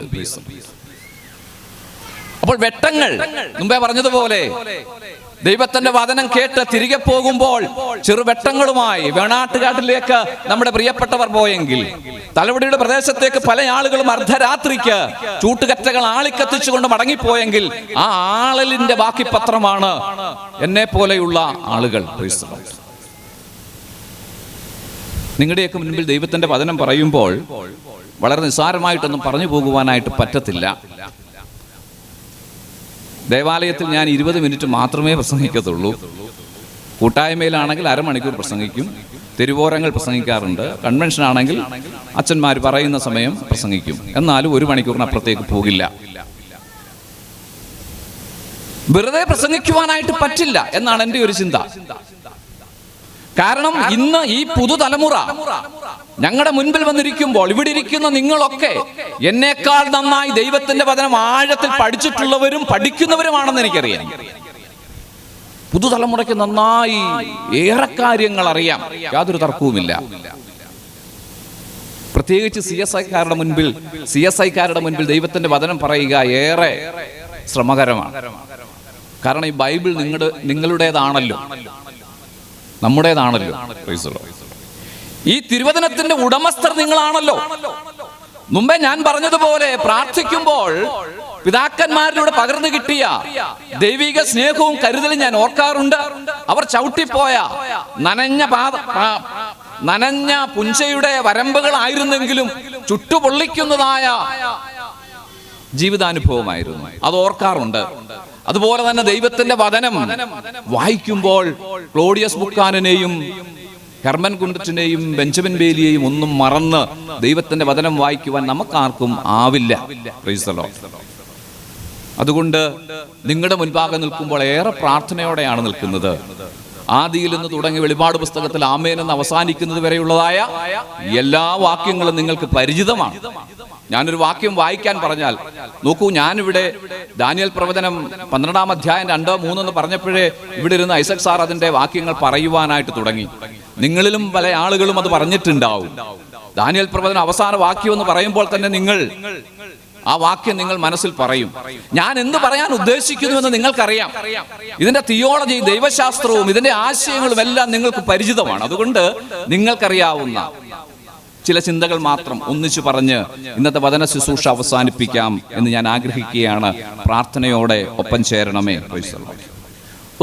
അപ്പോൾ വെട്ടങ്ങൾ മുമ്പേ പറഞ്ഞതുപോലെ ദൈവത്തിന്റെ വചനം കേട്ട് തിരികെ പോകുമ്പോൾ ചെറുവെട്ടങ്ങളുമായി വേണാട്ടുകാട്ടിലേക്ക് നമ്മുടെ പ്രിയപ്പെട്ടവർ പോയെങ്കിൽ, തലവടിയുടെ പ്രദേശത്തേക്ക് പല ആളുകളും അർദ്ധരാത്രിക്ക് ചൂട്ടുകറ്റകൾ ആളിക്കത്തിച്ചുകൊണ്ട് മടങ്ങിപ്പോയെങ്കിൽ ആ ആളലിന്റെ ബാക്കി പത്രമാണ് എന്നെ പോലെയുള്ള ആളുകൾ. നിങ്ങളുടെയൊക്കെ മുൻപിൽ ദൈവത്തിന്റെ വചനം പറയുമ്പോൾ വളരെ നിസ്സാരമായിട്ടൊന്നും പറഞ്ഞു പോകുവാനായിട്ട് പറ്റത്തില്ല. ദേവാലയത്തിൽ ഞാൻ 20 മിനിറ്റ് മാത്രമേ പ്രസംഗിക്കത്തുള്ളൂ. കൂട്ടായ്മയിലാണെങ്കിൽ അരമണിക്കൂർ പ്രസംഗിക്കും. തെരുവോരങ്ങൾ പ്രസംഗിക്കാറുണ്ട്. കൺവെൻഷൻ ആണെങ്കിൽ അച്ഛന്മാർ പറയുന്ന സമയം പ്രസംഗിക്കും. എന്നാലും 1 മണിക്കൂറിനപ്പുറത്തേക്ക് പോകില്ല. വെറുതെ പ്രസംഗിക്കുവാനായിട്ട് പറ്റില്ല എന്നാണ് എൻ്റെ ഒരു ചിന്ത. കാരണം ഇന്ന് ഈ പുതുതലമുറ ഞങ്ങളുടെ മുൻപിൽ വന്നിരിക്കുമ്പോൾ ഇവിടെ ഇരിക്കുന്ന നിങ്ങളൊക്കെ എന്നേക്കാൾ നന്നായി ദൈവത്തിന്റെ വചനം ആഴത്തിൽ പഠിച്ചിട്ടുള്ളവരും പഠിക്കുന്നവരുമാണെന്ന് എനിക്കറിയാം. പുതുതലമുറയ്ക്ക് നന്നായി ഏറെ കാര്യങ്ങൾ അറിയാം, യാതൊരു തർക്കവുമില്ല. പ്രത്യേകിച്ച് CSIക്കാരുടെ മുൻപിൽ ദൈവത്തിന്റെ വചനം പറയുക ഏറെ ശ്രമകരമാണ്. കാരണം ഈ ബൈബിൾ നിങ്ങളുടേതാണല്ലോ, നമ്മുടേതാണല്ലോ. ഈ തിരുവചനത്തിന്റെ ഉടമസ്ഥർ നിങ്ങളാണല്ലോ. മുമ്പേ ഞാൻ പറഞ്ഞതുപോലെ പ്രാർത്ഥിക്കുമ്പോൾ പിതാക്കന്മാരിലൂടെ പകർന്നു കിട്ടിയ ദൈവിക സ്നേഹവും കരുതലും ഞാൻ ഓർക്കാറുണ്ട്. അവർ ചവിട്ടിപ്പോയ നനഞ്ഞ പുഞ്ചയുടെ വരമ്പുകളായിരുന്നെങ്കിലും ചുട്ടുപൊള്ളിക്കുന്നതായ ജീവിതാനുഭവമായിരുന്നു. അത് ഓർക്കാറുണ്ട്. അതുപോലെ തന്നെ ദൈവത്തിന്റെ വചനം വായിക്കുമ്പോൾ ക്ലോഡിയസ് ബുക്കാനനെയും ഹെർമൻ കുണ്ടറ്റിനെയും ബെഞ്ചമിൻ ബേലിയെയും ഒന്നും മറന്ന് ദൈവത്തിന്റെ വചനം വായിക്കുവാൻ നമുക്കാർക്കും ആവില്ല. Price the Lord. അതുകൊണ്ട് നിങ്ങളുടെ മുൻപാകെ നിൽക്കുമ്പോൾ ഏറെ പ്രാർത്ഥനയോടെയാണ് നിൽക്കുന്നത്. ആദിയിൽ നിന്ന് തുടങ്ങി വെളിപാട് പുസ്തകത്തിൽ ആമേൻ എന്ന് അവസാനിക്കുന്നത് വരെയുള്ളതായ എല്ലാ വാക്യങ്ങളും നിങ്ങൾക്ക് പരിചിതമാണ്. ഞാനൊരു വാക്യം വായിക്കാൻ പറഞ്ഞാൽ നോക്കൂ, ഞാനിവിടെ ദാനിയേൽ പ്രവചനം 12-ാം അധ്യായം 2-3 എന്ന് പറഞ്ഞപ്പോഴേ ഇവിടെ ഇരുന്ന് ഐസക് സാർ അതിന്റെ വാക്യങ്ങൾ പറയുവാനായിട്ട് തുടങ്ങി. നിങ്ങളിലും പല ആളുകളും അത് പറഞ്ഞിട്ടുണ്ടാവും. ദാനിയേൽ പ്രവചനം അവസാന വാക്യം എന്ന് പറയുമ്പോൾ തന്നെ നിങ്ങൾ ആ വാക്യം നിങ്ങൾ മനസ്സിൽ പറയും. ഞാൻ എന്ത് പറയാൻ ഉദ്ദേശിക്കുന്നുവെന്ന് നിങ്ങൾക്കറിയാം. ഇതിന്റെ തിയോളജി, ദൈവശാസ്ത്രവും ഇതിന്റെ ആശയങ്ങളും എല്ലാം നിങ്ങൾക്ക് പരിചിതമാണ്. അതുകൊണ്ട് നിങ്ങൾക്കറിയാവുന്ന ചില ചിന്തകൾ മാത്രം ഒന്നിച്ചു പറഞ്ഞ് ഇന്നത്തെ വചന ശുശ്രൂഷ അവസാനിപ്പിക്കാം എന്ന് ഞാൻ ആഗ്രഹിക്കുകയാണ്. പ്രാർത്ഥനയോടെ ഒപ്പം ചേരണമേ.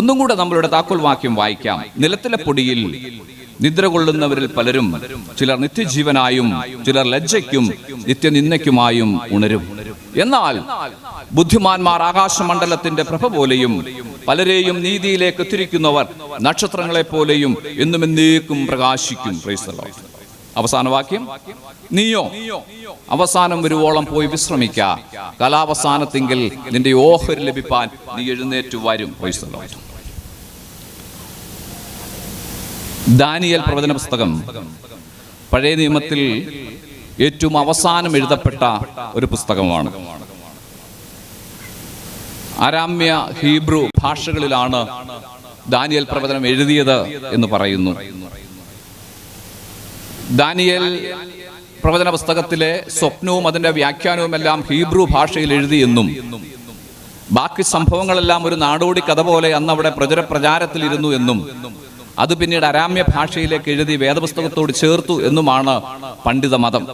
ഒന്നും കൂടെ നമ്മളുടെ താക്കോൽ വാക്യം വായിക്കാം. നിലത്തിലെ പൊടിയിൽ നിദ്ര കൊള്ളുന്നവരിൽ പലരും ചിലർ നിത്യജീവനായും ചിലർ ലജ്ജയ്ക്കും നിത്യനിന്ദയ്ക്കുമായും ഉണരും. എന്നാൽ ബുദ്ധിമാന്മാർ ആകാശമണ്ഡലത്തിന്റെ പ്രഭ പോലെയും പലരെയും നീതിയിലേക്ക് എത്തിരിക്കുന്നവർ നക്ഷത്രങ്ങളെ പോലെയും എന്നും എന്നേക്കും പ്രകാശിക്കും. Praise the lord. അവസാന വാക്യം, നീയോ അവസാനം വരുവോളം പോയി വിശ്രമിക്ക, കലാവസാനത്തിങ്കിൽ നിന്റെ ഓഹരി ലഭിപ്പാൻ നീ എഴുന്നേറ്റു വരും. Price the Lord. ദാനിയേൽ പ്രവചന പുസ്തകം പഴയ നിയമത്തിൽ ഏറ്റവും അവസാനം എഴുതപ്പെട്ട ഒരു പുസ്തകമാണ്. അരാമ്യ, ഹീബ്രു ഭാഷകളിലാണ് ദാനിയേൽ പ്രവചനം എഴുതിയത് എന്ന് പറയുന്നു. ദാനിയേൽ പ്രവചന പുസ്തകത്തിലെ സ്വപ്നവും അതിന്റെ വ്യാഖ്യാനവും എല്ലാം ഹീബ്രു ഭാഷയിൽ എഴുതിയെന്നും ബാക്കി സംഭവങ്ങളെല്ലാം ഒരു നാടോടി കഥ പോലെ അന്ന് അവിടെ പ്രചാരത്തിലിരുന്നു എന്നും അത് പിന്നീട് അരാമ്യ ഭാഷയിലേക്ക് എഴുതി വേദപുസ്തകത്തോട് ചേർത്തു എന്നുമാണ് പണ്ഡിത മതം.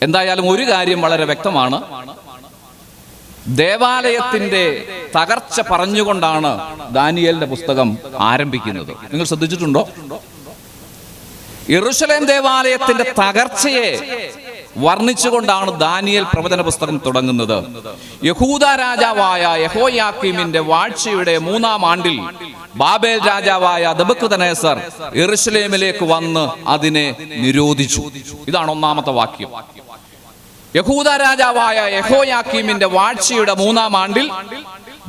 എന്തായാലും ഒരു കാര്യം വളരെ വ്യക്തമാണ്. ദേവാലയത്തിന്റെ തകർച്ച പറഞ്ഞുകൊണ്ടാണ് ദാനിയേലിന്റെ പുസ്തകം ആരംഭിക്കുന്നത്. നിങ്ങൾ ശ്രദ്ധിച്ചിട്ടുണ്ടോ? യെരൂശലേം ദേവാലയത്തിന്റെ തകർച്ചയെ വർണ്ണിച്ചുകൊണ്ടാണ് ദാനിയേൽ പ്രവചന പുസ്തകം തുടങ്ങുന്നത്. യഹൂദ രാജാവായ യഹോയാക്കീമിന്റെ വാഴ്ചയുടെ 3-ാം ആണ്ടിൽ ബാബേൽ രാജാവായ നെബൂഖദ്നേസർ യെരൂശലേമിലേക്ക് വന്ന് അതിനെ നിരോധിച്ചു. ഇതാണ് ഒന്നാമത്തെ വാക്യം. യഹൂദ രാജാവായ യഹോയാക്കീമിന്റെ വാഴ്ചയുടെ 3-ാം ആണ്ടിൽ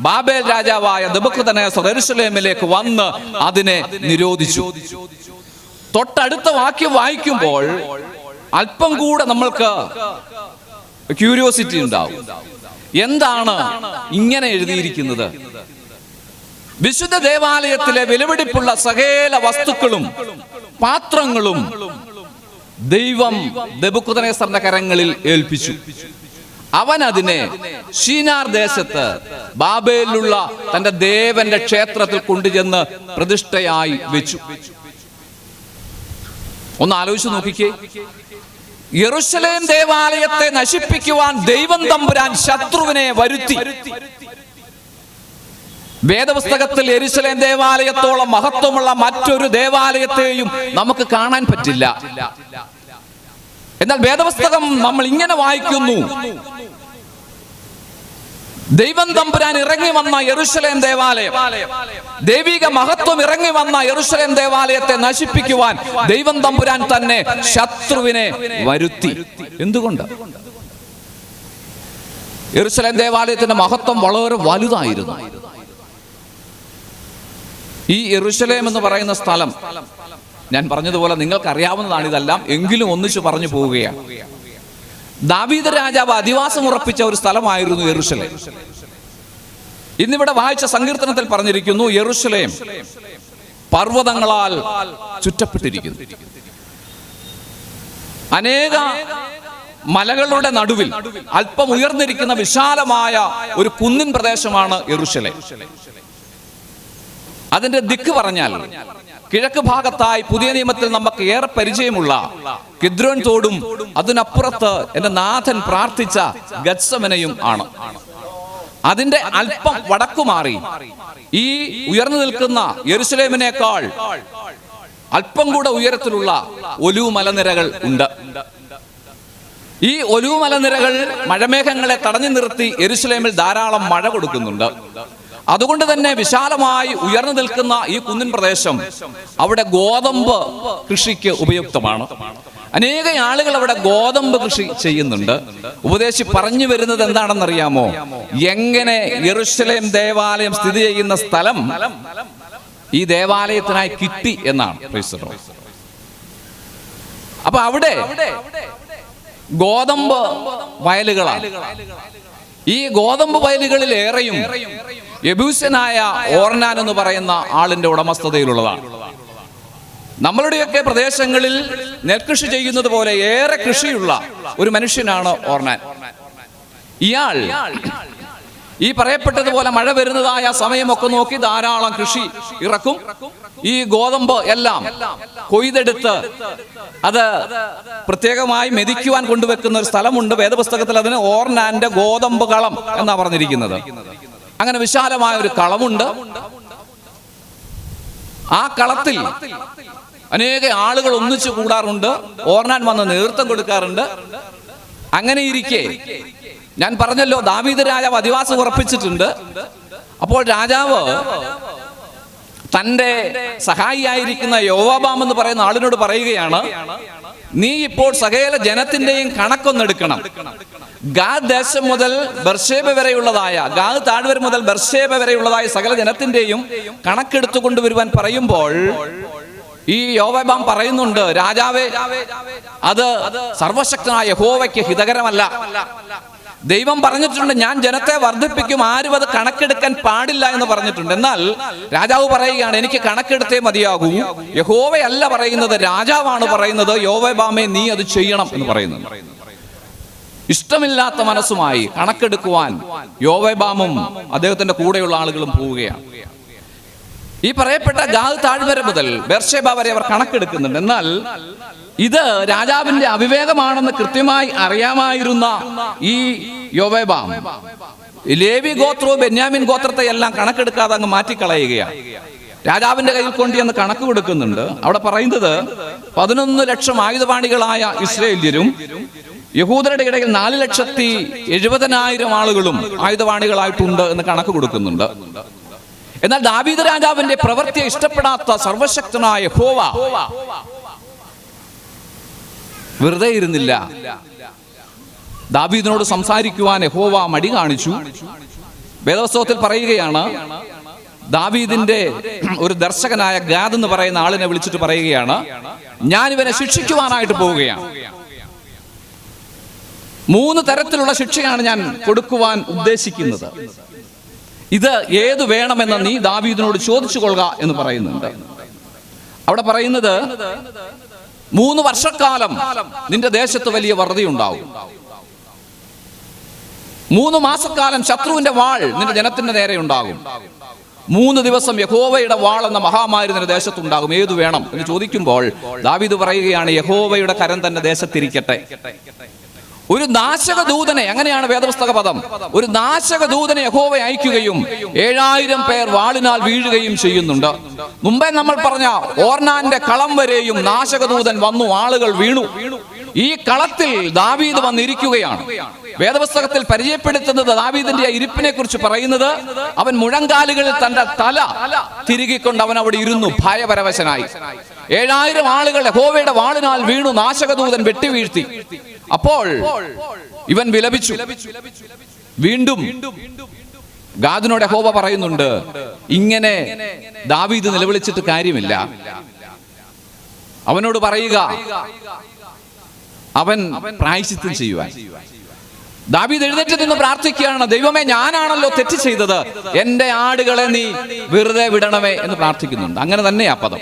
ബാബേൽ രാജാവായ നെബൂഖദ്നേസർ യെരൂശലേമിലേക്ക് വന്ന് അതിനെ നിരോധിച്ചു. തൊട്ടടുത്ത വാക്യം വായിക്കുമ്പോൾ അല്പം കൂടെ നമ്മൾക്ക് ക്യൂരിയോസിറ്റി ഉണ്ടാവും. എന്താണ് ഇങ്ങനെ എഴുതിയിരിക്കുന്നത്? വിശുദ്ധ ദേവാലയത്തിലെ വിലപിടിപ്പുള്ള സകല വസ്തുക്കളും പാത്രങ്ങളും ദൈവം നെബൂഖദ്നേസറിന്റെ കരങ്ങളിൽ ഏൽപ്പിച്ചു. അവൻ അതിനെ ശീനാർ ദേശത്ത് ബാബേലിലുള്ള തന്റെ ദേവന്റെ ക്ഷേത്രത്തിൽ കൊണ്ടുചെന്ന് പ്രതിഷ്ഠയായി വെച്ചു. ഒന്ന് ആലോചിച്ച് നോക്കിക്കേ. യെരൂശലേം ദേവാലയത്തെ നശിപ്പിക്കുവാൻ ദൈവം തമ്പുരാൻ ശത്രുവിനെ വരുത്തി. വേദപുസ്തകത്തിൽ യെരൂശലേം ദേവാലയത്തോളം മഹത്വമുള്ള മറ്റൊരു ദേവാലയത്തെയും നമുക്ക് കാണാൻ പറ്റില്ല. എന്നാൽ വേദപുസ്തകം നമ്മൾ ഇങ്ങനെ വായിക്കുന്നു: ദൈവം തമ്പുരാൻ ഇറങ്ങി വന്ന യെരൂശലേം ദേവാലയം, ദൈവിക മഹത്വം ഇറങ്ങി വന്ന യെരൂശലേം ദേവാലയത്തെ നശിപ്പിക്കുവാൻ ദൈവം തമ്പുരാൻ തന്നെ ശത്രുവിനെ വരുത്തി. എന്തുകൊണ്ട്? യെരൂശലേം ദേവാലയത്തിന്റെ മഹത്വം വളരെ വലുതായിരുന്നു. ഈ യെരൂശലേം എന്ന് പറയുന്ന സ്ഥലം, ഞാൻ പറഞ്ഞതുപോലെ നിങ്ങൾക്ക് അറിയാവുന്നതാണ് ഇതെല്ലാം, എങ്കിലും ഒന്നിച്ചു പറഞ്ഞു പോവുകയാണ്. ദാവീദ് രാജാവ് അധിവാസം ഉറപ്പിച്ച ഒരു സ്ഥലമായിരുന്നു യെരൂശലേം. ഇന്നിവിടെ വായിച്ച സങ്കീർത്തനത്തിൽ പറഞ്ഞിരിക്കുന്നു, യെരൂശലേം പർവ്വതങ്ങളാൽ ചുറ്റപ്പെട്ടിരിക്കുന്നു. അനേക മലകളുടെ നടുവിൽ അല്പം ഉയർന്നിരിക്കുന്ന വിശാലമായ ഒരു കുന്നിൻ പ്രദേശമാണ് യെരൂശലേം. അതിന്റെ ദിക്ക് പറഞ്ഞാൽ കിഴക്ക് ഭാഗത്തായി പുതിയ നിയമത്തിൽ നമുക്ക് ഏറെ പരിചയമുള്ള കിദ്രോൻ തോടും അതിനപ്പുറത്ത് എന്റെ നാഥൻ പ്രാർത്ഥിച്ച ഗത്സമനയും ആണ്. അതിന്റെ അല്പം വടക്കുമാറി ഈ ഉയർന്നു നിൽക്കുന്ന യെരൂശലേമിനേക്കാൾ അല്പം കൂടെ ഉയരത്തിലുള്ള ഒലിവ് മലനിരകൾ ഉണ്ട്. ഈ ഒലിവ് മലനിരകൾ മഴമേഘങ്ങളെ തടഞ്ഞു നിർത്തി യെരൂശലേമിൽ ധാരാളം മഴ കൊടുക്കുന്നുണ്ട്. അതുകൊണ്ട് തന്നെ വിശാലമായി ഉയർന്നു നിൽക്കുന്ന ഈ കുന്നിൻ പ്രദേശം അവിടെ ഗോതമ്പ് കൃഷിക്ക് ഉപയുക്തമാണ്. അനേക ആളുകൾ അവിടെ ഗോതമ്പ് കൃഷി ചെയ്യുന്നുണ്ട്. ഉപദേശി പറഞ്ഞു വരുന്നത് എന്താണെന്നറിയാമോ? എങ്ങനെ യെരൂശലേം ദേവാലയം സ്ഥിതി ചെയ്യുന്ന സ്ഥലം ഈ ദേവാലയത്തിനായി കിട്ടി എന്നാണ്. അപ്പൊ അവിടെ ഗോതമ്പ് വയലുകളാണ്. ഈ ഗോതമ്പ് വയലുകളിലേറെയും യെബൂസ്യനായ ഓർനാൻ എന്ന് പറയുന്ന ആളിന്റെ ഉടമസ്ഥതയിലുള്ളതാണ്. നമ്മളുടെയൊക്കെ പ്രദേശങ്ങളിൽ നെൽകൃഷി ചെയ്യുന്നത് പോലെ ഏറെ കൃഷിയുള്ള ഒരു മനുഷ്യനാണ് ഓർനാൻ. ഇയാൾ ഈ പറയപ്പെട്ടതുപോലെ മഴ വരുന്നതായ സമയമൊക്കെ നോക്കി ധാരാളം കൃഷി ഇറക്കും. ഈ ഗോതമ്പ് എല്ലാം കൊയ്തെടുത്ത് അത് പ്രത്യേകമായി മെതിക്കുവാൻ കൊണ്ടുവെക്കുന്ന ഒരു സ്ഥലമുണ്ട്. വേദപുസ്തകത്തിൽ അതിന് ഓർനാന്റെ ഗോതമ്പ് കളം എന്നാ പറഞ്ഞിരിക്കുന്നത്. അങ്ങനെ വിശാലമായ ഒരു കളമുണ്ട്. ആ കളത്തിൽ അനേക ആളുകൾ ഒന്നിച്ചു കൂടാറുണ്ട്. ഓർനാൻ വന്ന് നേതൃത്വം കൊടുക്കാറുണ്ട്. അങ്ങനെ ഇരിക്കെ ഞാൻ പറഞ്ഞല്ലോ, ദാവീദ് രാജാവ് അധിവാസം ഉറപ്പിച്ചിട്ടുണ്ട്. അപ്പോൾ രാജാവ് തന്റെ സഹായിയായിരിക്കുന്ന യോവാബാം എന്ന് പറയുന്ന ആളിനോട് പറയുകയാണ്, നീ ഇപ്പോൾ സകല ജനത്തിന്റെയും കണക്കൊന്നെടുക്കണം. ഗാദ് ദേശം മുതൽ ബർശേബ വരെയുള്ളതായ, ഗാദ് താഴ്വര മുതൽ ബർശേബ വരെയുള്ളതായ സകല ജനത്തിന്റെയും കണക്കെടുത്തു കൊണ്ടുവരുവാൻ പറയുമ്പോൾ ഈ യോവാബാം പറയുന്നുണ്ട്, രാജാവേ, അത് സർവശക്തനായ യഹോവയ്ക്ക് ഹിതകരമല്ല. ദൈവം പറഞ്ഞിട്ടുണ്ട്, ഞാൻ ജനത്തെ വർദ്ധിപ്പിക്കും, ആരും അത് കണക്കെടുക്കാൻ പാടില്ല എന്ന് പറഞ്ഞിട്ടുണ്ട്. എന്നാൽ രാജാവ് പറയുകയാണ്, എനിക്ക് കണക്കെടുത്തേ മതിയാകൂ. യഹോവയല്ല പറയുന്നത്, രാജാവാണ് പറയുന്നത്, യോവാബാമേ നീ അത് ചെയ്യണം എന്ന് പറയുന്നത്. ഇഷ്ടമില്ലാത്ത മനസ്സുമായി കണക്കെടുക്കുവാൻ യോവാബാമും അദ്ദേഹത്തിന്റെ കൂടെയുള്ള ആളുകളും പോവുകയാണ്. ഈ പറയപ്പെട്ട ഗാദ് താഴ്വര മുതൽ ബേർശേബ വരെ അവർ കണക്കെടുക്കുന്നുണ്ട്. എന്നാൽ ഇത് രാജാവിന്റെ അവിവേകമാണെന്ന് കൃത്യമായി അറിയാമായിരുന്ന ഈ യോവാബാം ലേവി ഗോത്രവും ബെന്യാമിൻ ഗോത്രത്തെ എല്ലാം കണക്കെടുക്കാതെ അങ്ങ് മാറ്റിക്കളയുകയാണ്. രാജാവിന്റെ കയ്യിൽ കൊണ്ടുവന്ന് കണക്ക് കൊടുക്കുന്നുണ്ട്. അവിടെ പറയുന്നത് 11 ലക്ഷം ആയുധപാണികളായ ഇസ്രായേല്യരും യഹൂദരുടെ ഇടയിൽ 4,70,000 ആളുകളും ആയുധപാണികളായിട്ടുണ്ട് എന്ന് കണക്ക് കൊടുക്കുന്നുണ്ട്. എന്നാൽ ദാവീദ് രാജാവിന്റെ പ്രവൃത്തിയെ ഇഷ്ടപ്പെടാത്ത സർവശക്തനായ യഹോവ വെറുതെ ഇരുന്നില്ല. ദാവീദിനോട് സംസാരിക്കുവാൻ യഹോവ മടി കാണിച്ചു. വേദപുസ്തകത്തിൽ പറയുകയാണ്, ദാവീദിന്റെ ഒരു ദർശകനായ ഗാദ് എന്ന് പറയുന്ന ആളിനെ വിളിച്ചിട്ട് പറയുകയാണ്, ഞാൻ ഇവനെ ശിക്ഷിക്കുവാനായിട്ട് പോവുകയാണ്. 3 തരത്തിലുള്ള ശിക്ഷയാണ് ഞാൻ കൊടുക്കുവാൻ ഉദ്ദേശിക്കുന്നത്. ഇത് ഏത് വേണമെന്ന് നീ ദാവീദിനോട് ചോദിച്ചു കൊള്ളുക എന്ന് പറയുന്നുണ്ട്. അവിടെ പറയുന്നത് 3 വർഷക്കാലം നിന്റെ ദേശത്ത് വലിയ വറുതിയുണ്ടാവും. 3 മാസക്കാലം ശത്രുവിന്റെ വാൾ നിന്റെ ജനത്തിന്റെ നേരെ ഉണ്ടാകും. 3 ദിവസം യഹോവയുടെ വാൾ എന്ന മഹാമാരി നിന്റെ ദേശത്തുണ്ടാകും. ഏതു വേണം എന്ന് ചോദിക്കുമ്പോൾ ദാവീദ് പറയുകയാണ്, യഹോവയുടെ കരം തന്നെ ദേശത്തിരിക്കട്ടെ. ഒരു നാശക ദൂതനെ, അങ്ങനെയാണ് വേദപുസ്തക പദം, ഒരു നാശക ദൂതനെ യഹോവ അയക്കുകയും 7000 പേർ വാളിനാൽ വീഴുകയും ചെയ്യുന്നുണ്ട്. മുമ്പേ നമ്മൾ പറഞ്ഞ ഓർനാന്റെ കളം വരെയും നാശകദൂതൻ വന്നു, ആളുകൾ വീണു. ഈ കളത്തിൽ ദാവീദ് വന്നിരിക്കുകയാണ്. വേദപുസ്തകത്തിൽ പരിചയപ്പെടുത്തുന്നത് ദാവീദിന്റെ ഇരിപ്പിനെ കുറിച്ച് പറയുന്നത്, അവൻ മുഴങ്കാലുകളിൽ തന്റെ തല തിരുകിക്കൊണ്ട് അവൻ അവിടെ ഇരുന്നു ഭയപരവശനായി. 7000 ആളുകൾ യഹോവയുടെ വാളിനാൽ വീണു, നാശകദൂതൻ വെട്ടിവീഴ്ത്തി. അപ്പോൾ ഇവൻ വിലപിച്ചു. വീണ്ടും ഗാദിനോട് യഹോവ പറയുന്നുണ്ട്, ഇങ്ങനെ ദാവീദ് നിലവിളിച്ചിട്ട് കാര്യമില്ല. അവനോട് പറയുക അവൻ പ്രായശ്ചിത്തം ചെയ്യുവാൻ. ദാവീദ് എഴുന്നേറ്റ് നിന്ന് പ്രാർത്ഥിക്കുകയാണ്, ദൈവമേ, ഞാനാണല്ലോ തെറ്റ് ചെയ്തത്, എന്റെ ആടുകളെ നീ വെറുതെ വിടണമേ എന്ന് പ്രാർത്ഥിക്കുന്നുണ്ട്. അങ്ങനെ തന്നെയാ പദം.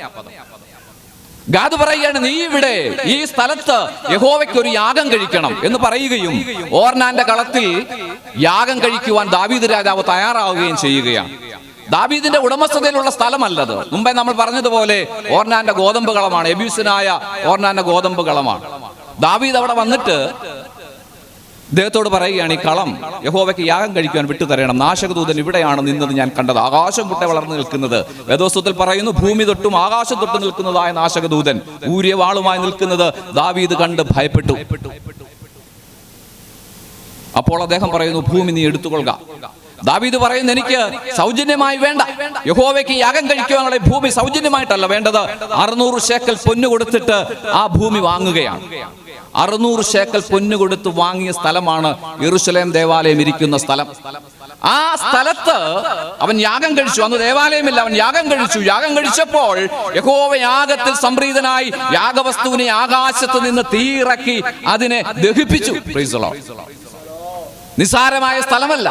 ഗാദ് പറയുകയാണ്, നീ ഇവിടെ ഈ സ്ഥലത്ത് യഹോവയ്ക്ക് ഒരു യാഗം കഴിക്കണം എന്ന് പറയുകയും ഓർനാന്റെ കളത്തിൽ യാഗം കഴിക്കുവാൻ ദാവീദ് രാജാവ് തയ്യാറാവുകയും ചെയ്യുകയാണ്. ദാവീദിന്റെ ഉടമസ്ഥതയിലുള്ള സ്ഥലമല്ലത്. മുമ്പേ നമ്മൾ പറഞ്ഞതുപോലെ ഓർനാന്റെ ഗോതമ്പ് കളമാണ്, എബ്യൂസിനായ ഓർനാന്റെ ഗോതമ്പ് കളമാണ്. ദാവീദ് അവിടെ വന്നിട്ട് അദ്ദേഹത്തോട് പറയുകയാണ്, ഈ കളം യഹോവയ്ക്ക് യാഗം കഴിക്കുവാൻ വിട്ടുതരണം. നാശകദൂതൻ ഇവിടെയാണ് നിന്നത് ഞാൻ കണ്ടത്, ആകാശം മുട്ടെ വളർന്നു നിൽക്കുന്നത്. വേദോസ്തവത്തിൽ പറയുന്നു, ഭൂമി തൊട്ടും ആകാശം തൊട്ടും നിൽക്കുന്നതായ നാശകദൂതൻ ഊരിയ വാളുമായി നിൽക്കുന്നത് ദാവീദ് കണ്ട് ഭയപ്പെട്ടു. അപ്പോൾ അദ്ദേഹം പറയുന്നു, ഭൂമി നീ എടുത്തുകൊള്ളുക. ദാവീദ് പറയുന്നു, എനിക്ക് സൗജന്യമായി വേണ്ട, യഹോവയ്ക്ക് യാഗം കഴിക്കുവാനുള്ള ഭൂമി സൗജന്യമായിട്ടല്ല വേണ്ടത്, 600 ശേക്കൽ പൊന്നു കൊടുത്തിട്ട് ആ ഭൂമി വാങ്ങുകയാണ്. 600 ശേക്കൽ പൊന്നു കൊടുത്ത് വാങ്ങിയ സ്ഥലമാണ് യെരൂശലേം ദേവാലയം ഇരിക്കുന്ന സ്ഥലം. ആ സ്ഥലത്ത് അവൻ യാഗം കഴിച്ചു. അന്ന് ദേവാലയമില്ല, അവൻ യാഗം കഴിച്ചു. യാഗം കഴിച്ചപ്പോൾ യഹോവ യാഗത്തിൽ സംപ്രീതനായി യാഗവസ്തുവിനെ ആകാശത്ത് നിന്ന് തീയിറക്കി അതിനെ ദഹിപ്പിച്ചു. Price the Lord. നിസ്സാരമായ സ്ഥലമല്ല.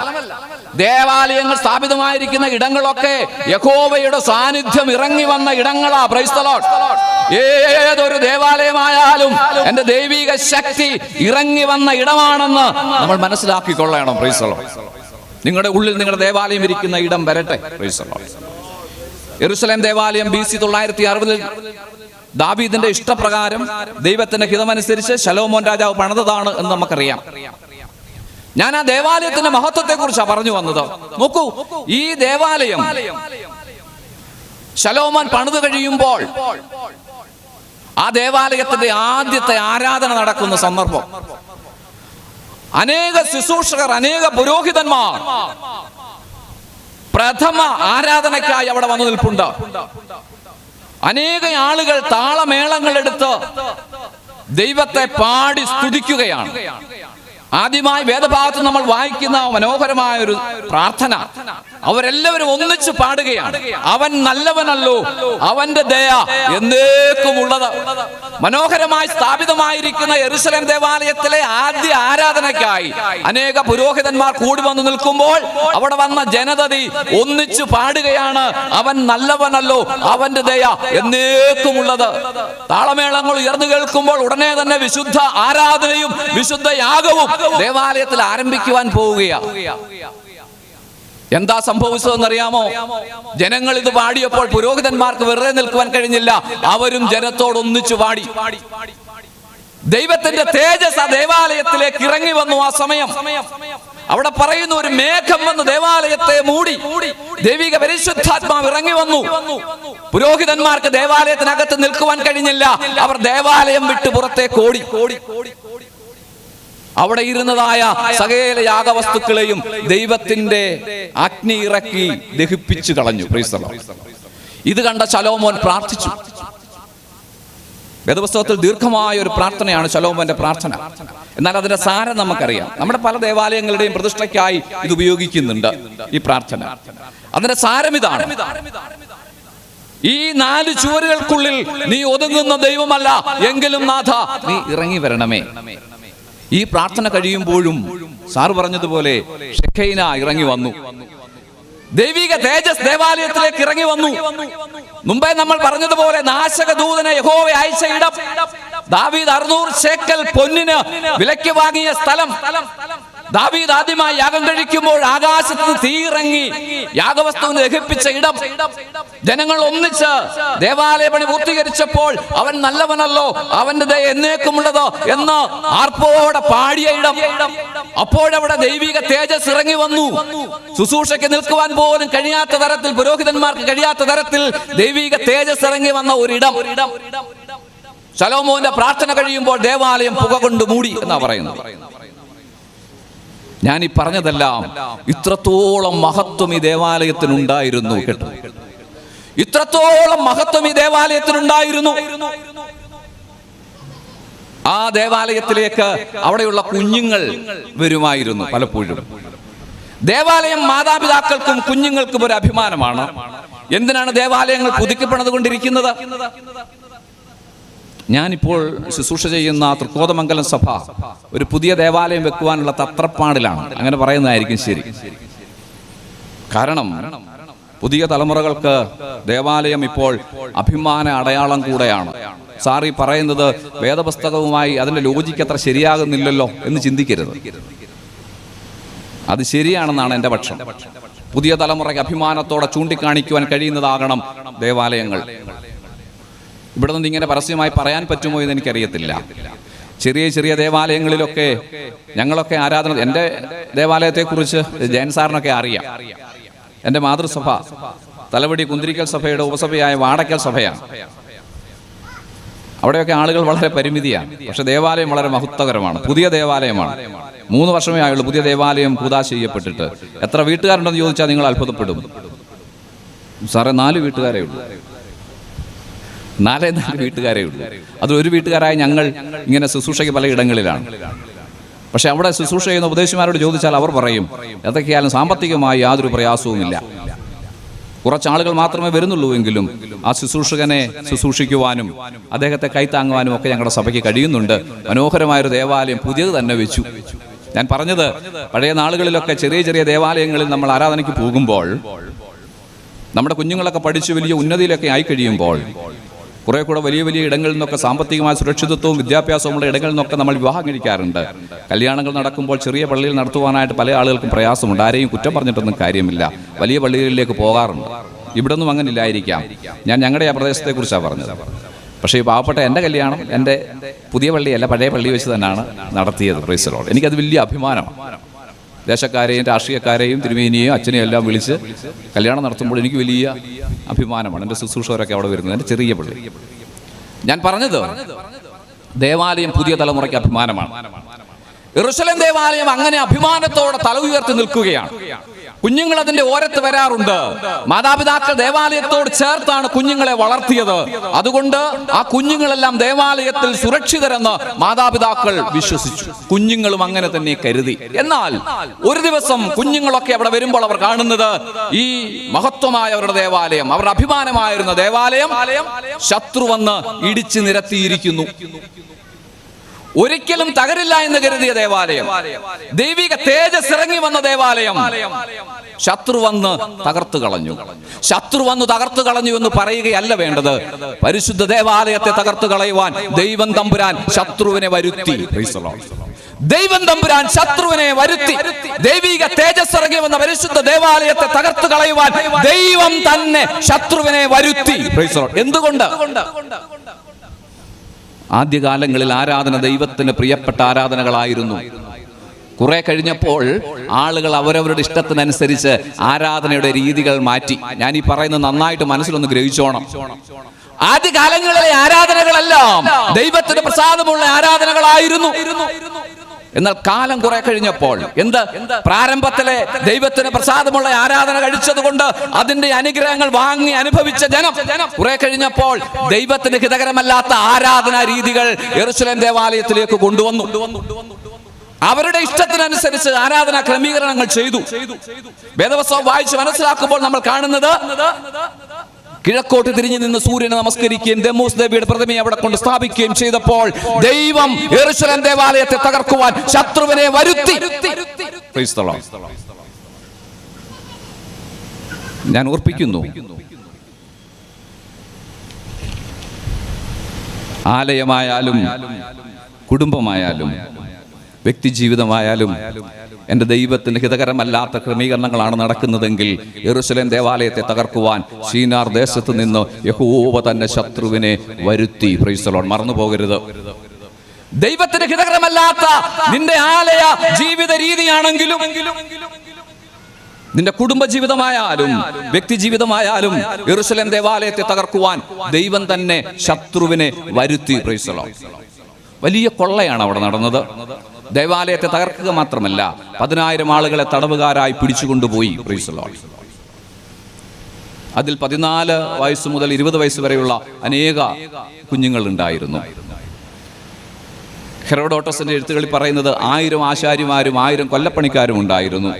ദേവാലയങ്ങൾ സ്ഥാപിതമായിരിക്കുന്ന ഇടങ്ങളൊക്കെ യഹോവയുടെ സാന്നിധ്യം ഇറങ്ങി വന്ന ഇടങ്ങളാ. Price the Lord. ഏതൊരു ദേവാലയമായാലും എൻ്റെ ദൈവിക ശക്തി ഇറങ്ങി വന്ന ഇടമാണെന്ന് നമ്മൾ മനസ്സിലാക്കിക്കൊള്ളണം. Price the Lord. നിങ്ങളുടെ ഉള്ളിൽ നിങ്ങളുടെ ദേവാലയം ഇരിക്കുന്ന ഇടം വരട്ടെ. Price the Lord. യെരൂശലേം ദേവാലയം BC 960 ദാവീദിന്റെ ഇഷ്ടപ്രകാരം ദൈവത്തിന്റെ ഹിതമനുസരിച്ച് ശലോമോൻ രാജാവ് പണിതതാണ് എന്ന് നമുക്കറിയാം. ഞാൻ ആ ദേവാലയത്തിന്റെ മഹത്വത്തെ കുറിച്ചാണ് പറഞ്ഞു വന്നത്. നോക്കൂ, ഈ ദേവാലയം ശലോമോൻ പണിത് കഴിയുമ്പോൾ ആ ദേവാലയത്തിന്റെ ആദ്യത്തെ ആരാധന നടക്കുന്ന സന്ദർഭം, അനേക ശുശ്രൂഷകർ, അനേക പുരോഹിതന്മാർ പ്രഥമ ആരാധനയ്ക്കായി അവിടെ വന്നു നിൽപ്പുണ്ട്. അനേക ആളുകൾ താളമേളങ്ങൾ എടുത്ത് ദൈവത്തെ പാടി സ്തുതിക്കുകയാണ്. ആദ്യമായി വേദഭാഗത്ത് നമ്മൾ വായിക്കുന്ന മനോഹരമായ ഒരു പ്രാർത്ഥന, അവരെല്ലാവരും ഒന്നിച്ച് പാടുകയാണ്. അവൻ നല്ലവനല്ലോ, അവന്റെ ദയ എന്നേക്കുമുള്ളത്. മനോഹരമായി സ്ഥാപിതമായിരിക്കുന്ന യെരൂശലേം ദേവാലയത്തിലെ ആദ്യ ആരാധനയ്ക്കായി അനേക പുരോഹിതന്മാർ കൂടി വന്നു നിൽക്കുമ്പോൾ അവിടെ വന്ന ജനതതി ഒന്നിച്ചു പാടുകയാണ്, അവൻ നല്ലവനല്ലോ, അവന്റെ ദയ എന്നേക്കുമുള്ളത്. താളമേളങ്ങൾ ഉയർന്നു കേൾക്കുമ്പോൾ ഉടനെ തന്നെ വിശുദ്ധ ആരാധനയും വിശുദ്ധ യാഗവും ദേവാലയത്തിൽ ആരംഭിക്കുവാൻ പോവുകയാണ്. എന്താ സംഭവിച്ചതെന്നറിയാമോ? ജനങ്ങൾ ഇത് പാടിയപ്പോൾ പുരോഹിതന്മാർക്ക് വെറുതെ നിൽക്കുവാൻ കഴിഞ്ഞില്ല. അവരും ജനത്തോടൊന്നിച്ചു പാടി. ദൈവത്തിന്റെ തേജസ് ആ ദേവാലയത്തിലേക്ക് ഇറങ്ങി വന്നു. ആ സമയം അവിടെ പറയുന്നു, ഒരു മേഘം വന്ന് ദേവാലയത്തെ മൂടി. ദൈവിക പരിശുദ്ധാത്മാവ് ഇറങ്ങി വന്നു. പുരോഹിതന്മാർക്ക് ദേവാലയത്തിനകത്ത് നിൽക്കുവാൻ കഴിഞ്ഞില്ല. അവർ ദേവാലയം വിട്ട് പുറത്തേക്ക് ഓടി. അവിടെ ഇരുന്നതായ സകല യാഗവസ്തുക്കളെയും ദൈവത്തിന്റെ അഗ്നി ഇറക്കി ദഹിപ്പിച്ചു കളഞ്ഞു. Price the Lord. ഇത് കണ്ട ശലോമോൻ പ്രാർത്ഥിച്ചു. വേദപുസ്തകത്തിൽ ദീർഘമായ ഒരു പ്രാർത്ഥനയാണ് ശലോമോന്റെ പ്രാർത്ഥന. എന്നാൽ അതിന്റെ സാരം നമുക്കറിയാം. നമ്മുടെ പല ദേവാലയങ്ങളുടെയും പ്രതിഷ്ഠയ്ക്കായി ഇത് ഉപയോഗിക്കുന്നുണ്ട് ഈ പ്രാർത്ഥന. അതിന്റെ സാരം ഇതാണ്: ഈ 4 ചുവരുകൾക്കുള്ളിൽ നീ ഒതുങ്ങുന്ന ദൈവമല്ല, എങ്കിലും നാഥ നീ ഇറങ്ങി വരണമേ. ഈ പ്രാർത്ഥന കഴിയുമ്പോഴും സാർ പറഞ്ഞതുപോലെ ഷെഖൈന ഇറങ്ങി വന്നു. ദൈവിക തേജസ് ദേവാലയത്തിലേക്ക് ഇറങ്ങി വന്നു. മുമ്പേ നമ്മൾ പറഞ്ഞതുപോലെ നാശക ദൂതനെ യഹോവ അയച്ച ഇടം, ദാവീദ് 600 ശേക്കൽ പൊന്നിന് വിലയ്ക്ക് വാങ്ങിയ സ്ഥലം. ദാവീദ് ആദ്യമായി യാഗം കഴിക്കുമ്പോൾ ആകാശത്ത് തീയിറങ്ങി യാഗവസ്തുവിനെ ദഹിപ്പിച്ച ഇടം. ജനങ്ങൾ ഒന്നിച്ച് ദേവാലയ പണി പൂർത്തീകരിച്ചപ്പോൾ അവൻ നല്ലവനല്ലോ, അവന്റെ ദയ എന്നേക്കുമുള്ളത് എന്ന് ആർപ്പോടെ പാടിയ ഇടം. അപ്പോഴവിടെ ദൈവിക തേജസ് ഇറങ്ങി വന്നു. ശുശ്രൂഷയ്ക്ക് നിൽക്കുവാൻ പോലും കഴിയാത്ത തരത്തിൽ, പുരോഹിതന്മാർക്ക് കഴിയാത്ത തരത്തിൽ ദൈവിക തേജസ് ഇറങ്ങി വന്ന ഒരിടം. ശലോമോന്റെ പ്രാർത്ഥന കഴിയുമ്പോൾ ദേവാലയം പുക കൊണ്ട് മൂടി എന്നാ പറയുന്നത്. ഞാൻ ഈ പറഞ്ഞതെല്ലാം ഇത്രത്തോളം മഹത്വം ഈ ദേവാലയത്തിനുണ്ടായിരുന്നു കേട്ടോ. ഇത്രത്തോളം മഹത്വം ഈ ദേവാലയത്തിനുണ്ടായിരുന്നു. ആ ദേവാലയത്തിലേക്ക് അവിടെയുള്ള കുഞ്ഞുങ്ങൾ വരുമായിരുന്നു പലപ്പോഴും. ദേവാലയം മാതാപിതാക്കൾക്കും കുഞ്ഞുങ്ങൾക്കും ഒരു അഭിമാനമാണ്. എന്തിനാണ് ദേവാലയങ്ങൾ പുതുക്കപ്പെടുന്നുകൊണ്ടിരിക്കുന്നത്? ഞാനിപ്പോൾ ശുശ്രൂഷ ചെയ്യുന്ന തൃക്കോതമംഗലം സഭ ഒരു പുതിയ ദേവാലയം വെക്കുവാനുള്ള തത്രപ്പാടിലാണ്. അങ്ങനെ പറയുന്നതായിരിക്കും ശരി. കാരണം പുതിയ തലമുറകൾക്ക് ദേവാലയം ഇപ്പോൾ അഭിമാന അടയാളം കൂടെയാണ്. സാറി പറയുന്നത് വേദപുസ്തകവുമായി അതിൻ്റെ ലോജിക്ക് അത്ര ശരിയാകുന്നില്ലല്ലോ എന്ന് ചിന്തിക്കരുത്. അത് ശരിയാണെന്നാണ് എൻ്റെ പക്ഷം. പുതിയ തലമുറയ്ക്ക് അഭിമാനത്തോടെ ചൂണ്ടിക്കാണിക്കുവാൻ കഴിയുന്നതാകണം ദേവാലയങ്ങൾ. ഇവിടെ നിന്ന് ഇങ്ങനെ പരസ്യമായി പറയാൻ പറ്റുമോ എന്ന് എനിക്കറിയത്തില്ല. ചെറിയ ചെറിയ ദേവാലയങ്ങളിലൊക്കെ ഞങ്ങളൊക്കെ ആരാധന, എൻ്റെ ദേവാലയത്തെക്കുറിച്ച് ജയൻ സാറിനൊക്കെ അറിയാം. എൻ്റെ മാതൃസഭ തലവടി കുന്തിരിക്കൽ സഭയുടെ ഉപസഭയായ വാടക്കൽ സഭയാണ്. അവിടെയൊക്കെ ആളുകൾ വളരെ പരിമിതിയാണ്. പക്ഷെ ദേവാലയം വളരെ മഹത്വകരമാണ്. പുതിയ ദേവാലയമാണ്. 3 വർഷമേ ആയുള്ളൂ പുതിയ ദേവാലയം കൂദാശ ചെയ്യപ്പെട്ടിട്ട്. എത്ര വീട്ടുകാരുണ്ടെന്ന് ചോദിച്ചാൽ നിങ്ങൾ അത്ഭുതപ്പെടും. സാറേ 4 വീട്ടുകാരേ ഉള്ളൂ. 4 വീട്ടുകാരേ ഉള്ളൂ. അതിലൊരു വീട്ടുകാരായ ഞങ്ങൾ ഇങ്ങനെ ശുശ്രൂഷയ്ക്ക് പലയിടങ്ങളിലാണ്. പക്ഷെ അവിടെ ശുശ്രൂഷ ചെയ്യുന്ന ഉപദേശിമാരോട് ചോദിച്ചാൽ അവർ പറയും എന്തൊക്കെയായാലും സാമ്പത്തികമായി യാതൊരു പ്രയാസവുമില്ല. കുറച്ചാളുകൾ മാത്രമേ വരുന്നുള്ളൂ എങ്കിലും ആ ശുശ്രൂഷകനെ ശുശ്രൂഷിക്കുവാനും അദ്ദേഹത്തെ കൈത്താങ്ങുവാനും ഒക്കെ ഞങ്ങളുടെ സഭയ്ക്ക് കഴിയുന്നുണ്ട്. മനോഹരമായൊരു ദേവാലയം പുതിയത് തന്നെ വെച്ചു. ഞാൻ പറഞ്ഞത് പഴയ നാളുകളിലൊക്കെ ചെറിയ ചെറിയ ദേവാലയങ്ങളിൽ നമ്മൾ ആരാധനയ്ക്ക് പോകുമ്പോൾ നമ്മുടെ കുഞ്ഞുങ്ങളൊക്കെ പഠിച്ച് വലിയ ഉന്നതിയിലൊക്കെ ആയിക്കഴിയുമ്പോൾ കുറെ കൂടെ വലിയ വലിയ ഇടങ്ങളിൽ നിന്നൊക്കെ സാമ്പത്തികമായ സുരക്ഷിതത്വവും വിദ്യാഭ്യാസവുമുള്ള ഇടങ്ങളിൽ നിന്നൊക്കെ നമ്മൾ വിവാഹം കഴിക്കാറുണ്ട്. കല്യാണങ്ങൾ നടക്കുമ്പോൾ ചെറിയ പള്ളിയിൽ നടത്തുവാനായിട്ട് പല ആളുകൾക്കും പ്രയാസമുണ്ട്. ആരെയും കുറ്റം പറഞ്ഞിട്ടൊന്നും കാര്യമില്ല. വലിയ പള്ളികളിലേക്ക് പോകാറുണ്ട്. ഇവിടെ ഒന്നും അങ്ങനെ ഇല്ലായിരിക്കാം. ഞാൻ ഞങ്ങളുടെ ആ പ്രദേശത്തെക്കുറിച്ചാണ് പറഞ്ഞത്. പക്ഷേ ഈ പാവപ്പെട്ട എൻ്റെ കല്യാണം എൻ്റെ പുതിയ പള്ളിയല്ല, പഴയ പള്ളി വെച്ച് തന്നെയാണ് നടത്തിയത്. Price the Lord. എനിക്കത് വലിയ അഭിമാനമാണ്. ദേശക്കാരെയും രാഷ്ട്രീയക്കാരെയും തിരുമേനിയെയും അച്ഛനെയും എല്ലാം വിളിച്ച് കല്യാണം നടത്തുമ്പോൾ എനിക്ക് വലിയ അഭിമാനമാണ്. എൻ്റെ ശുശ്രൂഷകരൊക്കെ അവിടെ വരുന്നത്. എൻ്റെ ചെറിയ പള്ളി. ഞാൻ പറഞ്ഞത് ദേവാലയം പുതിയ തലമുറയ്ക്ക് അഭിമാനമാണ്. യെരൂശലേം ദേവാലയം അങ്ങനെ അഭിമാനത്തോടെ തല ഉയർത്തി നിൽക്കുകയാണ്. കുഞ്ഞുങ്ങൾ അതിന്റെ ഓരത്ത് വരാറുണ്ട്. മാതാപിതാക്കൾ ദേവാലയത്തോട് ചേർത്താണ് കുഞ്ഞുങ്ങളെ വളർത്തിയത്. അതുകൊണ്ട് ആ കുഞ്ഞുങ്ങളെല്ലാം ദേവാലയത്തിൽ സുരക്ഷിതരെന്ന് മാതാപിതാക്കൾ വിശ്വസിച്ചു. കുഞ്ഞുങ്ങളും അങ്ങനെ തന്നെ കരുതി. എന്നാൽ ഒരു ദിവസം കുഞ്ഞുങ്ങളൊക്കെ അവിടെ വരുമ്പോൾ അവർ കാണുന്നത് ഈ മഹത്വമായ അവരുടെ ദേവാലയം, അവരുടെ അഭിമാനമായിരുന്ന ദേവാലയം ശത്രു വന്ന് ഇടിച്ചു നിരത്തിയിരിക്കുന്നു. ഒരിക്കലും തകരില്ല എന്ന് കരുതിയ ദേവാലയം, ദൈവിക തേജസ് ഇറങ്ങി വന്ന ദേവാലയം ശത്രു വന്ന് തകർത്തു കളഞ്ഞു. ശത്രു വന്ന് തകർത്തു കളഞ്ഞു എന്ന് പറയുകയല്ല വേണ്ടത്. പരിശുദ്ധ ദേവാലയത്തെ തകർത്തു കളയുവാൻ ദൈവം തമ്പുരാൻ ശത്രുവിനെ വരുത്തി. ദൈവം തമ്പുരാൻ ശത്രുവിനെ വരുത്തി. ദൈവിക തേജസ് ഇറങ്ങി വന്ന പരിശുദ്ധ ദേവാലയത്തെ തകർത്തു കളയുവാൻ ദൈവം തന്നെ ശത്രുവിനെ വരുത്തി. എന്തുകൊണ്ട്? ആദ്യകാലങ്ങളിൽ ആരാധന ദൈവത്തിന് പ്രിയപ്പെട്ട ആരാധനകളായിരുന്നു. കുറെ കഴിഞ്ഞപ്പോൾ ആളുകൾ അവരവരുടെ ഇഷ്ടത്തിനനുസരിച്ച് ആരാധനയുടെ രീതികൾ മാറ്റി. ഞാൻ ഈ പറയുന്നത് നന്നായിട്ട് മനസ്സിലൊന്ന് ഗ്രഹിച്ചോണം. ആദ്യകാലങ്ങളിലെ ആരാധനകളെല്ലാം ദൈവത്തിന് പ്രസാദമുള്ള ആരാധനകളായിരുന്നു. എന്നാൽ കാലം കുറെ കഴിഞ്ഞപ്പോൾ പ്രാരംഭത്തിലെ ദൈവത്തിന് പ്രസാദമുള്ള ആരാധന കഴിച്ചതുകൊണ്ട് അതിന്റെ അനുഗ്രഹങ്ങൾ വാങ്ങി അനുഭവിച്ച ജനം കുറെ കഴിഞ്ഞപ്പോൾ ദൈവത്തിന് ഹിതകരമല്ലാത്ത ആരാധനാ രീതികൾ യെരൂശലേം ദേവാലയത്തിലേക്ക് കൊണ്ടുവന്നു. അവരുടെ ഇഷ്ടത്തിനനുസരിച്ച് ആരാധനാ ക്രമീകരണങ്ങൾ ചെയ്തു. വേദപുസ്തകം വായിച്ച് മനസ്സിലാക്കുമ്പോൾ നമ്മൾ കാണുന്നത് കിഴക്കോട്ട് തിരിഞ്ഞു നിന്ന് സൂര്യനെ നമസ്കരിക്കുകയും ദെമൂസ് ദേവിയുടെ പ്രതിമയെ അവിടെ കൊണ്ട് സ്ഥാപിക്കുകയും ചെയ്തപ്പോൾ ദൈവം യെരൂശലേം ദേവാലയത്തെ തകർക്കുവാൻ ശത്രുവിനെ വരുത്തി. ഞാൻ ഓർപ്പിക്കുന്നു, ആലയമായാലും കുടുംബമായാലും വ്യക്തിജീവിതമായാലും എൻ്റെ ദൈവത്തിന് ഹിതകരമല്ലാത്ത ക്രമീകരണങ്ങളാണ് നടക്കുന്നതെങ്കിൽ യെരൂശലേം ദേവാലയത്തെ തകർക്കുവാൻ ശീനാർ ദേശത്ത് നിന്ന് യഹോവ തന്നെ ശത്രുവിനെ വരുത്തി. Praise the Lord. മറന്നു പോകരുത്. ദൈവത്തിന് ഹിതകരമല്ലാത്ത നിന്റെ ആലയ ജീവിത രീതിയാണെങ്കിലും, നിന്റെ കുടുംബജീവിതമായാലും വ്യക്തി ജീവിതമായാലും യെരൂശലേം ദേവാലയത്തെ തകർക്കുവാൻ ദൈവം തന്നെ ശത്രുവിനെ വരുത്തി. Praise the lord. വലിയ കൊള്ളയാണ് അവിടെ നടന്നത്. ദേവാലയത്തെ തകർക്കുക മാത്രമല്ല, 10,000 ആളുകളെ തടവുകാരായി പിടിച്ചുകൊണ്ടുപോയി. Praise the lord. അതിൽ 14 വയസ്സ് മുതൽ 20 വയസ്സ് വരെയുള്ള അനേക കുഞ്ഞുങ്ങൾ ഉണ്ടായിരുന്നു. ഹെറോഡോട്ടസിന്റെ എഴുത്തുകളിൽ പറയുന്നത് 1000 ആശാരിമാരും 1000 കൊല്ലപ്പണിക്കാരും ഉണ്ടായിരുന്നു.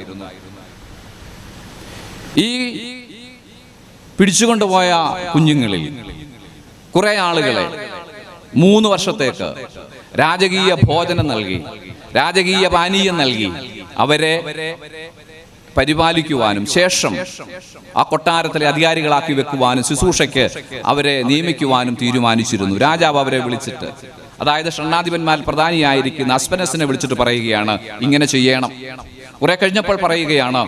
ഈ പിടിച്ചുകൊണ്ടുപോയ കുഞ്ഞുങ്ങളിൽ കുറെ ആളുകളെ 3 വർഷത്തേക്ക് രാജകീയ ഭോജനം നൽകി, രാജകീയ പാനീയം നൽകി അവരെ പരിപാലിക്കുവാനും ശേഷം ആ കൊട്ടാരത്തിലെ അധികാരികളാക്കി വെക്കുവാനും ശുശ്രൂഷയ്ക്ക് അവരെ നിയമിക്കുവാനും തീരുമാനിച്ചിരുന്നു. രാജാവ് അവരെ വിളിച്ചിട്ട്, അതായത് ഷണ്ണാധിപന്മാർ പ്രധാനിയായിരിക്കുന്ന അസ്പനസിനെ വിളിച്ചിട്ട് പറയുകയാണ് ഇങ്ങനെ ചെയ്യണം. കുറെ കഴിഞ്ഞപ്പോൾ പറയുകയാണ്,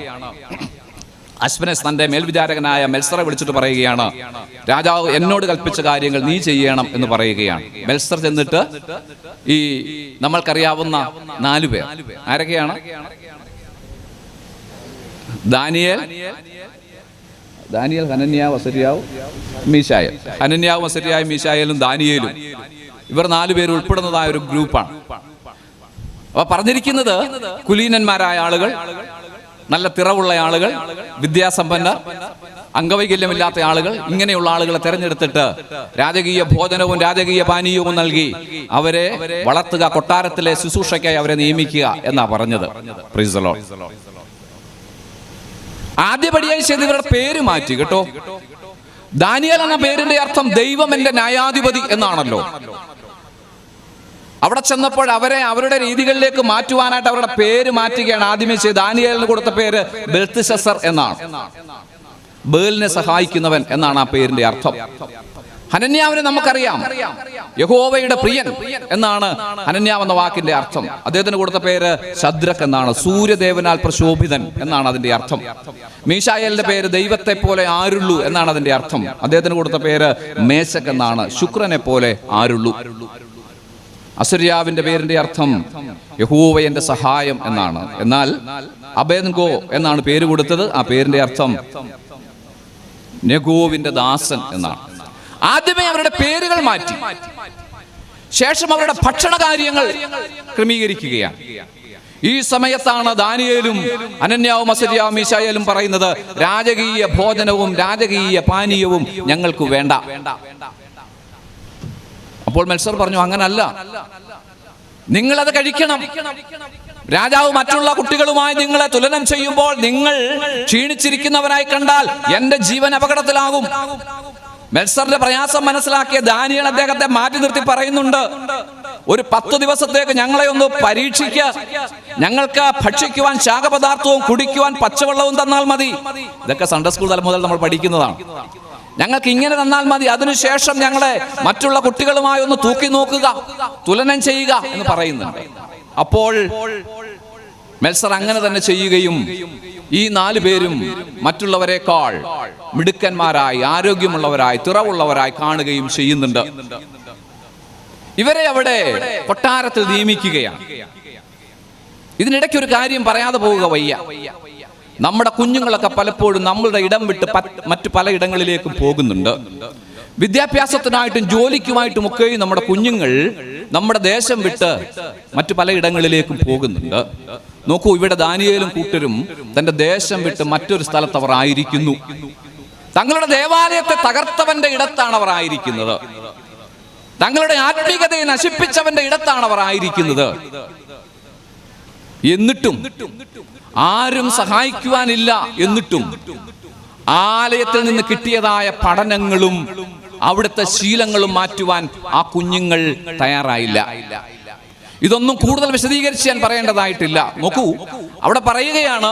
അസ്പനസ് തന്റെ മേൽവിചാരകനായ മെൽസറെ വിളിച്ചിട്ട് പറയുകയാണ്, രാജാവ് എന്നോട് കൽപ്പിച്ച കാര്യങ്ങൾ നീ ചെയ്യണം എന്ന് പറയുകയാണ്. മെൽസർ ചെന്നിട്ട് ഈ നമ്മൾക്കറിയാവുന്ന 4 പേർ ആരൊക്കെയാണ്? ദാനിയേൽ, ഹനന്യാവ്, അസര്യാവ്, മീശായേൽ. ഹനന്യാവും അസര്യാവും മീശായേലും ദാനിയേലും, ഇവർ 4 പേര് ഉൾപ്പെടുന്നതായ ഒരു ഗ്രൂപ്പാണ്. അപ്പൊ പറഞ്ഞിരിക്കുന്നത് കുലീനന്മാരായ ആളുകൾ, നല്ല തിറവുള്ള ആളുകൾ, വിദ്യാസമ്പന്നർ, അംഗവൈകല്യമില്ലാത്ത ആളുകൾ, ഇങ്ങനെയുള്ള ആളുകളെ തെരഞ്ഞെടുത്തിട്ട് രാജകീയ ഭോജനവും രാജകീയ പാനീയവും നൽകി അവരെ വളർത്തുക, കൊട്ടാരത്തിലെ ശുശ്രൂഷയ്ക്കായി അവരെ നിയമിക്കുക എന്നാ പറഞ്ഞത്. Praise the lord. ആദ്യപടിയായി ചെയ്ത് ഇവരുടെ പേര് മാറ്റി കേട്ടോ. ദാനിയേൽ എന്ന പേരിന്റെ അർത്ഥം ദൈവം എന്റെ ന്യായാധിപതി എന്നാണല്ലോ. അവിടെ ചെന്നപ്പോൾ അവരെ അവരുടെ രീതികളിലേക്ക് മാറ്റുവാനായിട്ട് അവരുടെ പേര് മാറ്റുകയാണ് ആദ്യമേ ചെയ്ത്. ദാനിയേലിന് കൊടുത്ത പേര് ബെൽത്ശസ്സർ എന്നാണ്. ബേലിനെ സഹായിക്കുന്നവൻ എന്നാണ് ആ പേരിന്റെ അർത്ഥം. ഹനന്യാവിനെ നമുക്കറിയാം, യഹോവയുടെ പ്രിയൻ എന്നാണ് ഹനന്യാവ് എന്ന വാക്കിന്റെ അർത്ഥം. അദ്ദേഹത്തിന് കൊടുത്ത പേര് ശദ്രക് എന്നാണ്. സൂര്യദേവനാൽ പ്രശോഭിതൻ എന്നാണ് അതിന്റെ അർത്ഥം. മീശായേലിന്റെ പേര് ദൈവത്തെ പോലെ ആരുള്ളൂ എന്നാണ് അതിന്റെ അർത്ഥം. അദ്ദേഹത്തിന് കൊടുത്ത പേര് മേശക് എന്നാണ്. ശുക്രനെ പോലെ ആരുള്ളൂ. അസര്യാവിന്റെ പേരിന്റെ അർത്ഥം യഹോവയുടെ സഹായം എന്നാണ്. എന്നാൽ അബേദ്ഗോ എന്നാണ് പേര് കൊടുത്തത്. ആ പേരിന്റെ അർത്ഥം നെഗോവിന്റെ ദാസൻ എന്നാണ്. ആദ്യമേ അവരുടെ പേരുകൾ മാറ്റി, ശേഷം അവരുടെ ഭക്ഷണ കാര്യങ്ങൾ ക്രമീകരിക്കുകയാണ്. ഈ സമയത്താണ് ദാനിയേലും അനന്യാവും അസര്യാവും മീശായേലും പറയുന്നത്, രാജകീയ ഭോജനവും രാജകീയ പാനീയവും ഞങ്ങൾക്ക് വേണ്ട. അപ്പോൾ മെൽസർ പറഞ്ഞു, അങ്ങനല്ല, നിങ്ങളത് കഴിക്കണം. രാജാവ് മറ്റുള്ള കുട്ടികളുമായി നിങ്ങളെ തുലനം ചെയ്യുമ്പോൾ നിങ്ങൾ ക്ഷീണിച്ചിരിക്കുന്നവരായി കണ്ടാൽ എന്റെ ജീവൻ അപകടത്തിലാകും. മെൽസറിന്റെ പ്രയാസം മനസ്സിലാക്കിയ ദാനിയേൽ അദ്ദേഹത്തെ മാറ്റി നിർത്തി പറയുന്നുണ്ട്, ഒരു 10 ദിവസത്തേക്ക് ഞങ്ങളെ ഒന്ന് പരീക്ഷിക്കുക. ഞങ്ങൾക്ക് ഭക്ഷിക്കുവാൻ ശാഖപദാർത്ഥവും കുടിക്കുവാൻ പച്ചവെള്ളവും തന്നാൽ മതി. ഇതൊക്കെ സൺഡേ സ്കൂൾ തലം മുതൽ നമ്മൾ പഠിക്കുന്നതാണ്. ഞങ്ങൾക്ക് ഇങ്ങനെ തന്നാൽ മതി. അതിനുശേഷം ഞങ്ങളെ മറ്റുള്ള കുട്ടികളുമായി ഒന്ന് തൂക്കി നോക്കുക, തുലനം ചെയ്യുക എന്ന് പറയുന്നുണ്ട്. അപ്പോൾ മെൽസർ അങ്ങനെ തന്നെ ചെയ്യുകയും ഈ 4 പേരും മറ്റുള്ളവരെക്കാൾ മിടുക്കന്മാരായി, ആരോഗ്യമുള്ളവരായി, തിറവുള്ളവരായി കാണുകയും ചെയ്യുന്നുണ്ട്. ഇവരെ അവിടെ കൊട്ടാരത്തിൽ നിയമിക്കുകയാണ്. ഇതിനിടയ്ക്ക് ഒരു കാര്യം പറയാതെ പോവുക വയ്യ. നമ്മുടെ കുഞ്ഞുങ്ങളൊക്കെ പലപ്പോഴും നമ്മളുടെ ഇടം വിട്ട് മറ്റു പല ഇടങ്ങളിലേക്കും പോകുന്നുണ്ട്. വിദ്യാഭ്യാസത്തിനായിട്ടും ജോലിക്കുമായിട്ടും ഒക്കെ നമ്മുടെ കുഞ്ഞുങ്ങൾ നമ്മുടെ ദേശം വിട്ട് മറ്റു പല ഇടങ്ങളിലേക്കും പോകുന്നുണ്ട്. നോക്കൂ, ഇവിടെ ദാനിയേലും കൂട്ടരും തന്റെ ദേശം വിട്ട് മറ്റൊരു സ്ഥലത്ത് അവർ ആയിരിക്കുന്നു. തങ്ങളുടെ ദേവാലയത്തെ തകർത്തവന്റെ ഇടത്താണ് അവർ ആയിരിക്കുന്നത്. തങ്ങളുടെ ആത്മീകതയെ നശിപ്പിച്ചവന്റെ ഇടത്താണ് അവർ ആയിരിക്കുന്നത്. എന്നിട്ടും ആരും സഹായിക്കുവാനില്ല. എന്നിട്ടും ആലയത്തിൽ നിന്ന് കിട്ടിയതായ പഠനങ്ങളും അവിടുത്തെ ശീലങ്ങളും മാറ്റുവാൻ ആ കുഞ്ഞുങ്ങൾ തയ്യാറായില്ല. ഇതൊന്നും കൂടുതൽ വിശദീകരിച്ച് ഞാൻ പറയേണ്ടതായിട്ടില്ല. നോക്കൂ, അവിടെ പറയുകയാണ്,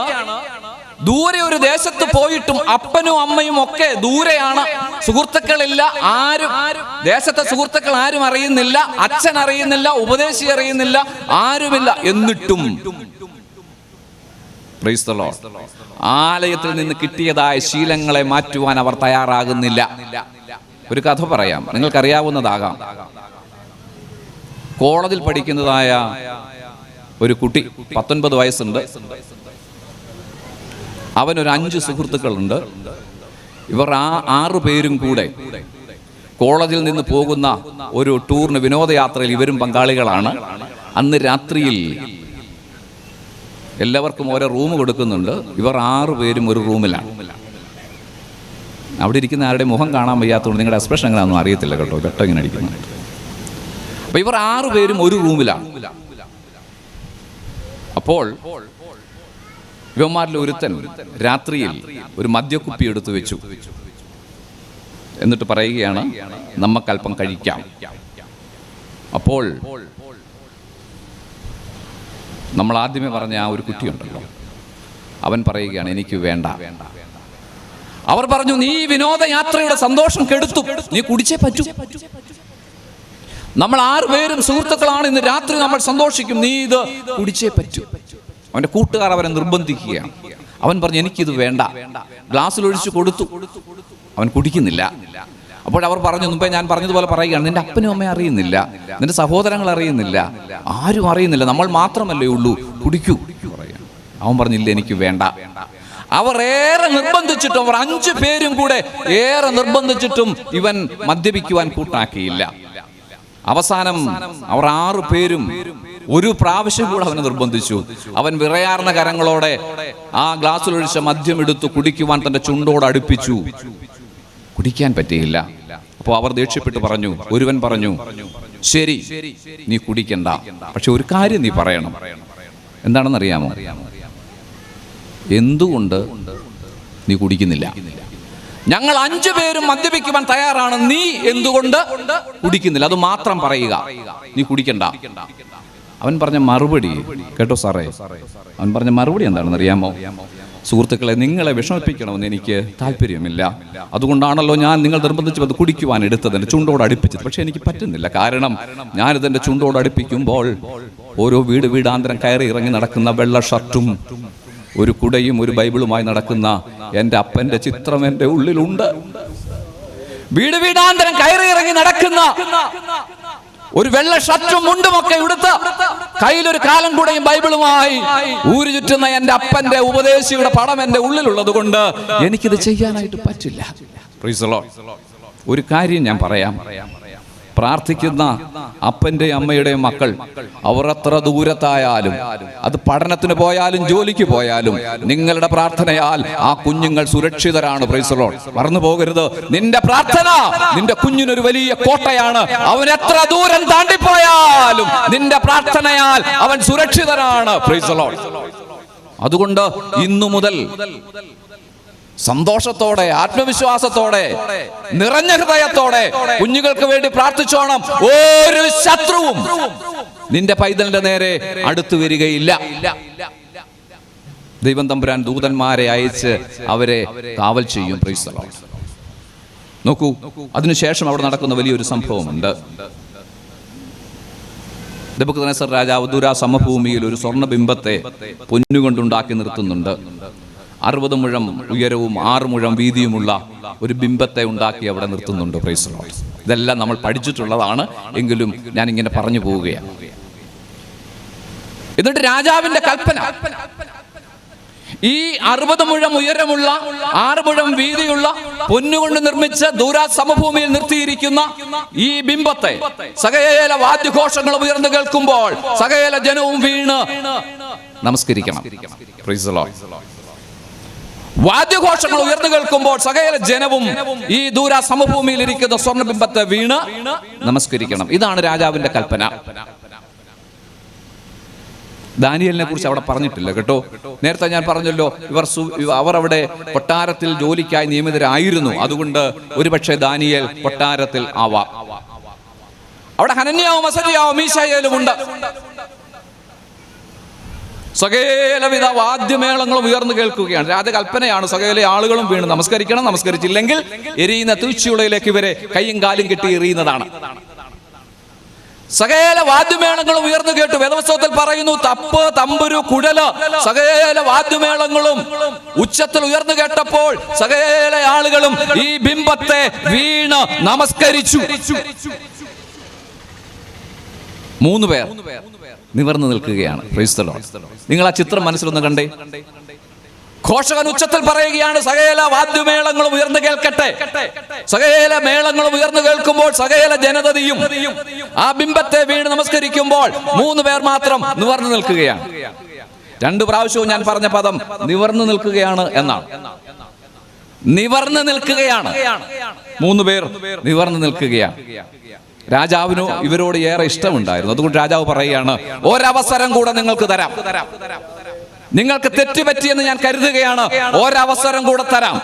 ദൂരെ ഒരു ദേശത്ത് പോയിട്ടും അപ്പനും അമ്മയും ഒക്കെ ദൂരെയാണ്. സുഹൃത്തുക്കളില്ല, ആരും ദേശത്തെ സുഹൃത്തുക്കൾ ആരും അറിയുന്നില്ല, അച്ഛൻ അറിയുന്നില്ല, ഉപദേശി അറിയുന്നില്ല, ആരുമില്ല. എന്നിട്ടും പ്രൈസ് ദി ലോർഡ്, ആലയത്തിൽ നിന്ന് കിട്ടിയതായ ശീലങ്ങളെ മാറ്റുവാൻ അവർ തയ്യാറാകുന്നില്ല. ഒരു കഥ പറയാം, നിങ്ങൾക്കറിയാവുന്നതാകാം. കോളേജിൽ പഠിക്കുന്നതായ ഒരു കുട്ടി, 19 വയസ്സുണ്ട്. അവനൊരു 5 സുഹൃത്തുക്കളുണ്ട്. ഇവർ 6 പേരും കൂടെ കോളേജിൽ നിന്ന് പോകുന്ന ഒരു ടൂറിന്, വിനോദയാത്രയിൽ ഇവരും പങ്കാളികളാണ്. അന്ന് രാത്രിയിൽ എല്ലാവർക്കും ഓരോ റൂം കൊടുക്കുന്നുണ്ട്. ഇവർ 6 പേരും ഒരു റൂമിലാണ്. അവിടെ ഇരിക്കുന്ന ആരുടെ മുഖം കാണാൻ വയ്യാത്തതുകൊണ്ട് നിങ്ങളുടെ എക്സ്പ്രഷൻ എങ്ങനെയാണെന്നും അറിയത്തില്ല കേട്ടോ, കേട്ടോ ഇങ്ങനെ അടിക്കുന്നു. അപ്പൊ ഇവർ 6 പേരും ഒരു റൂമിലാണ്. അപ്പോൾ ഇവന്മാരിൽ ഒരുത്തൻ രാത്രിയിൽ ഒരു മദ്യക്കുപ്പി എടുത്തു വെച്ചു. എന്നിട്ട് പറയുകയാണ്, നമുക്കല്പം കഴിക്കാം. അപ്പോൾ നമ്മൾ ആദ്യമേ പറഞ്ഞ ആ ഒരു കുട്ടിയുണ്ടല്ലോ, അവൻ പറയുകയാണ്, എനിക്ക് വേണ്ട. അവർ പറഞ്ഞു, നീ വിനോദയാത്രയുടെ സന്തോഷം കെടുത്തു, നീ കുടിച്ചേ പറ്റൂ. നമ്മൾ 6 പേരും സുഹൃത്തുക്കളാണ്, ഇന്ന് രാത്രി നമ്മൾ സന്തോഷിക്കും, നീ ഇത് കുടിച്ചേ പറ്റൂ. അവന്റെ കൂട്ടുകാർ അവരെ നിർബന്ധിക്കുകയാണ്. അവൻ പറഞ്ഞു, എനിക്കിത് വേണ്ട. ഗ്ലാസ്സിൽ ഒഴിച്ചു കൊടുത്തു, അവൻ കുടിക്കുന്നില്ല. അപ്പോൾ അവർ പറഞ്ഞു, മുമ്പേ ഞാൻ പറഞ്ഞതുപോലെ പറയുകയാണ്, നിന്റെ അപ്പനും അമ്മയും അറിയുന്നില്ല, നിന്റെ സഹോദരങ്ങൾ അറിയുന്നില്ല, ആരും അറിയുന്നില്ല, നമ്മൾ മാത്രമല്ലേ ഉള്ളൂ, കുടിക്കൂ പറയാം. അവൻ പറഞ്ഞില്ല, എനിക്ക് വേണ്ട. അവർ ഏറെ നിർബന്ധിച്ചിട്ടും, അവർ 5 പേരും കൂടെ ഏറെ നിർബന്ധിച്ചിട്ടും ഇവൻ മദ്യപിക്കുവാൻ കൂട്ടാക്കിയില്ല. അവസാനം അവർ 6 പേരും ഒരു പ്രാവശ്യം കൂടെ അവനെ നിർബന്ധിച്ചു. അവൻ വിറയാർന്ന കരങ്ങളോടെ ആ ഗ്ലാസ്സിലൊഴിച്ച മദ്യം എടുത്തു കുടിക്കുവാൻ തന്റെ ചുണ്ടോട് അടുപ്പിച്ചു. കുടിക്കാൻ പറ്റിയില്ല. അപ്പോൾ അവർ ദേഷ്യപ്പെട്ട് പറഞ്ഞു. ഒരുവൻ പറഞ്ഞു, ശരി, നീ കുടിക്കണ്ട, പക്ഷെ ഒരു കാര്യം നീ പറയണം. എന്താണെന്നറിയാമോ? എന്തുകൊണ്ട് നീ കുടിക്കുന്നില്ല? ഞങ്ങൾ 5 പേരും മദ്യപിക്കുവാൻ തയ്യാറാണ്, നീ എന്തുകൊണ്ട് കുടിക്കുന്നില്ല? അത് മാത്രം പറയുക, നീ കുടിക്കണ്ട. അവൻ പറഞ്ഞ മറുപടി കേട്ടോ സാറേ, അവൻ പറഞ്ഞ മറുപടി എന്താണെന്ന് അറിയാമോ? സുഹൃത്തുക്കളെ, നിങ്ങളെ വിഷമിപ്പിക്കണമെന്ന് എനിക്ക് താല്പര്യമില്ല. അതുകൊണ്ടാണല്ലോ ഞാൻ നിങ്ങൾ നിർബന്ധിച്ച് അത് കുടിക്കുവാൻ എടുത്തത്, എൻ്റെ ചുണ്ടോട് അടുപ്പിച്ചത്. പക്ഷെ എനിക്ക് പറ്റുന്നില്ല. കാരണം ഞാനിതെൻ്റെ ചുണ്ടോട് അടുപ്പിക്കുമ്പോൾ ഓരോ വീടാന്തരം കയറി ഇറങ്ങി നടക്കുന്ന വെള്ള ഷർട്ടും ഒരു കുടയും ഒരു ബൈബിളുമായി നടക്കുന്ന എൻ്റെ അപ്പൻ്റെ ചിത്രം എൻ്റെ ഉള്ളിലുണ്ട്. വീടാന്തരം കയറി ഇറങ്ങി നടക്കുന്ന ഒരു വെള്ള ഷർട്ടും മുണ്ടുമൊക്കെ എടുത്ത് കയ്യിലൊരു കാലം കൂടെയും ബൈബിളുമായി ഊരു ചുറ്റുന്ന എൻ്റെ അപ്പൻ്റെ ഉപദേശിയുടെ പടം എൻ്റെ ഉള്ളിലുള്ളത് കൊണ്ട് എനിക്കിത് ചെയ്യാനായിട്ട് പറ്റില്ല. Price the lord. ഒരു കാര്യം ഞാൻ പറയാം. പ്രാർത്ഥിക്കുന്ന അപ്പൻ്റെയും അമ്മയുടെയും മക്കൾ അവർ എത്ര ദൂരത്തായാലും, അത് പഠനത്തിന് പോയാലും ജോലിക്ക് പോയാലും, നിങ്ങളുടെ പ്രാർത്ഥനയാൽ ആ കുഞ്ഞുങ്ങൾ സുരക്ഷിതരാണ്. Price the Lord. മറന്നു പോകരുത്, നിന്റെ പ്രാർത്ഥന നിന്റെ കുഞ്ഞിനൊരു വലിയ കോട്ടയാണ്. അവൻ എത്ര ദൂരം താണ്ടിപ്പോയാലും നിന്റെ പ്രാർത്ഥനയാൽ അവൻ സുരക്ഷിതനാണ്. Price the Lord. അതുകൊണ്ട് ഇന്നു മുതൽ സന്തോഷത്തോടെ, ആത്മവിശ്വാസത്തോടെ, നിറഞ്ഞ ഹൃദയത്തോടെ കുഞ്ഞുങ്ങൾക്ക് വേണ്ടി പ്രാർത്ഥിച്ചോണം. ഒരു ശത്രുവും നിന്റെ പൈതലിന്റെ നേരെ അടുത്തു വരികയില്ല. ദൈവം തമ്പുരാൻ ദൂതന്മാരെ അയച്ച് അവരെ കാവൽ ചെയ്യും. Price the Lord. നോക്കൂ, അതിനുശേഷം അവിടെ നടക്കുന്ന വലിയൊരു സംഭവമുണ്ട്. നെബൂഖദ്നേസർ രാജാവ് ദൂരാ സമഭൂമിയിൽ ഒരു സ്വർണ്ണബിംബത്തെ പൊന്നുകൊണ്ടുണ്ടാക്കി നിർത്തുന്നുണ്ട്. 60 മുഴം ഉയരവും 6 മുഴം വീതിയുമുള്ള ഒരു ബിംബത്തെ ഉണ്ടാക്കി അവിടെ നിർത്തുന്നുണ്ട്. Price the Lord. ഇതെല്ലാം നമ്മൾ പഠിച്ചിട്ടുള്ളതാണ്, എങ്കിലും ഞാനിങ്ങനെ പറഞ്ഞു പോവുകയാണ്. എന്നിട്ട് രാജാവിന്റെ കൽപ്പന, ഈ 60 മുഴം ഉയരമുള്ള 6 മുഴം വീതിയുള്ള പൊന്നുകൊണ്ട് നിർമ്മിച്ച ദൂരാ സമഭൂമിയിൽ നിർത്തിയിരിക്കുന്ന ഈ ബിംബത്തെ സകല വാദ്യഘോഷങ്ങളും ഉയർന്നു കേൾക്കുമ്പോൾ സകല ജനവും വീണ് നമസ്കരിക്കണം. Praise the lord. വാദ്യഘോഷങ്ങൾ ഉയർന്നു കേൾക്കുമ്പോൾ സകല ജനവും ഈ ദൂരാ സമഭൂമിയിൽ ഇരിക്കുന്ന സ്വർണ്ണബിംബത്തെ വീണ് നമസ്കരിക്കണം. ഇതാണ് രാജാവിന്റെ കൽപ്പന. ദാനിയേലിനെ കുറിച്ച് അവിടെ പറഞ്ഞിട്ടില്ല കേട്ടോ. നേരത്തെ ഞാൻ പറഞ്ഞല്ലോ, അവർ അവിടെ കൊട്ടാരത്തിൽ ജോലിക്കായി നിയമിതരായിരുന്നു. അതുകൊണ്ട് ഒരുപക്ഷെ ദാനിയേൽ കൊട്ടാരത്തിൽ ആവാം. അവിടെ ഹനന്യാവും അസര്യാവും മീശായേലും ഉണ്ട്. സകലവിധ വാദ്യമേളങ്ങളും ഉയർന്നു കേൾക്കുകയാണ്. രാജകൽപ്പനയാണ്, സകല ആളുകളും വീണ് നമസ്കരിക്കണം. നമസ്കരിച്ചില്ലെങ്കിൽ എരിയുന്ന തീച്ചുളയിലേക്ക് ഇവരെ കയ്യും കാലും കെട്ടി എറിയുന്നതാണ്. സകല വാദ്യമേളങ്ങളും ഉയർന്നു കേട്ടു. വേദപുസ്തകത്തിൽ പറയുന്നു, തപ്പ്, തമ്പുരു, കുഴല്, സകല വാദ്യമേളങ്ങളും ഉച്ചത്തിൽ ഉയർന്നു കേട്ടപ്പോൾ സകല ആളുകളും ഈ ബിംബത്തെ വീണ് നമസ്കരിച്ചു. 3 പേർ നിവർന്നു നിൽക്കുകയാണ്. Price the Lord. നിങ്ങൾ ആ ചിത്രം മനസ്സിലൊന്ന് കണ്ടേ. ഘോഷകൻ ഉച്ചത്തിൽ പറയുകയാണ്, സകല വാദ്യമേളങ്ങളും ഉയർന്നു കേൾക്കട്ടെ. സകല മേളങ്ങളും ഉയർന്നു കേൾക്കുമ്പോൾ സകല ജനതയും ആ ബിംബത്തെ വീണ് നമസ്കരിക്കുമ്പോൾ 3 പേർ മാത്രം നിവർന്നു നിൽക്കുകയാണ്. 2 പ്രാവശ്യവും ഞാൻ പറഞ്ഞ പദം നിവർന്നു നിൽക്കുകയാണ് എന്നാണ്. നിവർന്നു നിൽക്കുകയാണ്. 3 പേർ നിവർന്നു നിൽക്കുകയാണ്. രാജാവിനു ഇവരോട് ഏറെ ഇഷ്ടമുണ്ടായിരുന്നു. അതുകൊണ്ട് രാജാവ് പറയുകയാണ്, ഒരവസരം കൂടെ നിങ്ങൾക്ക് തരാം. നിങ്ങൾക്ക് തെറ്റുപറ്റിയെന്ന് ഞാൻ കരുതുകയാണ്, ഒരവസരം കൂടെ തരാം.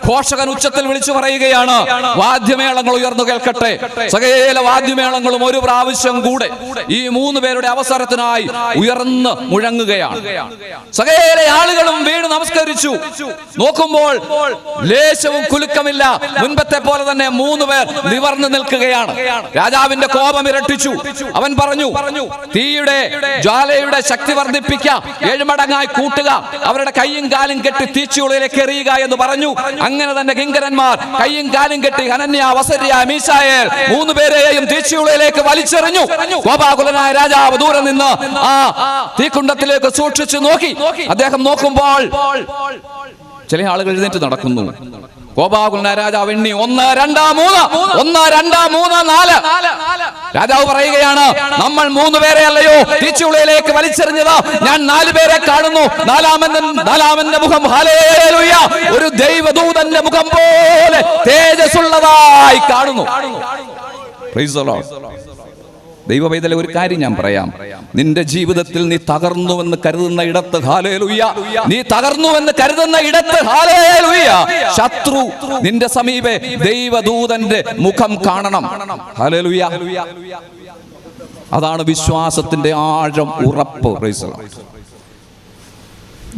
ഘോഷകൻ ഉച്ചത്തിൽ വിളിച്ചു പറയുകയാണ്, വാദ്യമേളങ്ങൾ ഉയർന്നു കേൾക്കട്ടെ. സകല വാദ്യമേളങ്ങളും ഒരു പ്രാവശ്യം കൂടെ ഈ 3 പേരുടെ അവസരത്തിനായി ഉയർന്ന് മുഴങ്ങുകയാണ്. സകല ആളുകളും വീണ് നമസ്കരിച്ചു. നോക്കുമ്പോൾ ലേശവും കുലുക്കമില്ല. മുൻപത്തെ പോലെ തന്നെ 3 പേർ നിവർന്നു നിൽക്കുകയാണ്. രാജാവിന്റെ കോപം ഇരട്ടിച്ചു. അവൻ പറഞ്ഞു, തീയുടെ ജ്വാലയുടെ ശക്തി വർദ്ധിപ്പിക്കുക, 7 മടങ്ങായി കൂട്ടുക, അവരുടെ കയ്യും കാലും കെട്ടി തീച്ചുളയിലേക്ക് എറിയുക എന്ന് പറഞ്ഞു. അങ്ങനെ തന്നെ കിങ്കരന്മാർ കയ്യും കാലും കെട്ടി ഹനന്യാവ്, അസര്യാവ്, മീശായേൽ 3 പേരെയും തീച്ചുളയിലേക്ക് വലിച്ചെറിഞ്ഞു. കോപാകുലനായ രാജാവ് ദൂരെ നിന്ന് ആ തീക്കുണ്ടത്തിലേക്ക് സൂക്ഷിച്ചു നോക്കി. അദ്ദേഹം നോക്കുമ്പോൾ ചില ആളുകൾ എഴുന്നേറ്റ് നടക്കുന്നു. കോപാകുലനായ രാജാവ് എണ്ണി 1 2 3 4. രാജാവ് പറയുകയാണ്, നമ്മൾ 3 പേരെ അല്ലയോ തീച്ചുളയിലേക്ക് വലിച്ചെറിഞ്ഞത്, ഞാൻ 4 പേരെ കാണുന്നു. നാലാമന്റെ മുഖം ഹല്ലേലൂയ ഒരു ദൈവദൂതന്റെ മുഖം പോലെ തേജസ്സുള്ളതായി കാണുന്നു. Price the Lord. ദൈവവേദല ഒരു കാര്യം ഞാൻ പറയാം. നിന്റെ ജീവിതത്തിൽ നീ തകർന്നുവെന്ന് കരുതുന്ന ഇടത്ത് ഹല്ലേലൂയ, നീ തകർന്നുവെന്ന് കരുതുന്ന ഇടത്ത് ഹല്ലേലൂയ, ശത്രു നിന്റെ സമീപേ ദൈവദൂതന്റെ മുഖം കാണണം. ഹല്ലേലൂയ. അതാണ് വിശ്വാസത്തിന്റെ ആഴം, ഉറപ്പ്. Price the Lord.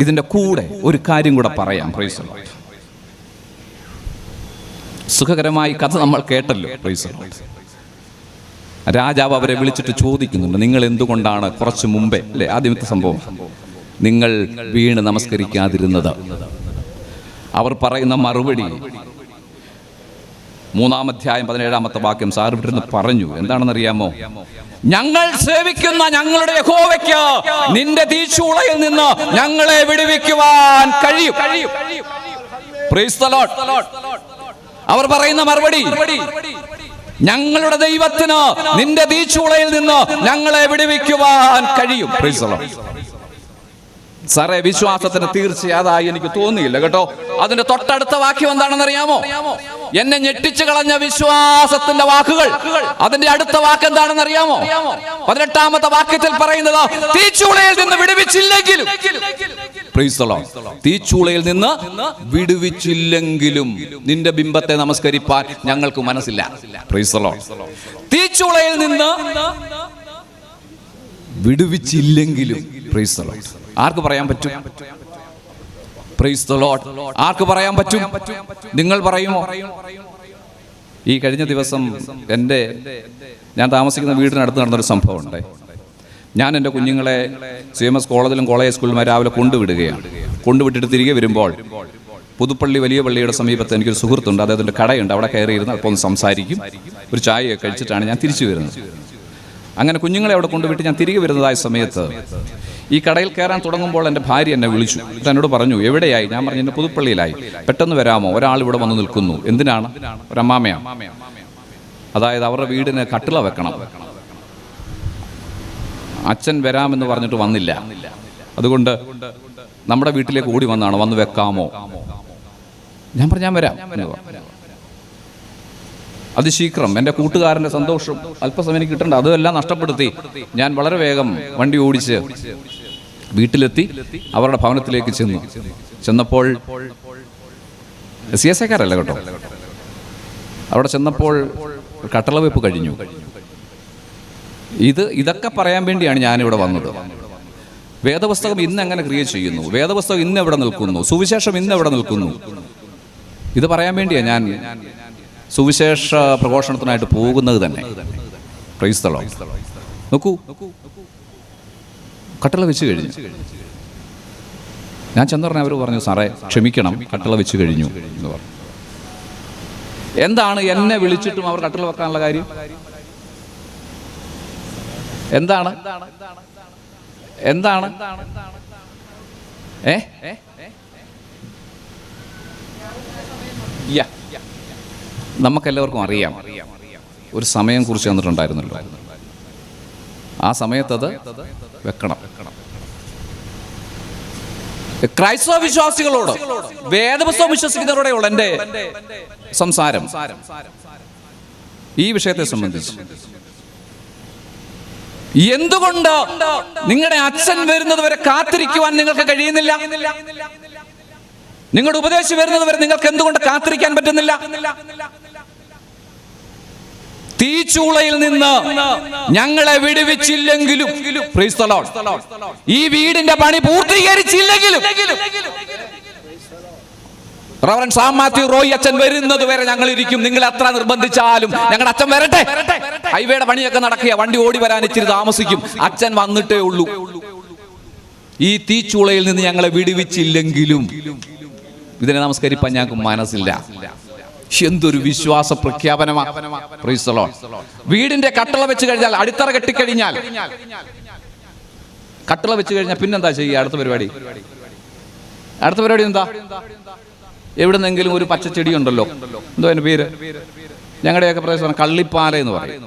ഇതിന്റെ കൂടെ ഒരു കാര്യം കൂടെ പറയാം. Price the Lord. സുഖകരമായി കഥ നമ്മൾ കേട്ടല്ലോ. Price the Lord. രാജാവ് അവരെ വിളിച്ചിട്ട് ചോദിക്കുന്നുണ്ട്, നിങ്ങൾ എന്തുകൊണ്ടാണ് കുറച്ച് മുമ്പേ അല്ലെ ആദ്യമത്തെ സംഭവം നിങ്ങൾ വീണ് നമസ്കരിക്കാതിരുന്നത്? അവർ പറയുന്ന മറുപടി 3-ാം അധ്യായം 17-ാമത്തെ വാക്യം സാർ ഇവിടുന്ന് പറഞ്ഞു. എന്താണെന്നറിയാമോ? ഞങ്ങൾ സേവിക്കുന്ന ഞങ്ങളുടെ യഹോവയ്ക്ക് നിന്റെ തീച്ചൂളയിൽ നിന്ന് ഞങ്ങളെ വിടുവിക്കുവാൻ കഴിയും. Price the Lord. അവർ പറയുന്ന മറുപടി, ഞങ്ങളുടെ ദൈവത്തിന് നിന്റെ തീച്ചൂളയിൽ നിന്ന് ഞങ്ങളെ വിടുവിക്കുവാൻ കഴിയും. Price the Lord. സാറേ, വിശ്വാസത്തിന് തീർച്ചയായി എനിക്ക് തോന്നിയില്ല കേട്ടോ. അതിന്റെ തൊട്ടടുത്ത വാക്യം എന്താണെന്നറിയാമോ? എന്നെ ഞെട്ടിച്ചു കളഞ്ഞ വിശ്വാസത്തിന്റെ വാക്കുകൾ. അതിന്റെ അടുത്ത വാക്ക് എന്താണെന്നറിയാമോ? 18-ാമത്തെ വാക്യത്തിൽ പറയുന്നത്, തീച്ചൂളയിൽ നിന്ന് വിടുവിച്ചില്ലെങ്കിലും. Praise the lord. തീച്ചൂളയിൽ നിന്ന് വിടുവിച്ചില്ലെങ്കിലും നിന്റെ ബിംബത്തെ നമസ്കരിപ്പാൻ ഞങ്ങൾക്ക് മനസ്സില്ല. Price the lord. തീച്ചൂളയിൽ നിന്ന് വിടുവിച്ചില്ലെങ്കിലും. Praise the lord. ആർക്ക് പറയാൻ പറ്റും? Price the lord. ആർക്ക് പറയാൻ പറ്റും? നിങ്ങൾ പറയുമോ? ഈ കഴിഞ്ഞ ദിവസം ഞാൻ താമസിക്കുന്ന വീടിനടുത്ത് നടന്നൊരു സംഭവം ഉണ്ട്. ഞാൻ എൻ്റെ കുഞ്ഞുങ്ങളെ CMS കോളേജിലും കോളേജ് സ്കൂളിലും രാവിലെ കൊണ്ടുവിടുകയാണ്. കൊണ്ടുവിട്ടിട്ട് തിരികെ വരുമ്പോൾ പുതുപ്പള്ളി വലിയ പള്ളിയുടെ സമീപത്ത് എനിക്കൊരു സുഹൃത്തുണ്ട്. അദ്ദേഹത്തിൻ്റെ കടയുണ്ട്. അവിടെ കയറിയിരുന്ന് അപ്പോൾ ഒന്ന് സംസാരിക്കും. ഒരു ചായയൊക്കെ കഴിച്ചിട്ടാണ് ഞാൻ തിരിച്ചു വരുന്നത്. അങ്ങനെ കുഞ്ഞുങ്ങളെ അവിടെ കൊണ്ടുവിട്ട് ഞാൻ തിരികെ വരുന്നതായ സമയത്ത് ഈ കടയിൽ കയറാൻ തുടങ്ങുമ്പോൾ എൻ്റെ ഭാര്യ എന്നെ വിളിച്ചു. എന്നോട് പറഞ്ഞു, എവിടെയായി? ഞാൻ പറഞ്ഞു, എൻ്റെ പുതുപ്പള്ളിയിലായി. പെട്ടെന്ന് വരാമോ? ഒരാൾ ഇവിടെ വന്ന് നിൽക്കുന്നു. എന്തിനാണ്? ഒരമ്മാമയാണ്. അതായത് അവരുടെ വീടിന് കട്ടിള വെക്കണം. അച്ഛൻ വരാമെന്ന് പറഞ്ഞിട്ട് വന്നില്ല. അതുകൊണ്ട് നമ്മുടെ വീട്ടിലേക്ക് ഓടി വന്നാണ്, വന്ന് വെക്കാമോ? ഞാൻ പറഞ്ഞു, ഞാൻ വരാം. അതിശീഘ്രം എൻ്റെ കൂട്ടുകാരൻ്റെ സന്തോഷം അല്പസമയം എനിക്ക് കിട്ടണ്ട, അതെല്ലാം നഷ്ടപ്പെടുത്തി ഞാൻ വളരെ വേഗം വണ്ടി ഓടിച്ച് വീട്ടിലെത്തി അവരുടെ ഭവനത്തിലേക്ക് ചെന്നപ്പോൾ CSIക്കാരല്ല കേട്ടോ. അവിടെ ചെന്നപ്പോൾ കട്ടളവെപ്പ് കഴിഞ്ഞു. ഇതൊക്കെ പറയാൻ വേണ്ടിയാണ് ഞാനിവിടെ വന്നത്. വേദപുസ്തകം ഇന്ന് എങ്ങനെ ക്രിയേറ്റ് ചെയ്യുന്നു, വേദപുസ്തകം ഇന്ന് എവിടെ നിൽക്കുന്നു, സുവിശേഷം ഇന്ന് എവിടെ നിൽക്കുന്നു, ഇത് പറയാൻ വേണ്ടിയാണ് ഞാൻ സുവിശേഷ പ്രഘോഷണത്തിനായിട്ട് പോകുന്നത് തന്നെ. Price the Lord. നോക്കൂ, കട്ടള വെച്ച് കഴിഞ്ഞു. ഞാൻ ചെന്ന് പറഞ്ഞ അവർ പറഞ്ഞു, സാറേ ക്ഷമിക്കണം, കട്ടള വെച്ച് കഴിഞ്ഞു എന്ന് പറഞ്ഞു. എന്താണ് എന്നെ വിളിച്ചിട്ടും അവർ കട്ടള വെക്കാനുള്ള കാര്യം? എന്താണ്? നമുക്കെല്ലാവർക്കും അറിയാം, ഒരു സമയം കുറിച്ച് തന്നിട്ടുണ്ടായിരുന്നല്ലോ. ആ സമയത്തത് വെക്കണം. ക്രൈസ്തവ വിശ്വാസികളോട്, വേദപുസ്തകം വിശ്വസിക്കുന്നവരോടെയുള്ള എൻ്റെ സംസാരം ഈ വിഷയത്തെ സംബന്ധിച്ച്. എന്തുകൊണ്ട് നിങ്ങളുടെ അച്ഛൻ വരുന്നത് വരെ കാത്തിരിക്കുവാൻ നിങ്ങൾക്ക് കഴിയുന്നില്ല? നിങ്ങളുടെ ഉപദേശം വരുന്നത് വരെ നിങ്ങൾക്ക് എന്തുകൊണ്ട് കാത്തിരിക്കാൻ പറ്റുന്നില്ല? തീച്ചൂളയിൽ നിന്ന് ഞങ്ങളെ വിടുവിച്ചില്ലെങ്കിലും, പ്രൈസ് ദി ലോർഡ്, ഈ വീടിന്റെ പണി പൂർത്തീകരിച്ചില്ലെങ്കിലും, റവറൻഡ് സാം മാത്യു റോയ് അച്ഛൻ വരുന്നത് വരെ ഞങ്ങൾ ഇരിക്കും. നിങ്ങൾ എത്ര നിർബന്ധിച്ചാലും ഞങ്ങളുടെ അച്ഛൻ വരട്ടെ. ഹൈവേയുടെ പണിയൊക്കെ നടക്കുക, വണ്ടി ഓടി വരാൻ ഇച്ചിരി താമസിക്കും, അച്ഛൻ വന്നിട്ടേ ഉള്ളൂ. ഈ തീച്ചൂളയിൽ നിന്ന് ഞങ്ങളെ വിടുവിച്ചില്ലെങ്കിലും ഇതിനെ നമസ്കരിപ്പാൻ ഞങ്ങൾക്ക് മനസ്സില്ല. എന്തൊരു വിശ്വാസ പ്രഖ്യാപനമാണ്. Praise the lord. വീടിന്റെ കട്ടള വെച്ച് കഴിഞ്ഞാൽ, അടിത്തറ കെട്ടിക്കഴിഞ്ഞാൽ, കട്ടള വെച്ച് കഴിഞ്ഞാൽ പിന്നെന്താ ചെയ്യുക? അടുത്ത പരിപാടി എന്താ? എവിടുന്നെങ്കിലും ഒരു പച്ചച്ചെടി ഉണ്ടല്ലോ, എന്തോ അതിൻ്റെ പേര്, ഞങ്ങളുടെയൊക്കെ പ്രദേശം കള്ളിപ്പാല എന്ന് പറയും.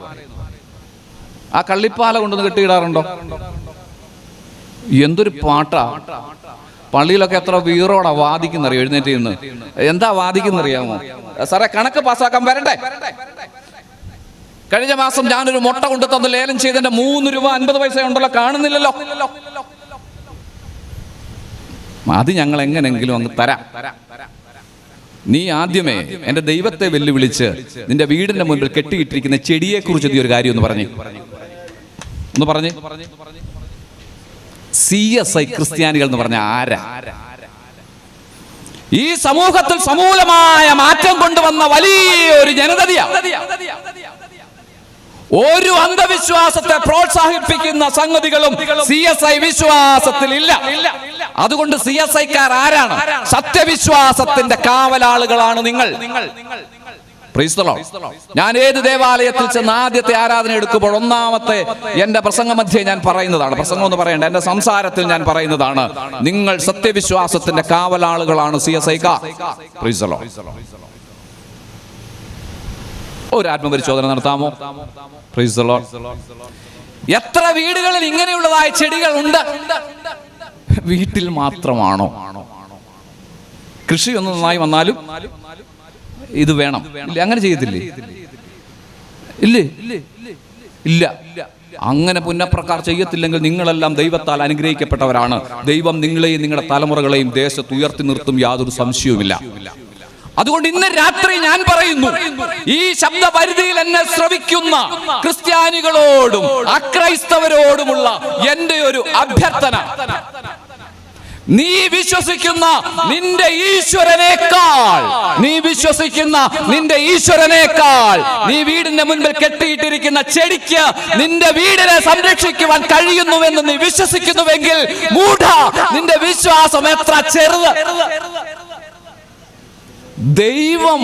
ആ കള്ളിപ്പാല കൊണ്ടൊന്ന് കെട്ടിയിടാറുണ്ടോ? എന്തൊരു പാട്ടാ! പള്ളിയിലൊക്കെ എത്ര വീറോടാ വാദിക്കുന്നറിയോ എഴുന്നേറ്റ് നിന്ന്. എന്താ വാദിക്കുന്നറിയാമോ? സാറേ കണക്ക് പാസ്സാക്കാൻ വരണ്ടേ? കഴിഞ്ഞ മാസം ഞാനൊരു മുട്ട കൊണ്ടു തന്ന് ലേലം ചെയ്തതിന്റെ 3 രൂപ 50 പൈസ ഉണ്ടല്ലോ, കാണുന്നില്ലല്ലോ. അത് ഞങ്ങൾ എങ്ങനെങ്കിലും അങ്ങ് തരാം. നീ ആദ്യമേ എന്റെ ദൈവത്തെ വെല്ലുവിളിച്ച് നിന്റെ വീടിന്റെ മുൻപിൽ കെട്ടിയിട്ടിരിക്കുന്ന ചെടിയെ കുറിച്ച് നീ ഒരു കാര്യം ഒന്ന് പറഞ്ഞേ. CSI ക്രിസ്ത്യാനികൾ എന്ന് പറഞ്ഞ ആരാ? ഈ സമൂഹത്തിൽ സമൂലമായ മാറ്റം കൊണ്ടുവന്ന വലിയൊരു ജനതയാണ്. ഒരു അന്ധവിശ്വാസത്തെ പ്രോത്സാഹിപ്പിക്കുന്ന സംഗതികളും CSI വിശ്വാസത്തിൽ ഇല്ല. അതുകൊണ്ട് CSIക്കാർ ആരാണ്? സത്യവിശ്വാസത്തിന്റെ കാവലാളുകളാണ് നിങ്ങൾ. Price the Lord. ഞാൻ ഏത് ദേവാലയത്തിൽ ചെന്ന് ആദ്യത്തെ ആരാധന എടുക്കുമ്പോൾ ഒന്നാമത്തെ എന്റെ പ്രസംഗ മധ്യേ ഞാൻ പറയുന്നതാണ്, പ്രസംഗം എന്ന് പറയേണ്ട, എന്റെ സംസാരത്തിൽ ഞാൻ പറയുന്നതാണ്, നിങ്ങൾ സത്യവിശ്വാസത്തിന്റെ കാവലാളുകളാണ് CSIക്കാർ. Praise the lord. ഒരു ആത്മപരിശോധന നടത്താമോ? Price the Lord. എത്ര വീടുകളിൽ ഇങ്ങനെയുള്ളതായ ചെടികൾ ഉണ്ട്? വീട്ടിൽ മാത്രമാണോ? കൃഷി ഒന്ന് നന്നായി വന്നാലും ഇത് വേണം, ഇല്ല അങ്ങനെ ചെയ്യത്തില്ലേ? ഇല്ല. അങ്ങനെ പുന്നപ്രക്കാർ ചെയ്യത്തില്ലെങ്കിൽ നിങ്ങളെല്ലാം ദൈവത്താൽ അനുഗ്രഹിക്കപ്പെട്ടവരാണ്. ദൈവം നിങ്ങളെയും നിങ്ങളുടെ തലമുറകളെയും ദേശത്ത് ഉയർത്തി നിർത്തും, യാതൊരു സംശയവുമില്ല. അതുകൊണ്ട് ഇന്ന് രാത്രി ഞാൻ പറയുന്നു, ഈ ശബ്ദപരിധിയിൽ എന്നെ ശ്രവിക്കുന്ന ക്രിസ്ത്യാനികളോടും അക്രൈസ്തവരോടുമുള്ള എന്റെ ഒരു അഭ്യർത്ഥന, നീ വിശ്വസിക്കുന്ന നിന്റെ ഈശ്വരനേക്കാൾ നീ വീടിന്റെ മുൻപിൽ കെട്ടിയിട്ടിരിക്കുന്ന ചെടിക്ക് നിന്റെ വീടിനെ സംരക്ഷിക്കുവാൻ കഴിയുന്നുവെന്ന് നീ വിശ്വസിക്കുന്നുവെങ്കിൽ മൂഢ, നിന്റെ വിശ്വാസം എത്ര ചെറുത്! ദൈവം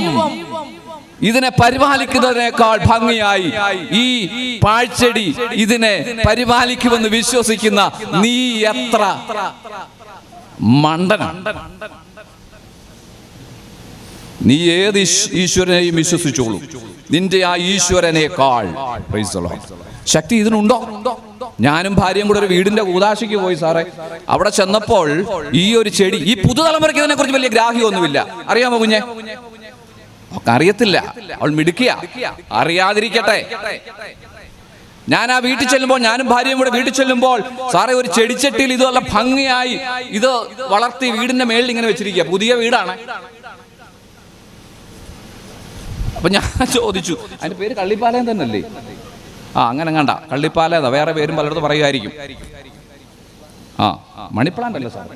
ഇതിനെ പരിപാലിക്കുന്നതിനേക്കാൾ ഭംഗിയായി ഈ പാഴ്ചെടി ഇതിനെ പരിപാലിക്കുമെന്ന് വിശ്വസിക്കുന്ന നീ എത്ര മണ്ടനാണ്! നീ ഏത് ഈശ്വരനെയും വിശ്വസിച്ചോളൂ, നിന്റെ ആ ഈശ്വരനേക്കാൾ ശക്തി ഇതിനുണ്ടോ? ഞാനും ഭാര്യയും കൂടെ ഒരു വീടിന്റെ കൂതാശിക്ക് പോയി സാറേ. അവിടെ ചെന്നപ്പോൾ ഈ ഒരു ചെടി, ഈ പുതുതലമുറയ്ക്ക് ഇതിനെ കുറിച്ച് വലിയ ഗ്രാഹ്യമൊന്നുമില്ല. അറിയാമോ കുഞ്ഞെ? അറിയത്തില്ല. അവൾ മിടുക്കിയ, അറിയാതിരിക്കട്ടെ. ഞാൻ ആ വീട്ടിൽ ചെല്ലുമ്പോൾ, ഞാനും ഭാര്യയും കൂടെ വീട്ടിൽ ചെല്ലുമ്പോൾ, സാറേ ഒരു ചെടിച്ചട്ടിയിൽ ഇത് നല്ല ഭംഗിയായി ഇത് വളർത്തി വീടിന്റെ മേളിൽ ഇങ്ങനെ വെച്ചിരിക്കുക. പുതിയ വീടാണ്. അപ്പൊ ഞാൻ ചോദിച്ചു, അതിന്റെ പേര് കള്ളിപ്പാലയം തന്നെയല്ലേ? അങ്ങനെ കണ്ട കള്ളിപ്പാലയതാ, വേറെ പേരും പലയിടത്തും പറയുമായിരിക്കും. മണിപ്ലാന്റ് അല്ലേ സാർ?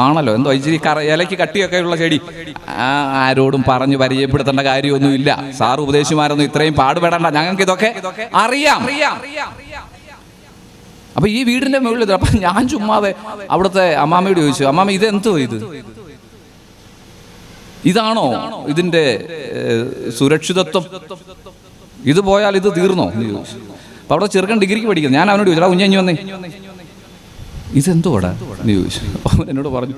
ആണല്ലോ, എന്തോ ഇച്ചിരി ഇലയ്ക്ക് കട്ടിയൊക്കെ ഉള്ള ചെടി. ആരോടും പറഞ്ഞു പരിചയപ്പെടുത്തേണ്ട കാര്യമൊന്നുമില്ല. സാർ ഉപദേശിമാരൊന്നും ഇത്രയും പാടുപെടണ്ട, ഞങ്ങൾക്ക് ഇതൊക്കെ അറിയാം. അപ്പൊ ഈ വീടിന്റെ മുകളിൽ, അപ്പൊ ഞാൻ ചുമ്മാതെ അവിടുത്തെ അമ്മാമ്മയോട് ചോദിച്ചു, അമ്മാമ്മ ഇതെന്തോ ഇതാണോ ഇതിന്റെ സുരക്ഷിതത്വം? ഇത് പോയാൽ ഇത് തീർന്നോ എന്ന് ചോദിച്ചു. അപ്പൊ അവിടെ ചെറുക്കൻ ഡിഗ്രിക്ക് പഠിക്കുന്നത്. ഞാൻ അവനോട് ചോദിച്ചു, കുഞ്ഞു വന്നേ, ഇതെന്തോടാ എന്ന് ചോദിച്ചു. അവൻ എന്നോട് പറഞ്ഞു,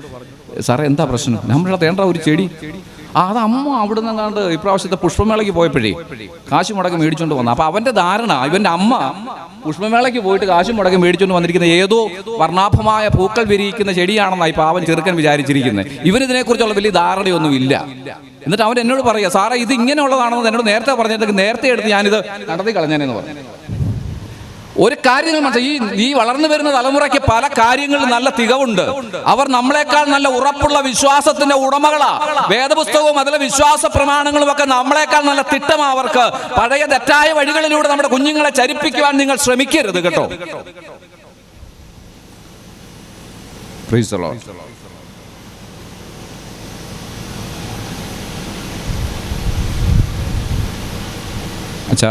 സാറേ എന്താ പ്രശ്നം? നമ്മളെ തേണ്ട ഒരു ചെടി, അത് അമ്മ അവിടെ നിന്നാണ്ട് ഇപ്രാവശ്യത്തെ പുഷ്പമേളയ്ക്ക് പോയപ്പോഴേ കാശ് മുടക്കി മേടിച്ചോണ്ട് വന്നു. അപ്പൊ അവന്റെ ധാരണ, ഇവന്റെ അമ്മ പുഷ്പമേളയ്ക്ക് പോയിട്ട് കാശ് മുടക്കി മേടിച്ചോണ്ട് വന്നിരിക്കുന്ന ഏതോ വർണ്ണാഭമായ പൂക്കൾ വിരിയിക്കുന്ന ചെടിയാണെന്നായി ഇപ്പൊ അവൻ ചെറുക്കൻ വിചാരിച്ചിരിക്കുന്നത്. ഇവനിതിനെക്കുറിച്ചുള്ള വലിയ ധാരണയൊന്നും ഇല്ല. എന്നിട്ട് അവൻ എന്നോട് പറയുക, സാറേ ഇത് ഇങ്ങനെയുള്ളതാണെന്ന് എന്നോട് നേരത്തെ പറഞ്ഞിട്ട് നേരത്തെ എടുത്ത് ഞാനിത് നടത്തി കളഞ്ഞാനെന്ന് പറഞ്ഞു. ഒരു കാര്യങ്ങൾ മനസ്സിലായി, ഈ വളർന്നു വരുന്ന തലമുറയ്ക്ക് പല കാര്യങ്ങളിലും നല്ല തികവുണ്ട്. അവർ നമ്മളെക്കാൾ നല്ല ഉറപ്പുള്ള വിശ്വാസത്തിന്റെ ഉടമകളാ. വേദപുസ്തകവും അതിലെ വിശ്വാസ പ്രമാണങ്ങളും ഒക്കെ നമ്മളെക്കാൾ നല്ല തിട്ടമാ അവർക്ക്. പഴയ തെറ്റായ വഴികളിലൂടെ നമ്മുടെ കുഞ്ഞുങ്ങളെ ചരിപ്പിക്കുവാൻ നിങ്ങൾ ശ്രമിക്കരുത് കേട്ടോ. Price the Lord. അച്ഛാ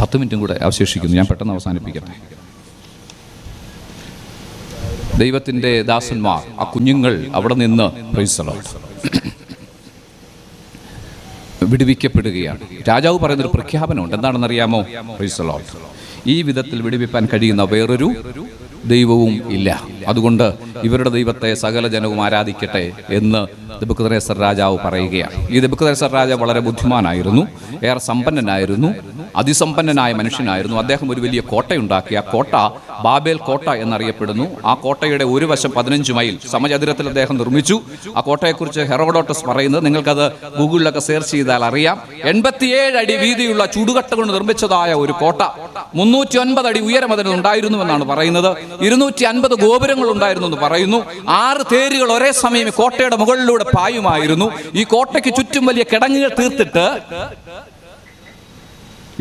10 മിനിറ്റും കൂടെ അവശേഷിക്കുന്നു. ഞാൻ പെട്ടെന്ന് അവസാനിപ്പിക്കട്ടെ. ദൈവത്തിൻ്റെ ദാസന്മാർ, ആ കുഞ്ഞുങ്ങൾ അവിടെ നിന്ന് പ്രൈസ് ദി ലോർഡ് വിടുവിക്കപ്പെടുകയാണ്. രാജാവ് പറയുന്നൊരു പ്രഖ്യാപനമുണ്ട്. എന്താണെന്നറിയാമോ? Price the Lord. ഈ വിധത്തിൽ വിടുവിപ്പാൻ കഴിയുന്ന വേറൊരു ദൈവവും ഇല്ല. അതുകൊണ്ട് ഇവരുടെ ദൈവത്തെ സകല ജനവും ആരാധിക്കട്ടെ എന്ന് നെബൂഖദ്നേസർ രാജാവ് പറയുകയാണ്. ഈ നെബൂഖദ്നേസർ രാജാവ് വളരെ ബുദ്ധിമാനായിരുന്നു, ഏറെ സമ്പന്നനായിരുന്നു, അതിസമ്പന്നനായ മനുഷ്യനായിരുന്നു. അദ്ദേഹം ഒരു വലിയ കോട്ടയുണ്ടാക്കി. ആ കോട്ട ബാബേൽ കോട്ട എന്നറിയപ്പെടുന്നു. ആ കോട്ടയുടെ ഒരു വശം 15 മൈൽ സമചതുരത്തിൽ അദ്ദേഹം നിർമ്മിച്ചു. ആ കോട്ടയെക്കുറിച്ച് ഹെറോഡോട്ടസ് പറയുന്നത് നിങ്ങൾക്കത് ഗൂഗിളിലൊക്കെ സെർച്ച് ചെയ്താൽ അറിയാം. 87 അടി വീതിയുള്ള ചുടുകട്ട കൊണ്ട് നിർമ്മിച്ചതായ ഒരു കോട്ട, 309 അടി ഉയരം അതിന് ഉണ്ടായിരുന്നുവെന്നാണ് പറയുന്നത്. 250 ഗോപുരങ്ങൾ ഉണ്ടായിരുന്നു എന്ന് പറയുന്നു. 6 തേരുകൾ ഒരേ സമയം കോട്ടയുടെ മുകളിലൂടെ പായുമായിരുന്നു. ഈ കോട്ടയ്ക്ക് ചുറ്റും വലിയ കിടങ്ങുകൾ തീർത്തിട്ട്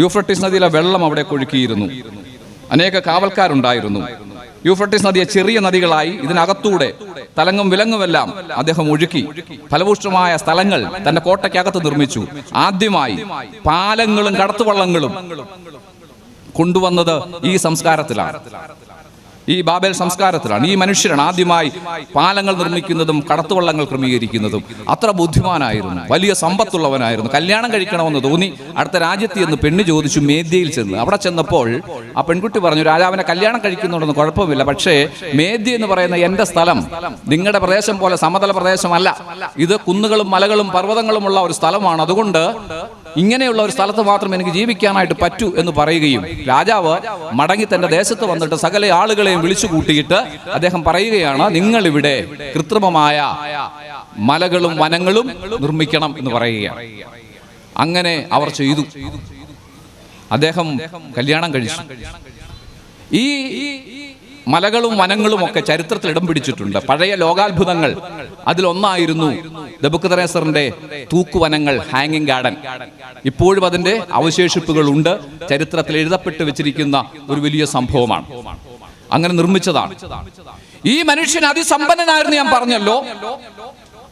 യൂഫ്രട്ടീസ് നദിയിലെ വെള്ളം അവിടെ ഒഴുക്കിയിരുന്നു. അനേക കാവൽക്കാരുണ്ടായിരുന്നു. യൂഫ്രട്ടീസ് നദിയെ ചെറിയ നദികളായി ഇതിനകത്തൂടെ തലങ്ങും വിലങ്ങുമെല്ലാം അദ്ദേഹം ഒഴുക്കി ഫലഭൂഷ്ടമായ സ്ഥലങ്ങൾ തന്റെ കോട്ടയ്ക്കകത്ത് നിർമ്മിച്ചു. ആദ്യമായി പാലങ്ങളും കടത്തുവള്ളങ്ങളും കൊണ്ടുവന്നത് ഈ സംസ്കാരത്തിലാണ്, ഈ ബാബേൽ സംസ്കാരത്തിലാണ്. ഈ മനുഷ്യരാണ് ആദ്യമായി പാലങ്ങൾ നിർമ്മിക്കുന്നതും കടത്തുവള്ളങ്ങൾ ക്രമീകരിക്കുന്നതും. അത്ര ബുദ്ധിമാനായിരുന്നു, വലിയ സമ്പത്തുള്ളവനായിരുന്നു. കല്യാണം കഴിക്കണമെന്ന് തോന്നി. അടുത്ത രാജ്യത്ത് എന്ന് പെണ്ണ് ചോദിച്ചു. മേദ്യയിൽ ചെന്ന് അവിടെ ചെന്നപ്പോൾ ആ പെൺകുട്ടി പറഞ്ഞു, രാജാവിനെ കല്യാണം കഴിക്കുന്നുണ്ടെന്ന് കുഴപ്പമില്ല, പക്ഷേ മേദ്യ എന്ന് പറയുന്ന എൻ്റെ സ്ഥലം നിങ്ങളുടെ പ്രദേശം പോലെ സമതല പ്രദേശമല്ല. ഇത് കുന്നുകളും മലകളും പർവ്വതങ്ങളുമുള്ള ഒരു സ്ഥലമാണ്. അതുകൊണ്ട് ഇങ്ങനെയുള്ള ഒരു സ്ഥലത്ത് മാത്രം എനിക്ക് ജീവിക്കാനായിട്ട് പറ്റൂ എന്ന് പറയുകയും രാജാവ് മടങ്ങി തന്റെ ദേശത്ത് വന്നിട്ട് സകല ആളുകളെയും വിളിച്ചു കൂട്ടിയിട്ട് അദ്ദേഹം പറയുകയാണ്, നിങ്ങൾ ഇവിടെ കൃത്രിമമായ മലകളും വനങ്ങളും നിർമ്മിക്കണം എന്ന് പറയുകയാണ്. അങ്ങനെ അവർ ചെയ്തു. അദ്ദേഹം കല്യാണം കഴിച്ചു. ഈ മലകളും വനങ്ങളും ഒക്കെ ചരിത്രത്തിൽ ഇടം പിടിച്ചിട്ടുണ്ട്. പഴയ ലോകാത്ഭുതങ്ങൾ അതിലൊന്നായിരുന്നു നെബൂഖദ്നേസറിന്റെ തൂക്കുവനങ്ങൾ, ഹാങ്ങിങ് ഗാർഡൻ. ഇപ്പോഴും അതിന്റെ അവശേഷിപ്പുകളുണ്ട്. ചരിത്രത്തിൽ എഴുതപ്പെട്ട് വെച്ചിരിക്കുന്ന ഒരു വലിയ സംഭവമാണ്. അങ്ങനെ നിർമ്മിച്ചതാണ്. ഈ മനുഷ്യൻ അതിസമ്പന്നനായിരുന്നു, ഞാൻ പറഞ്ഞല്ലോ.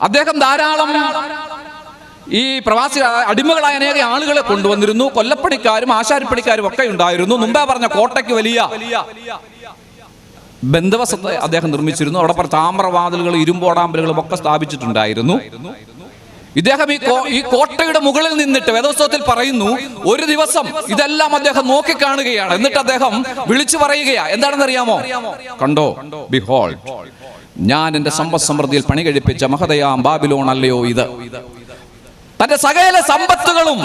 അദ്ദേഹം ധാരാളം ഈ പ്രവാസി അടിമകളായ അനേക ആളുകളെ കൊണ്ടുവന്നിരുന്നു. കൊല്ലപ്പണിക്കാരും ആശാരിപ്പണിക്കാരും ഒക്കെ ഉണ്ടായിരുന്നു. മുമ്പേ പറഞ്ഞ കോട്ടയ്ക്ക് വലിയ ബന്ധവസത്തെ അദ്ദേഹം നിർമ്മിച്ചിരുന്നു. അവിടെ താമ്രവാതിലുകളും ഇരുമ്പോടാമ്പലുകളും ഒക്കെ സ്ഥാപിച്ചിട്ടുണ്ടായിരുന്നു. ഇദ്ദേഹം ഈ കോട്ടയുടെ മുകളിൽ നിന്നിട്ട് വേദപുസ്തകത്തിൽ പറയുന്നു, ഒരു ദിവസം ഇതെല്ലാം അദ്ദേഹം നോക്കിക്കാണുകയാണ്. എന്നിട്ട് അദ്ദേഹം വിളിച്ചു പറയുകയാ, എന്താണെന്ന് അറിയാമോ? കണ്ടോ, ബിഹോൾഡ്, ഞാൻ എന്റെ സമ്പദ് സമൃദ്ധിയിൽ പണി കഴിപ്പിച്ച മഹതയാം ബാബിലോൺ അല്ലയോ ഇത്. തന്റെ സകല സമ്പത്തുകളും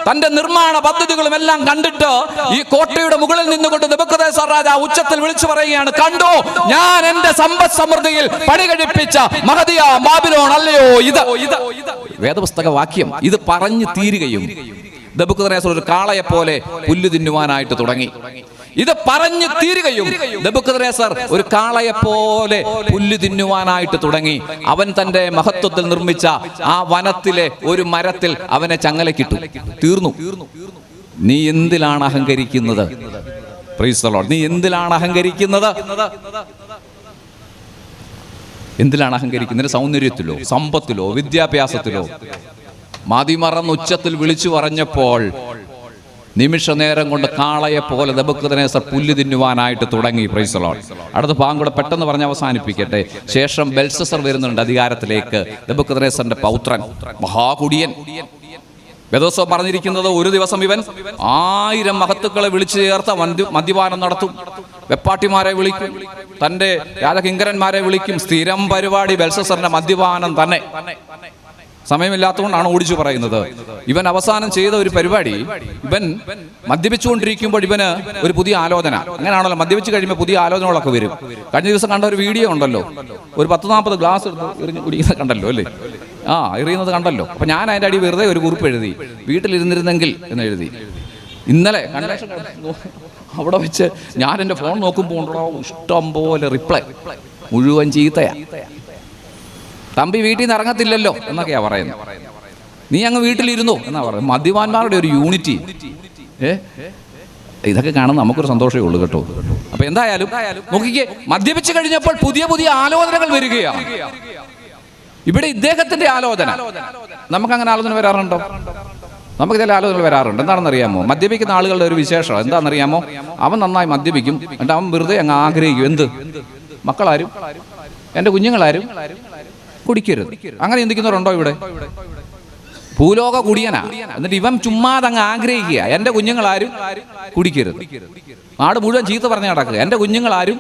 തന്റെ നിർമ്മാണ പദ്ധതികളും എല്ലാം കണ്ടിട്ട് ഈ കോട്ടയുടെ മുകളിൽ നിന്നുകൊണ്ട് നെബൂഖദ്നേസർ രാജാവ് ഉച്ചത്തിൽ വിളിച്ചു പറയുകയാണ്, കണ്ടോ, ഞാൻ എന്റെ സമ്പദ് സമൃദ്ധിയിൽ പണി കഴിപ്പിച്ച മഹതിയാം ബാബിലോൺ അല്ലയോ ഇത്. വേദപുസ്തക വാക്യം ഇത് പറഞ്ഞു തീരുകയും നെബൂഖദ്നേസർ ഒരു കാളയെ പോലെ പുല്ല് തിന്നുവാനായിട്ട് തുടങ്ങി. ഇത് പറഞ്ഞു തീരുകയും നെബൂഖദ്നേസർ ഒരു കാളയെ പോലെ പുല്ല് തിന്നുവാനായിട്ട് തുടങ്ങി. അവൻ തന്റെ മഹത്വത്തിൽ നിർമ്മിച്ച ആ വനത്തിലെ ഒരു മരത്തിൽ അവനെ ചങ്ങലക്കിട്ടു. തീർന്നു. നീ എന്തിലാണ് അഹങ്കരിക്കുന്നത്? Praise the lord. നീ എന്തിലാണ് അഹങ്കരിക്കുന്നത്? എന്തിലാണ് അഹങ്കരിക്കുന്നത്? സൗന്ദര്യത്തിലോ, സമ്പത്തിലോ, വിദ്യാഭ്യാസത്തിലോ? മതിമറന്ന് ഉച്ചത്തിൽ വിളിച്ചു പറഞ്ഞപ്പോൾ നിമിഷ നേരം കൊണ്ട് കാളയെ പോലെ നെബൂഖദ്നേസർ പുല്ല് തിന്നുവാനായിട്ട് തുടങ്ങി. Price the Lord. അടുത്ത ഭാഗം കൂടെ പെട്ടെന്ന് പറഞ്ഞ് അവസാനിപ്പിക്കട്ടെ. ശേഷം ബെൽഷസ്സർ വരുന്നുണ്ട് അധികാരത്തിലേക്ക്. നെബൂഖദ്നേസറിന്റെ പൗത്രൻ, മഹാകുടിയൻ. വേദപുസ്തകം പറഞ്ഞിരിക്കുന്നത് ഒരു ദിവസം ഇവൻ 1000 മഹത്തുക്കളെ വിളിച്ചു ചേർത്ത മദ്യപാനം നടത്തും. വെപ്പാട്ടിമാരെ വിളിക്കും, തന്റെ രാജകിങ്കരന്മാരെ വിളിക്കും. സ്ഥിരം പരിപാടി ബെൽഷസ്സറിന്റെ മദ്യപാനം തന്നെ. സമയമില്ലാത്തതുകൊണ്ടാണ് ഓടിച്ചു പറയുന്നത്. ഇവൻ അവസാനം ചെയ്ത ഒരു പരിപാടി, ഇവൻ മദ്യപിച്ചുകൊണ്ടിരിക്കുമ്പോൾ ഇവന് ഒരു പുതിയ ആലോചന. അങ്ങനെയാണല്ലോ, മദ്യപിച്ച് കഴിയുമ്പോൾ പുതിയ ആലോചനകളൊക്കെ വരും. കഴിഞ്ഞ ദിവസം കണ്ട ഒരു വീഡിയോ ഉണ്ടല്ലോ, ഒരു 10-40 ഗ്ലാസ് എറിഞ്ഞ് കുടിക്കുന്നത് കണ്ടല്ലോ അല്ലേ? എറിയുന്നത് കണ്ടല്ലോ. അപ്പൊ ഞാൻ അതിൻ്റെ അടി വെറുതെ ഒരു കുറിപ്പ് എഴുതി, വീട്ടിലിരുന്നിരുന്നെങ്കിൽ എന്ന് എഴുതി. ഇന്നലെ കൺവെൻഷൻ അവിടെ വെച്ച് ഞാൻ എൻ്റെ ഫോൺ നോക്കുമ്പോൾ ഉണ്ടോ ഇഷ്ടം പോലെ റിപ്ലൈ, മുഴുവൻ ചീത്തയാ. തമ്പി വീട്ടിൽ നിന്ന് ഇറങ്ങത്തില്ലല്ലോ എന്നൊക്കെയാ പറയുന്നത്. നീ അങ്ങ് വീട്ടിലിരുന്നോ എന്നാ പറയുന്നത്. മദ്യപാന്മാരുടെ ഒരു യൂണിറ്റി. ഇതൊക്കെ കാണുന്ന നമുക്കൊരു സന്തോഷമേ ഉള്ളൂ കേട്ടോ. അപ്പൊ എന്തായാലും നോക്കിക്കേ, മദ്യപിച്ച് കഴിഞ്ഞപ്പോൾ പുതിയ പുതിയ ആലോചനകൾ വരികയാണ്. ഇവിടെ ഇദ്ദേഹത്തിന്റെ ആലോചന, നമുക്കങ്ങനെ ആലോചന വരാറുണ്ടോ? നമുക്ക് ചില ആലോചനകൾ വരാറുണ്ട്. എന്താണെന്നറിയാമോ? മദ്യപിക്കുന്ന ആളുകളുടെ ഒരു വിശേഷം എന്താണെന്നറിയാമോ? അവൻ നന്നായി മദ്യപിക്കും, എന്നിട്ട് അവൻ വെറുതെ അങ്ങ് ആഗ്രഹിക്കും, എന്ത്, മക്കളാരും എൻ്റെ കുഞ്ഞുങ്ങളാരും കുടിക്കരുത്. അങ്ങനെ ചിന്തിക്കുന്നവരുണ്ടോ ഇവിടെ? ഭൂലോക കുടിയനാ. എന്നിട്ട് ഇവൻ ചുമ്മാതങ്ങ് ആഗ്രഹിക്കുക, എൻ്റെ കുഞ്ഞുങ്ങളാരും കുടിക്കരുത്. നാട് മുഴുവൻ ചീത്ത പറഞ്ഞ് നടക്കുക, എൻ്റെ കുഞ്ഞുങ്ങളാരും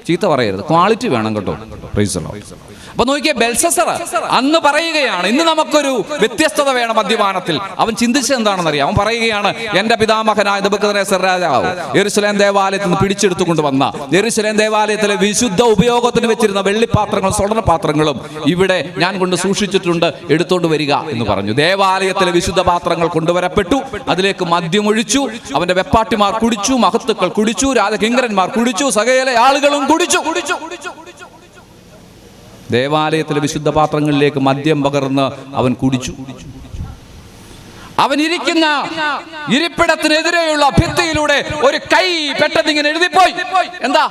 ചീത്ത പറയരുത്. ക്വാളിറ്റി വേണം കേട്ടോ. Price the Lord. അപ്പൊ നോക്കിയേ, ബെൽസസർ അന്ന് പറയുകയാണ്, ഇന്ന് നമുക്കൊരു വ്യത്യസ്തത വേണം മദ്യപാനത്തിൽ. അവൻ ചിന്തിച്ചത് എന്താണെന്നറിയാം. അവൻ പറയുകയാണ്, എൻ്റെ പിതാമഹനായ നെബൂഖദ്നേസർ രാജാവ് യെരൂശലേം ദേവാലയത്തിൽ നിന്ന് പിടിച്ചെടുത്തുകൊണ്ട് വന്ന യെരൂശലേം ദേവാലയത്തിലെ വിശുദ്ധ ഉപയോഗത്തിന് വെച്ചിരുന്ന വെള്ളിപ്പാത്രങ്ങളും സ്വർണ്ണപാത്രങ്ങളും ഇവിടെ ഞാൻ കൊണ്ട് സൂക്ഷിച്ചിട്ടുണ്ട്, എടുത്തോണ്ട് വരിക എന്ന് പറഞ്ഞു. ദേവാലയത്തിലെ വിശുദ്ധ പാത്രങ്ങൾ കൊണ്ടുവരപ്പെട്ടു. അതിലേക്ക് മദ്യമൊഴിച്ചു. അവന്റെ വെപ്പാട്ടിമാർ കുടിച്ചു, മഹത്തുക്കൾ കുടിച്ചു, രാജകിങ്കരന്മാർ കുടിച്ചു, സകല ആളുകളും കുടിച്ചു. ദേവാലയത്തിലെ വിശുദ്ധ പാത്രങ്ങളിലേക്ക് മദ്യം പകർന്ന് അവൻ കുടിച്ചു. അവൻ ഇരിക്കുന്ന ഇരിപ്പിടത്തിനെതിരെയുള്ള ഭിത്തിയിലൂടെ ഒരു കൈ പെട്ടെന്ന് ഇങ്ങനെ എഴുതിപ്പോയി. എന്താ?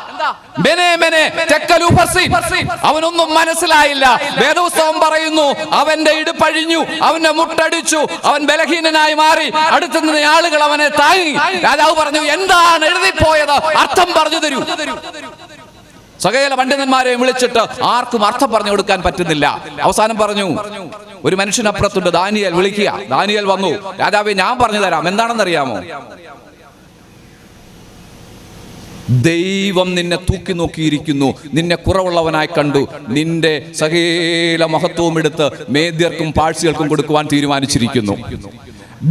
അവനൊന്നും മനസ്സിലായില്ല. വേദപുസ്തകം പറയുന്നു, അവന്റെ ഇടുപ്പഴിഞ്ഞു, അവന്റെ മുട്ടടിച്ചു, അവൻ ബലഹീനനായി മാറി. അടുത്തു നിന്ന് ആളുകൾ അവനെ താങ്ങി. രാജാവ് പറഞ്ഞു, എന്താണ് എഴുതിപ്പോയത്? അർത്ഥം പറഞ്ഞു തരൂ. സകല പണ്ഡിതന്മാരെ വിളിച്ചിട്ട് ആർക്കും അർത്ഥം പറഞ്ഞു കൊടുക്കാൻ പറ്റുന്നില്ല. അവസാനം പറഞ്ഞു, ഒരു മനുഷ്യനപ്പുറത്തുണ്ട്, ദാനിയേൽ, വിളിക്കുക. ദാനിയേൽ വന്നു. രാജാവേ, ഞാൻ പറഞ്ഞു തരാം. എന്താണെന്നറിയാമോ? ദൈവം നിന്നെ തൂക്കി നോക്കിയിരിക്കുന്നു, നിന്നെ കുറവുള്ളവനായി കണ്ടു, നിന്റെ സകല മഹത്വവും എടുത്ത് മേദ്യർക്കും പാഴ്സികൾക്കും കൊടുക്കുവാൻ തീരുമാനിച്ചിരിക്കുന്നു.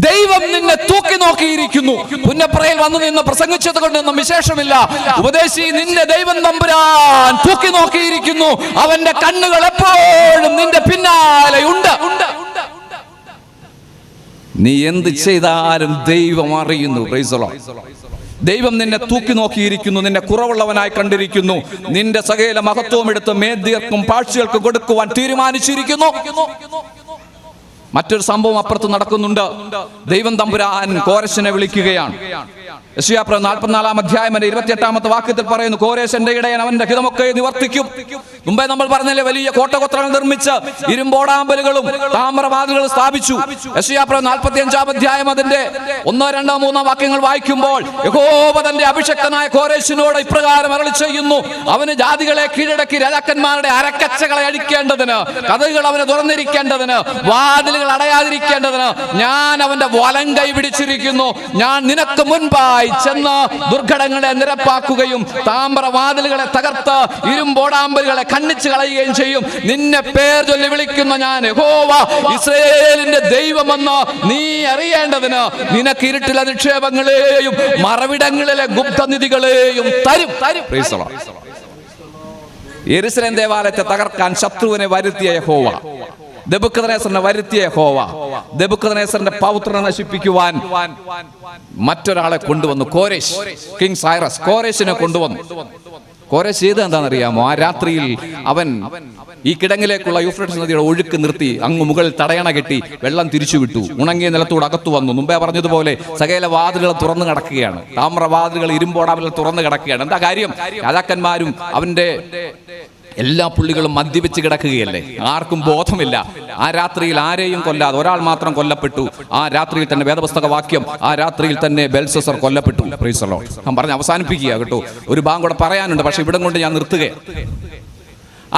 ദൈവം നിന്നെ തൂക്കി നോക്കിയിരിക്കുന്നു. പുന്നപ്രയിൽ വന്നു നിന്ന് പ്രസംഗിച്ചത് കൊണ്ടൊന്നും വിശേഷമില്ല. ഉപദേശി, നിന്റെ ദൈവം തമ്പുരാൻ തൂക്കി നോക്കിയിരിക്കുന്നു. അവന്റെ കണ്ണുകൾ എപ്പോഴും നിന്റെ പിന്നാലെ ഉണ്ട്. നീ എന്ത് ചെയ്താലും ദൈവം അറിയുന്നു. Price the Lord. ദൈവം നിന്നെ തൂക്കി നോക്കിയിരിക്കുന്നു, നിന്നെ കുറവുള്ളവനായി കണ്ടിരിക്കുന്നു, നിന്റെ സകല മഹത്വവും എടുത്ത് മേദ്യർക്കും പാഴ്സികൾക്കും കൊടുക്കുവാൻ തീരുമാനിച്ചിരിക്കുന്നു. മറ്റൊരു സംഭവം അപ്പുറത്ത് നടക്കുന്നുണ്ട്. ദൈവം തമ്പുരാൻ കോരശിനെ വിളിക്കുകയാണ്. യെശയ്യാപ്രവചനം 44 അധ്യായം 28 വാക്യത്തിൽ പറയുന്നു, കോരേശ് എന്റെ ഇടയൻ, അവന്റെ ഹിതമൊക്കെ നിവർത്തിക്കും. മുമ്പേ നമ്മൾ പറഞ്ഞില്ലേ, വലിയ കോട്ടകൊത്തളങ്ങൾ നിർമ്മിച്ച് ഇരുമ്പോടാമ്പലുകളും താമ്രവാതിലുകളും സ്ഥാപിച്ചു. യെശയ്യാപ്രവചനം 45 അധ്യായം അതിന്റെ 1, 2, 3 വാക്യങ്ങൾ വായിക്കുമ്പോൾ യഹോവ തന്റെ അഭിഷക്തനായ കോരേശിനോട് ഇപ്രകാരം അരുളി ചെയ്യുന്നു, അവന് ജാതികളെ കീഴടക്കി രാജാക്കന്മാരുടെ അരക്കച്ചകളെ അഴിക്കേണ്ടതിന്, കതകുകൾ അവന് തുറന്നിരിക്കേണ്ടതിന്, വാതിലുകൾ അടയാതിരിക്കേണ്ടതിന് ഞാൻ അവന്റെ വലം കൈ പിടിച്ചിരിക്കുന്നു. ഞാൻ നിനക്ക് മുൻപായി ചെന്ന് ദുർഘടങ്ങളെ നിരപ്പാക്കുകയും താമ്രവാതിലുകളെ തകർത്ത് ഇരുമ്പോടാമ്പലുകളെ ഖണ്ഡിച്ചു കളയുകയും ചെയ്യും. നിന്നെ പേർ ചൊല്ലി വിളിക്കുന്ന ഞാൻ യഹോവ, ഇസ്രായേലിന്റെ ദൈവമെന്ന് നീ അറിയേണ്ടതിന് നിനക്ക് ഇരുട്ടിലെ നിക്ഷേപങ്ങളെയും മറവിടങ്ങളിലെ ഗുപ്തനിധികളെയും തരും. യെരൂശലേം ദേവാലയത്തെ തകർക്കാൻ ശത്രുവിനെ വരുത്തിയ യഹോവ, നെബൂഖദ്നേസറിനെ വരുത്തിയ യഹോവ, നെബൂഖദ്നേസറിന്റെ പൗത്രനെ നശിപ്പിക്കുവാൻ മറ്റൊരാളെ കൊണ്ടുവന്നു. കോരേശ്, കിങ് സൈറസ് കോരേശിനെ കൊണ്ടുവന്നു. കോരേശ് ചെയ്ത് എന്താണെന്നറിയാമോ? ആ രാത്രിയിൽ അവൻ ഈ കിടങ്ങിലേക്കുള്ള യൂഫ്രട്ടീസ് നദിയുടെ ഒഴുക്ക് നിർത്തി അങ്ങ് മുകളിൽ തടയണ കെട്ടി വെള്ളം തിരിച്ചുവിട്ടു. ഉണങ്ങിയ നിലത്തോട് അകത്തു വന്നു. മുമ്പേ പറഞ്ഞതുപോലെ സകല വാതിലുകൾ തുറന്നു കിടക്കുകയാണ്. താമ്രവാതിലുകൾ ഇരുമ്പോടാമ്പലുകൾ തുറന്നു കിടക്കുകയാണ്. എന്താ കാര്യം? രാജാക്കന്മാരും അവന്റെ എല്ലാ പുള്ളികളും മദ്യപിച്ച് കിടക്കുകയല്ലേ, ആർക്കും ബോധമില്ല. ആ രാത്രിയിൽ ആരെയും കൊല്ലാതെ ഒരാൾ മാത്രം കൊല്ലപ്പെട്ടു. ആ രാത്രിയിൽ തന്നെ വേദപുസ്തക വാക്യം, ആ രാത്രിയിൽ തന്നെ ബെൽസസർ കൊല്ലപ്പെട്ടു. Praise the Lord. ഞാൻ പറഞ്ഞ് അവസാനിപ്പിക്കുക കേട്ടോ. ഒരു ഭാഗം കൂടെ പറയാനുണ്ട്, പക്ഷെ ഇവിടം കൊണ്ട് ഞാൻ നിർത്തുകയാണ്.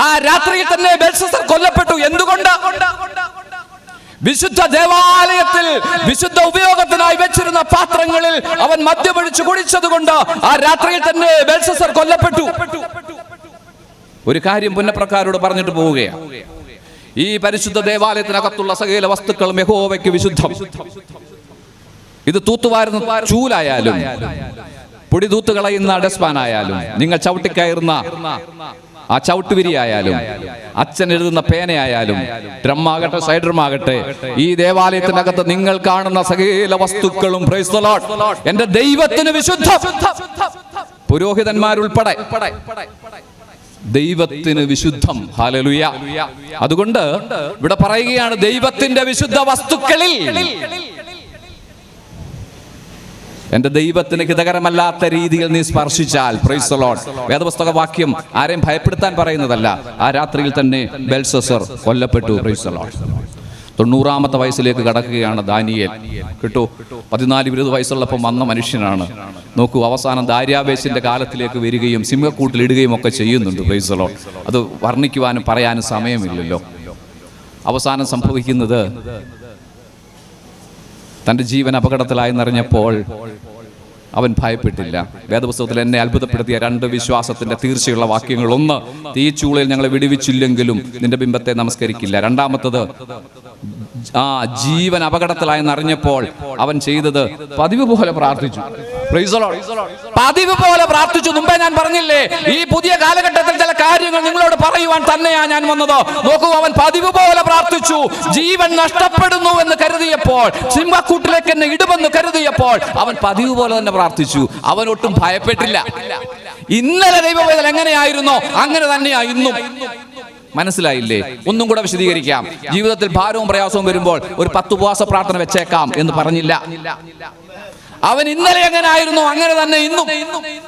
ആ രാത്രിയിൽ തന്നെ ബെൽസസർ കൊല്ലപ്പെട്ടു. എന്തുകൊണ്ട്? വിശുദ്ധ ദേവാലയത്തിൽ വിശുദ്ധ ഉപയോഗത്തിനായി വെച്ചിരുന്ന പാത്രങ്ങളിൽ അവൻ മദ്യമൊഴിച്ചു കുടിച്ചത് കൊണ്ട് ആ രാത്രിയിൽ തന്നെ ബെൽസസർ കൊല്ലപ്പെട്ടു. ഒരു കാര്യം പുന്നപ്രക്കാരോട് പറഞ്ഞിട്ട് പോവുകയാണ്. ഈ പരിശുദ്ധ ദേവാലയത്തിനകത്തുള്ള സകല വസ്തുക്കളും യഹോവയ്ക്ക് വിശുദ്ധം. ഇത് തൂത്തുവാരുന്ന ചൂലായാലും, പൊടി തൂത്ത് കളയുന്ന ഡസ്പാനായാലും, നിങ്ങൾ ചവിട്ടിക്കയറുന്ന ആ ചവിട്ടുവിരിയായാലും, അച്ഛൻ എഴുതുന്ന പേനയായാലും, ഡ്രമ്മാകട്ടെ സൈഡ് ഡ്രമ്മാകട്ടെ, ഈ ദേവാലയത്തിനകത്ത് നിങ്ങൾ കാണുന്ന സകല വസ്തുക്കളും പ്രൈസ് ദി ലോർഡ് എന്റെ ദൈവത്തിന് വിശുദ്ധം. പുരോഹിതന്മാരുൾപ്പെടെ ദൈവത്തിന് വിശുദ്ധം. ഹല്ലേലൂയ. അതുകൊണ്ട് ഇവിടെ പറയുകയാണ്, ദൈവത്തിന്റെ വിശുദ്ധ വസ്തുക്കളിൽ എന്റെ ദൈവത്തിന് ഹിതകരമല്ലാത്ത രീതിയിൽ നീ സ്പർശിച്ചാൽ, പ്രൈസ് ദി ലോർഡ്. വേദപുസ്തക വാക്യം ആരെയും ഭയപ്പെടുത്താൻ പറയുന്നതല്ല. ആ രാത്രിയിൽ തന്നെ ബെൽസസർ കൊല്ലപ്പെട്ടു. Praise the lord. 90-ാമത്തെ വയസ്സിലേക്ക് കടക്കുകയാണ് ദാനിയേൽ. കേട്ടോ, 14-20 വയസ്സുള്ളപ്പം വന്ന മനുഷ്യനാണ്. നോക്കൂ, അവസാനം ദാര്യാവേശിന്റെ കാലത്തിലേക്ക് വരികയും സിംഹക്കൂട്ടിലിടുകയും ഒക്കെ ചെയ്യുന്നുണ്ട്. Price the Lord. അത് വർണ്ണിക്കുവാനും പറയാനും സമയമില്ലല്ലോ. അവസാനം സംഭവിക്കുന്നത് തൻ്റെ ജീവൻ അപകടത്തിലായെന്നറിഞ്ഞപ്പോൾ അവൻ ഭയപ്പെട്ടില്ല. വേദപുസ്തകത്തിൽ എന്നെ അത്ഭുതപ്പെടുത്തിയ 2 വിശ്വാസത്തിന്റെ തീർച്ചയുള്ള വാക്യങ്ങൾ: ഒന്ന്, തീച്ചൂളയിൽ ഞങ്ങളെ വിടുവിച്ചില്ലെങ്കിലും നിന്റെ ബിംബത്തെ നമസ്കരിക്കില്ല. രണ്ടാമത്തത്, ജീവൻ അപകടത്തിലായെന്നറിഞ്ഞപ്പോൾ അവൻ ചെയ്തത് പതിവ് പോലെ പ്രാർത്ഥിച്ചു. പതിവ് പോലെ പ്രാർത്ഥിച്ചു. മുമ്പേ ഞാൻ പറഞ്ഞില്ലേ, ഈ പുതിയ കാലഘട്ടത്തിൽ ചില കാര്യങ്ങൾ നിങ്ങളോട് പറയുവാൻ തന്നെയാ ഞാൻ വന്നത്. നോക്കൂ, അവൻ പതിവ് പോലെ പ്രാർത്ഥിച്ചു. ജീവൻ നഷ്ടപ്പെടുന്നു എന്ന് കരുതിയപ്പോൾ, സിംഹക്കൂട്ടിലേക്ക് എന്നെ ഇടുമെന്ന് കരുതിയപ്പോൾ അവൻ പതിവ് പോലെ തന്നെ പ്രാർത്ഥിച്ചു. അവനൊട്ടും ഭയപ്പെട്ടില്ല. ഇന്നലെ ദൈവവേദന എങ്ങനെയായിരുന്നോ അങ്ങനെ തന്നെയാ ഇന്നും. മനസ്സിലായില്ലേ? ഒന്നും കൂടെ വിശദീകരിക്കാം. ജീവിതത്തിൽ ഭാരവും പ്രയാസവും വരുമ്പോൾ ഒരു 10 ഉപവാസ പ്രാർത്ഥന വെച്ചേക്കാം എന്ന് പറഞ്ഞില്ല. അവൻ ഇന്നലെ എങ്ങനെ ആയിരുന്നു അങ്ങനെ തന്നെ ഇന്നും.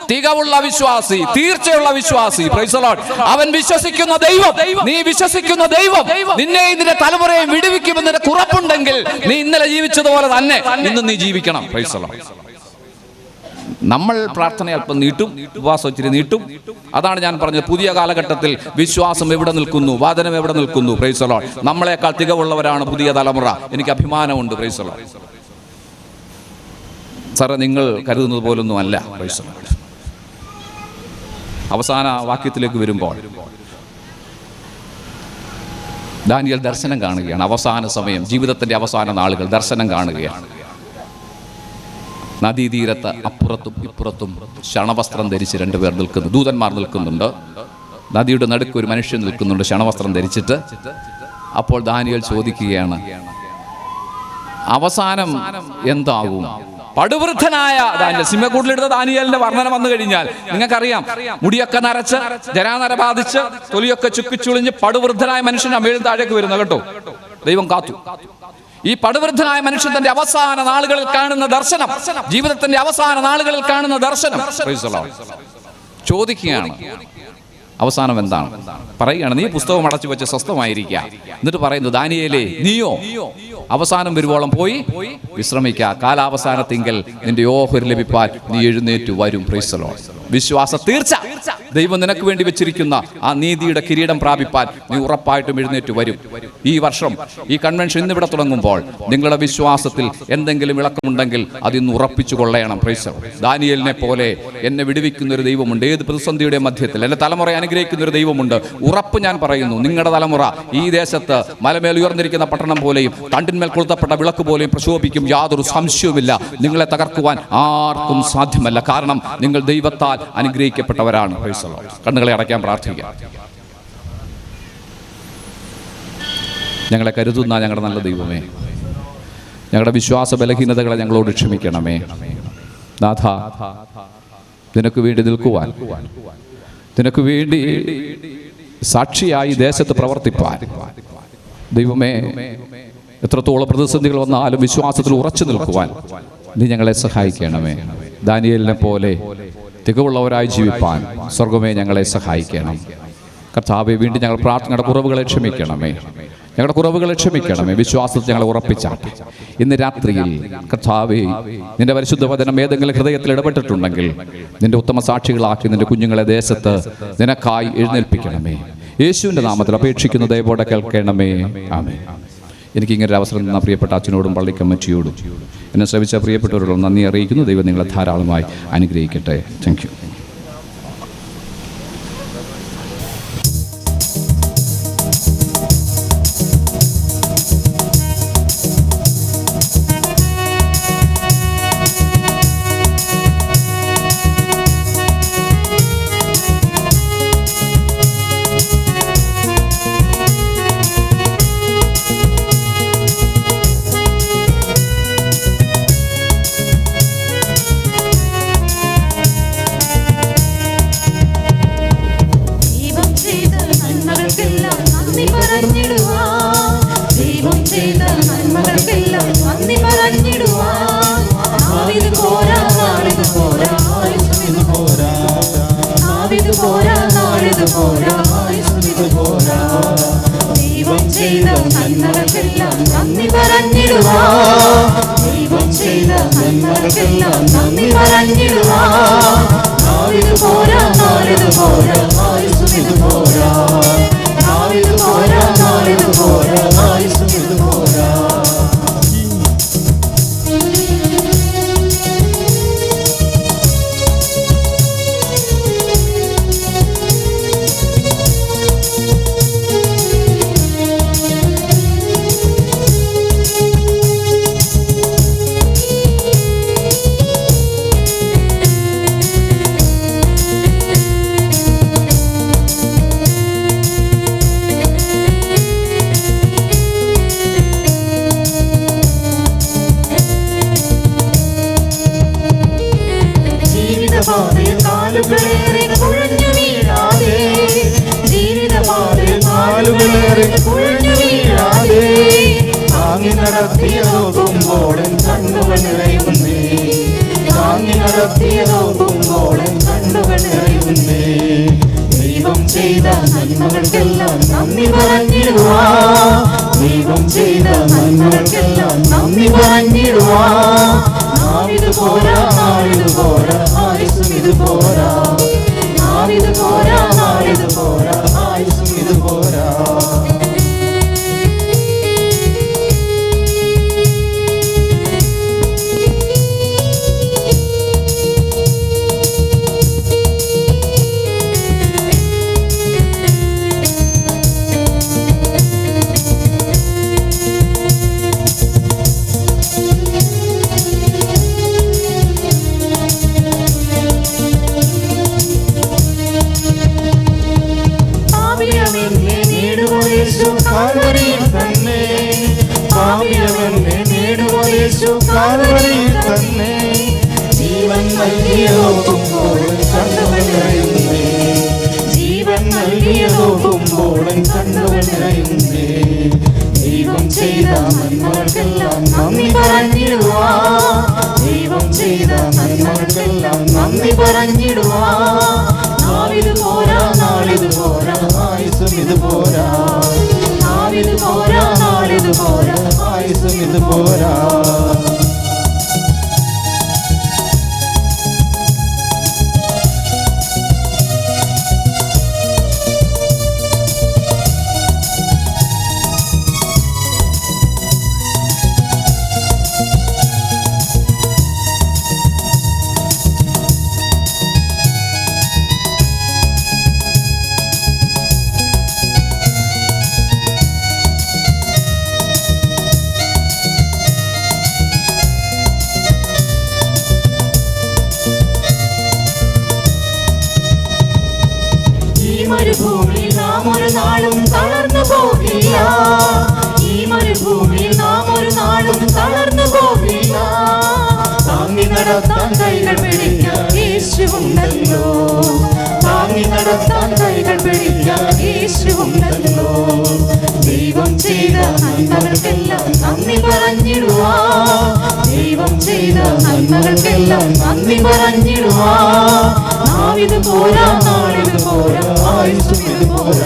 തികവുള്ള വിശ്വാസി, തീർച്ചയുള്ള വിശ്വാസി. Price the Lord. അവൻ വിശ്വസിക്കുന്ന ദൈവം, നീ വിശ്വസിക്കുന്ന ദൈവം നിന്നെ നിന്റെ തലമുറയെ വിടുവിക്കുമെന്ന് നിനക്ക് ഉറപ്പുണ്ടെങ്കിൽ നീ ഇന്നലെ ജീവിച്ചതുപോലെ തന്നെ ഇന്നും നീ ജീവിക്കണം. Price the Lord. നമ്മൾ പ്രാർത്ഥന അല്പം നീട്ടും, ഉപവാസം ഇച്ചിരി നീട്ടും. അതാണ് ഞാൻ പറഞ്ഞത്, പുതിയ കാലഘട്ടത്തിൽ വിശ്വാസം എവിടെ നിൽക്കുന്നു, വാദനം എവിടെ നിൽക്കുന്നു. Price the Lord. നമ്മളെക്കാൾ തികവുള്ളവരാണ് പുതിയ തലമുറ. എനിക്ക് അഭിമാനമുണ്ട്. Price the Lord. സാറേ, നിങ്ങൾ കരുതുന്നത് പോലൊന്നും അല്ല. Price the lord. അവസാന വാക്യത്തിലേക്ക് വരുമ്പോൾ ദാനിയേൽ ദർശനം കാണുകയാണ്. അവസാന സമയം, ജീവിതത്തിന്റെ അവസാന നാളുകൾ, ദർശനം കാണുകയാണ്. നദീതീരത്ത് അപ്പുറത്തും ഇപ്പുറത്തും ശണവസ്ത്രം ധരിച്ച് 2 പേർ നിൽക്കുന്നു, ദൂതന്മാർ നിൽക്കുന്നുണ്ട്. നദിയുടെ നടുക്ക് ഒരു മനുഷ്യൻ നിൽക്കുന്നുണ്ട് ശണവസ്ത്രം ധരിച്ചിട്ട്. അപ്പോൾ ദാനിയേൽ ചോദിക്കുകയാണ്, അവസാനം എന്താകും? പടുവൃദ്ധനായ ദാനിയേൽ, സിംഹക്കൂട്ടിലെടുത്ത ദാനിയേലിന്റെ വർണ്ണന വന്നു കഴിഞ്ഞാൽ നിങ്ങൾക്കറിയാം, മുടിയൊക്കെ നരച്ച്, ജരാനര ബാധിച്ച്, തൊലിയൊക്കെ ചുക്കിച്ചുളിഞ്ഞ് പടുവൃദ്ധനായ മനുഷ്യൻ മേളിൽ താഴേക്ക് വരുന്നു കേട്ടോ. ദൈവം കാത്തു. ഈ പടുവൃദ്ധനായ മനുഷ്യൻ തന്റെ അവസാന നാളുകളിൽ കാണുന്ന ദർശനം, ജീവിതത്തിന്റെ അവസാന നാളുകളിൽ കാണുന്ന ദർശനം, ചോദിക്കുകയാണ് അവസാനം എന്താണ്? പറയുകയാണ്, നീ പുസ്തകം അടച്ചു വെച്ച് സ്വസ്ഥമായിരിക്കുക. എന്നിട്ട് പറയുന്നു, ദാനിയേലേ, നീയോ അവസാനം വരുവോളം പോയി വിശ്രമിക്കുക. കാലാവസാനത്തിങ്കൽ നിന്റെ ഓഹരി ലഭിപ്പാൻ നീ എഴുന്നേറ്റ് വരും. Price the Lord. വിശ്വാസ തീർച്ച, ദൈവം നിനക്ക് വേണ്ടി വെച്ചിരിക്കുന്ന ആ നീതിയുടെ കിരീടം പ്രാപിപ്പാൻ നീ ഉറപ്പായിട്ടും എഴുന്നേറ്റ് വരും. ഈ വർഷം ഈ കൺവെൻഷൻ ഇന്നിവിടെ തുടങ്ങുമ്പോൾ നിങ്ങളുടെ വിശ്വാസത്തിൽ എന്തെങ്കിലും ഇളക്കമുണ്ടെങ്കിൽ അതിന്ന് ഉറപ്പിച്ചു കൊള്ളണം. Price the Lord. ദാനിയേലിനെ പോലെ എന്നെ വിടുവിക്കുന്ന ഒരു ദൈവമുണ്ട്. ഏത് പ്രതിസന്ധിയുടെ മധ്യത്തിൽ എന്റെ തലമുറയെ അനുഗ്രഹിക്കുന്ന ഒരു ദൈവമുണ്ട്. ഉറപ്പ് ഞാൻ പറയുന്നു, നിങ്ങളുടെ തലമുറ ഈ ദേശത്ത് മലമേൽ ഉയർന്നിരിക്കുന്ന പട്ടണം പോലെയും തണ്ടിന്മേൽ കൊളുത്തപ്പെട്ട വിളക്ക് പോലെയും പ്രശോഭിക്കും. യാതൊരു സംശയവുമില്ല. നിങ്ങളെ തകർക്കുവാൻ ആർക്കും സാധ്യമല്ല. കാരണം നിങ്ങൾ ദൈവത്താൽ അനുഗ്രഹിക്കപ്പെട്ടവരാണ്. കണ്ണുകളെ അടയ്ക്കാൻ പ്രാർത്ഥിക്കാം. ഞങ്ങളെ കരുതുന്ന ഞങ്ങളുടെ നല്ല ദൈവമേ, ഞങ്ങളുടെ വിശ്വാസ ബലഹീനതകളെ ഞങ്ങളോട് ക്ഷമിക്കണമേ. നാഥ, നിനക്ക് വേണ്ടി നിൽക്കുവാൻ, നിനക്ക് വേണ്ടി സാക്ഷിയായി ദേശത്ത് പ്രവർത്തിപ്പാൻ, ദൈവമേ, എത്രത്തോളം പ്രതിസന്ധികൾ വന്നാലും വിശ്വാസത്തിൽ ഉറച്ചു നിൽക്കുവാൻ നീ ഞങ്ങളെ സഹായിക്കണമേ. ദാനിയേലിനെ പോലെ തികവുള്ളവരായി ജീവിപ്പാൻ സ്വർഗമേ ഞങ്ങളെ സഹായിക്കണം. കർത്താവേ, വീണ്ടും ഞങ്ങൾ പ്രാർത്ഥനയുടെ കുറവുകളെ ക്ഷമിക്കണമേ. ഞങ്ങളുടെ കുറവുകളെ ക്ഷമിക്കണമേ. വിശ്വാസത്തിൽ ഞങ്ങളെ ഉറപ്പിച്ചാട്ടെ. ഇന്ന് രാത്രിയിൽ കർത്താവേ, നിന്റെ പരിശുദ്ധ വചനം ഏതെങ്കിലും ഹൃദയത്തിൽ ഇടപെട്ടിട്ടുണ്ടെങ്കിൽ നിന്റെ ഉത്തമ സാക്ഷികളാക്കി നിന്റെ കുഞ്ഞുങ്ങളെ ദേശത്ത് നിനക്കായി എഴുന്നേൽപ്പിക്കണമേ. യേശുവിൻ്റെ നാമത്തിൽ അപേക്ഷിക്കുന്ന ദയവോടെ കേൾക്കണമേ. ആമേൻ. എനിക്കിങ്ങനെ ഒരു അവസരം തന്ന പ്രിയപ്പെട്ട അച്ഛനോടും പള്ളി കമ്മിറ്റിയോടും എന്നെ ശ്രമിച്ച പ്രിയപ്പെട്ടവരോടും നന്ദി അറിയിക്കുന്നു. ദൈവം നിങ്ങളെ ധാരാളമായി അനുഗ്രഹിക്കട്ടെ. Thank you. ചെയ്ത നന്മകൾക്കെല്ലാം നന്ദി പറഞ്ഞിടുവാൻ, ദൈവം ചെയ്ത നന്മകൾക്കെല്ലാം നന്ദി പറഞ്ഞിടുവാൻ. നാവിത് പോരാ, നാളിത് പോരാ, ആയുസ്സും ഇത് പോരാ. നാവിത് പോരാ, നാളിത് പോരാ, ആയുസ്സും ഇത് പോരാ. കാൽവരിയിൽ തന്നെ, പാപിയവനെ നേടുവാൻ യേശു കാൽവരിയിൽ തന്നെ. ജീവൻ നൽകിയ നോക്കുമ്പോൾ കണ്ടവൻ കഴിയുന്നേ, ജീവൻ നൽകിയ നോക്കുമ്പോൾ കണ്ടവൻ കഴിയുന്നേ. ദൈവം ചെയ്ത നന്മകൾക്കെല്ലാം നന്ദി പറഞ്ഞിടുവാൻ, ദൈവം ചെയ്ത നന്മകൾക്കെല്ലാം നന്ദി പറഞ്ഞിടുവാൻ. നാവിത് പോരാ, നാളിത് പോരാ, ആയുസ്സും ഇത് പോരാ. നാവിത് പോരാ, നാളിത് പോരാ, ആയുസ്സും ഇത് പോരാ. മരുഭൂമിയിൽ നാം ഒരു നാളും തളർന്നു പോകില്ല, ഈ മരുഭൂമിയിൽ നാം ഒരു നാളും തളർന്നു പോകില്ല. താങ്ങി നടത്താൻ കൈകൾ പിടിക്കാൻ യേശുവുണ്ടല്ലോ, താങ്ങി നടത്താൻ കൈകൾ പിടിക്കാൻ യേശുവുണ്ടല്ലോ. ദൈവം ചെയ്ത നന്മകൾക്കെല്ലാം നന്ദി പറഞ്ഞിടുവാൻ, ദൈവം ചെയ്ത നന്മകൾക്കെല്ലാം നന്ദി പറഞ്ഞിടുവാൻ. നാവിത് പോരാ, നാളിത് പോരാ, ആയുസ്സും ഇത് പോരാ.